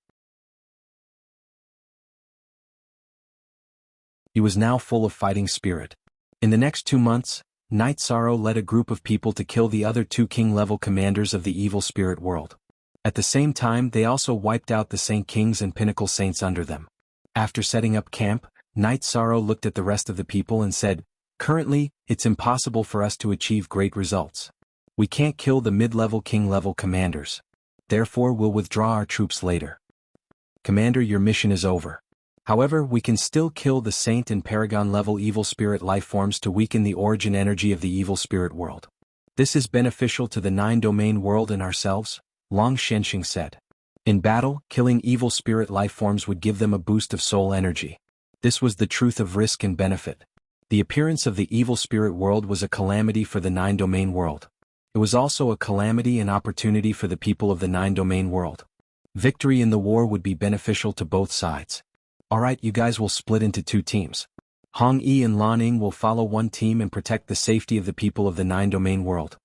He was now full of fighting spirit. In the next 2 months, Night Sorrow led a group of people to kill the other 2 king-level commanders of the evil spirit world. At the same time, they also wiped out the Saint Kings and Pinnacle Saints under them. After setting up camp, Night Sorrow looked at the rest of the people and said, "Currently, it's impossible for us to achieve great results. We can't kill the mid-level king-level commanders. Therefore, we'll withdraw our troops later. Commander, your mission is over. However, we can still kill the Saint and Paragon-level evil spirit lifeforms to weaken the origin energy of the evil spirit world. This is beneficial to the 9-domain world and ourselves," Long Shenxing said. In battle, killing evil spirit lifeforms would give them a boost of soul energy. This was the truth of risk and benefit. The appearance of the evil spirit world was a calamity for the 9-domain world. It was also a calamity and opportunity for the people of the 9-domain world. Victory in the war would be beneficial to both sides. Alright, you guys will split into 2 teams. Hong Yi and Lan Ying will follow one team and protect the safety of the people of the 9-domain world.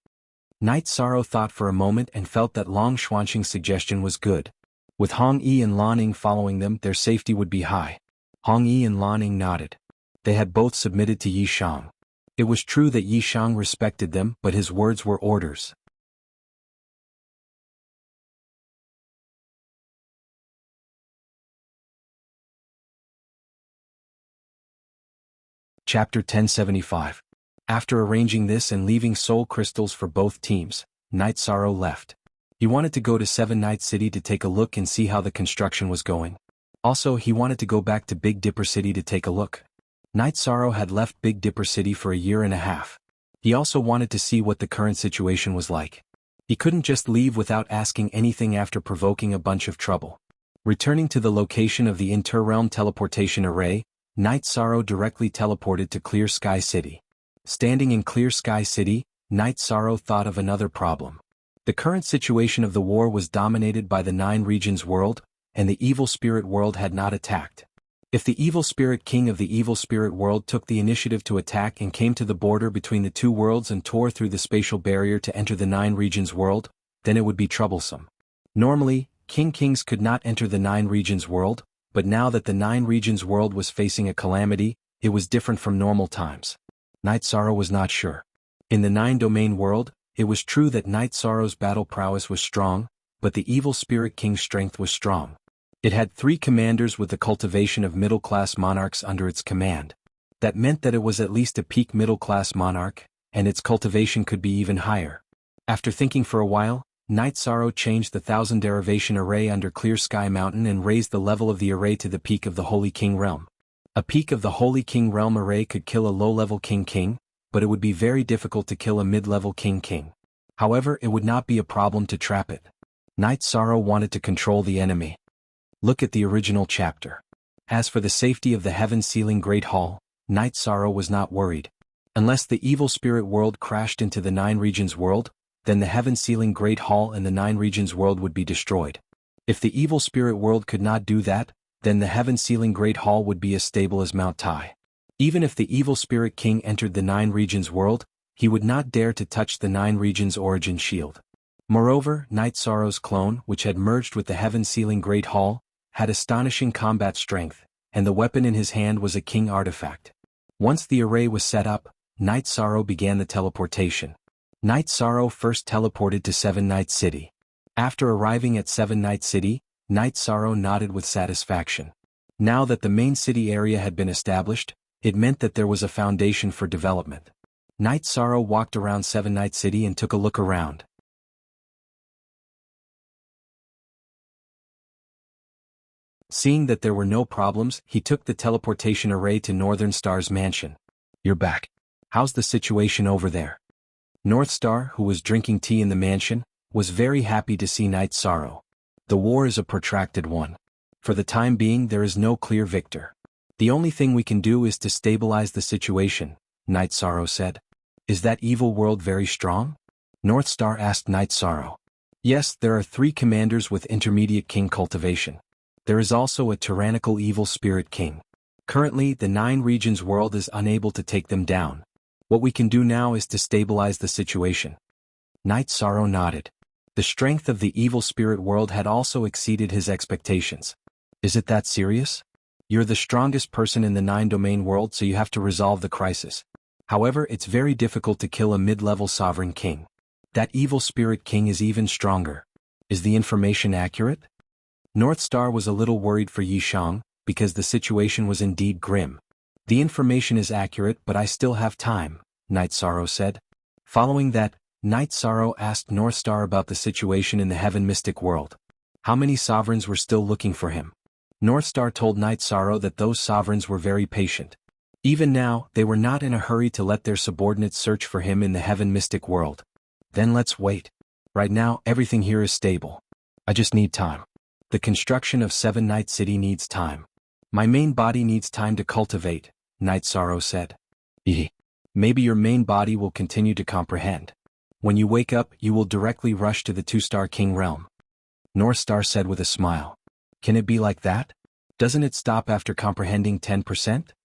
Night Sorrow thought for a moment and felt that Long Xuanqing's suggestion was good. With Hong Yi and Lan Ying following them, their safety would be high. Hong Yi and Lan Ying nodded. They had both submitted to Yi Shang. It was true that Yi Shang respected them, but his words were orders. Chapter 1075. After arranging this and leaving soul crystals for both teams, Night Sorrow left. He wanted to go to 7 Night City to take a look and see how the construction was going. Also, he wanted to go back to Big Dipper City to take a look. Night Sorrow had left Big Dipper City for a year and a half. He also wanted to see what the current situation was like. He couldn't just leave without asking anything after provoking a bunch of trouble. Returning to the location of the Interrealm teleportation array, Night Sorrow directly teleported to Clear Sky City. Standing in Clear Sky City, Night Sorrow thought of another problem. The current situation of the war was dominated by the 9 regions world, and the evil spirit world had not attacked. If the evil spirit king of the evil spirit world took the initiative to attack and came to the border between the two worlds and tore through the spatial barrier to enter the Nine Regions world, then it would be troublesome. Normally, kings could not enter the Nine Regions world, but now that the Nine Regions world was facing a calamity, it was different from normal times. Night Sorrow was not sure. In the Nine Domain world, it was true that Night Sorrow's battle prowess was strong, but the evil spirit king's strength was strong. It had 3 commanders with the cultivation of middle-class monarchs under its command. That meant that it was at least a peak middle-class monarch, and its cultivation could be even higher. After thinking for a while, Night Sorrow changed the 1000 derivation array under Clear Sky Mountain and raised the level of the array to the peak of the Holy King realm. A peak of the Holy King realm array could kill a low-level king, but it would be very difficult to kill a mid-level king. However, it would not be a problem to trap it. Night Sorrow wanted to control the enemy. Look at the original chapter. As for the safety of the heaven-sealing Great Hall, Night Sorrow was not worried. Unless the evil spirit world crashed into the Nine Regions world, then the heaven-sealing Great Hall and the Nine Regions world would be destroyed. If the evil spirit world could not do that, then the heaven-sealing Great Hall would be as stable as Mount Tai. Even if the evil spirit king entered the Nine Regions world, he would not dare to touch the Nine Regions origin shield. Moreover, Night Sorrow's clone, which had merged with the heaven-sealing Great Hall, had astonishing combat strength, and the weapon in his hand was a king artifact. Once the array was set up, Night Sorrow began the teleportation. Night Sorrow first teleported to Seven Night City. After arriving at Seven Night City, Night Sorrow nodded with satisfaction. Now that the main city area had been established, it meant that there was a foundation for development. Night Sorrow walked around Seven Night City and took a look around. Seeing that there were no problems, he took the teleportation array to Northern Star's mansion. "You're back. How's the situation over there?" North Star, who was drinking tea in the mansion, was very happy to see Night Sorrow. The war is a protracted one. For the time being there is no clear victor. The only thing we can do is to stabilize the situation, Night Sorrow said. "Is that evil world very strong?" North Star asked Night Sorrow. "Yes, there are 3 commanders with intermediate king cultivation. There is also a tyrannical evil spirit king. Currently, the Nine Regions world is unable to take them down. What we can do now is to stabilize the situation." Night Sorrow nodded. The strength of the evil spirit world had also exceeded his expectations. "Is it that serious? You're the strongest person in the Nine Domain world, so you have to resolve the crisis. However, it's very difficult to kill a mid-level sovereign king. That evil spirit king is even stronger. Is the information accurate?" North Star was a little worried for Yi Shang, because the situation was indeed grim. "The information is accurate, but I still have time," Night Sorrow said. Following that, Night Sorrow asked North Star about the situation in the Heaven Mystic world. How many sovereigns were still looking for him? North Star told Night Sorrow that those sovereigns were very patient. Even now, they were not in a hurry to let their subordinates search for him in the Heaven Mystic world. "Then let's wait. Right now, everything here is stable. I just need time. The construction of Seven Night City needs time. My main body needs time to cultivate," Night Sorrow said. Maybe your main body will continue to comprehend. When you wake up, you will directly rush to the 2-star king realm." North Star said with a smile. "Can it be like that? Doesn't it stop after comprehending 10%?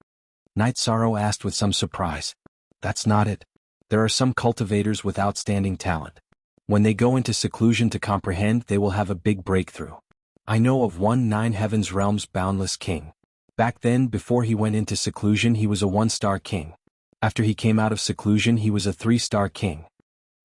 Night Sorrow asked with some surprise. "That's not it. There are some cultivators with outstanding talent. When they go into seclusion to comprehend, they will have a big breakthrough. I know of one Nine Heavens Realm's boundless king. Back then, before he went into seclusion, he was a 1-star king. After he came out of seclusion, he was a 3-star king."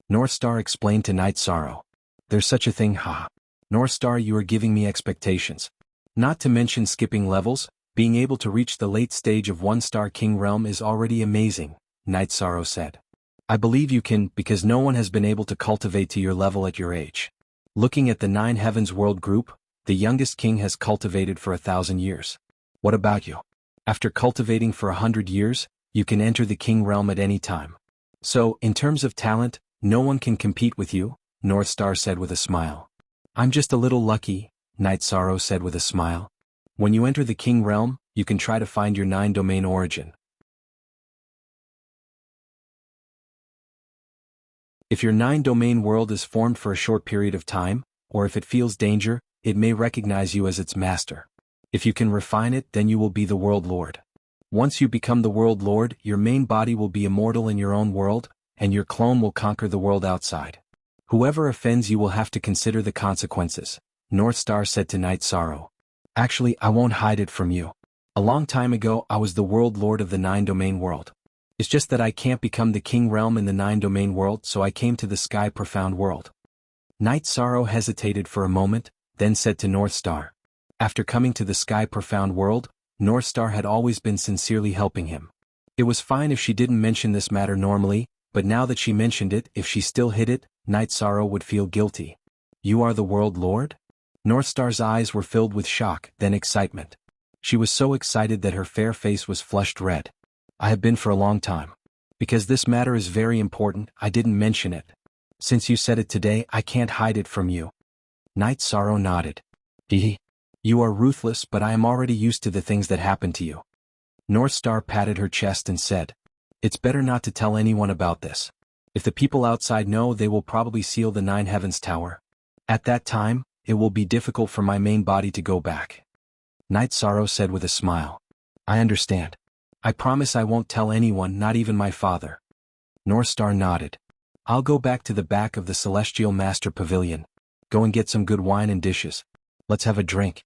North Star explained to Night Sorrow. "There's such a thing, haha. North Star, you are giving me expectations. Not to mention skipping levels, being able to reach the late stage of 1-star king realm is already amazing," Night Sorrow said. "I believe you can, because no one has been able to cultivate to your level at your age. Looking at the Nine Heavens World Group, the youngest king has cultivated for 1,000 years. What about you? After cultivating for 100 years, you can enter the king realm at any time. So, in terms of talent, no one can compete with you," North Star said with a smile. "I'm just a little lucky," Night Sorrow said with a smile. "When you enter the king realm, you can try to find your 9-domain origin. If your 9-domain world is formed for a short period of time, or if it feels danger, it may recognize you as its master. If you can refine it, then you will be the world lord. Once you become the world lord, your main body will be immortal in your own world, and your clone will conquer the world outside. Whoever offends you will have to consider the consequences, North Star said to Night Sorrow. Actually, I won't hide it from you. A long time ago, I was the world lord of the 9-domain world. It's just that I can't become the king realm in the 9-domain world, so I came to the Sky Profound world. Night Sorrow hesitated for a moment, then said to North Star. After coming to the Sky Profound world, North Star had always been sincerely helping him. It was fine if she didn't mention this matter normally, but now that she mentioned it, if she still hid it, Night Sorrow would feel guilty. You are the world lord? North Star's eyes were filled with shock, then excitement. She was so excited that her fair face was flushed red. I have been for a long time. Because this matter is very important, I didn't mention it. Since you said it today, I can't hide it from you. Night Sorrow nodded. Hehe. You are ruthless, but I am already used to the things that happen to you. North Star patted her chest and said, it's better not to tell anyone about this. If the people outside know, they will probably seal the 9 Heavens Tower. At that time, it will be difficult for my main body to go back. Night Sorrow said with a smile. I understand. I promise I won't tell anyone, not even my father. North Star nodded. I'll go back to the back of the Celestial Master Pavilion. Go and get some good wine and dishes. Let's have a drink.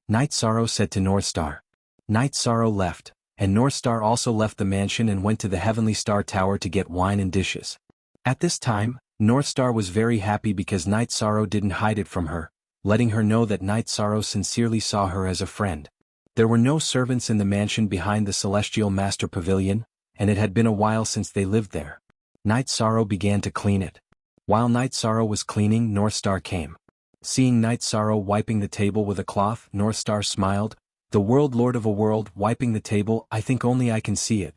Night Sorrow said to North Star. Night Sorrow left, and North Star also left the mansion and went to the Heavenly Star Tower to get wine and dishes. At this time, North Star was very happy because Night Sorrow didn't hide it from her, letting her know that Night Sorrow sincerely saw her as a friend. There were no servants in the mansion behind the Celestial Master Pavilion, and it had been a while since they lived there. Night Sorrow began to clean it. While Night Sorrow was cleaning, North Star came. Seeing Night Sorrow wiping the table with a cloth, North Star smiled. The world lord of a world wiping the table, I think only I can see it.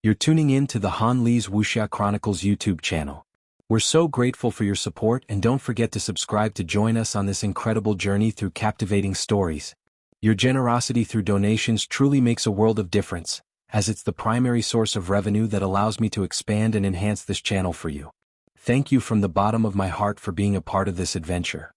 You're tuning in to the Han Lee's Wuxia Chronicles YouTube channel. We're so grateful for your support, and don't forget to subscribe to join us on this incredible journey through captivating stories. Your generosity through donations truly makes a world of difference, as it's the primary source of revenue that allows me to expand and enhance this channel for you. Thank you from the bottom of my heart for being a part of this adventure.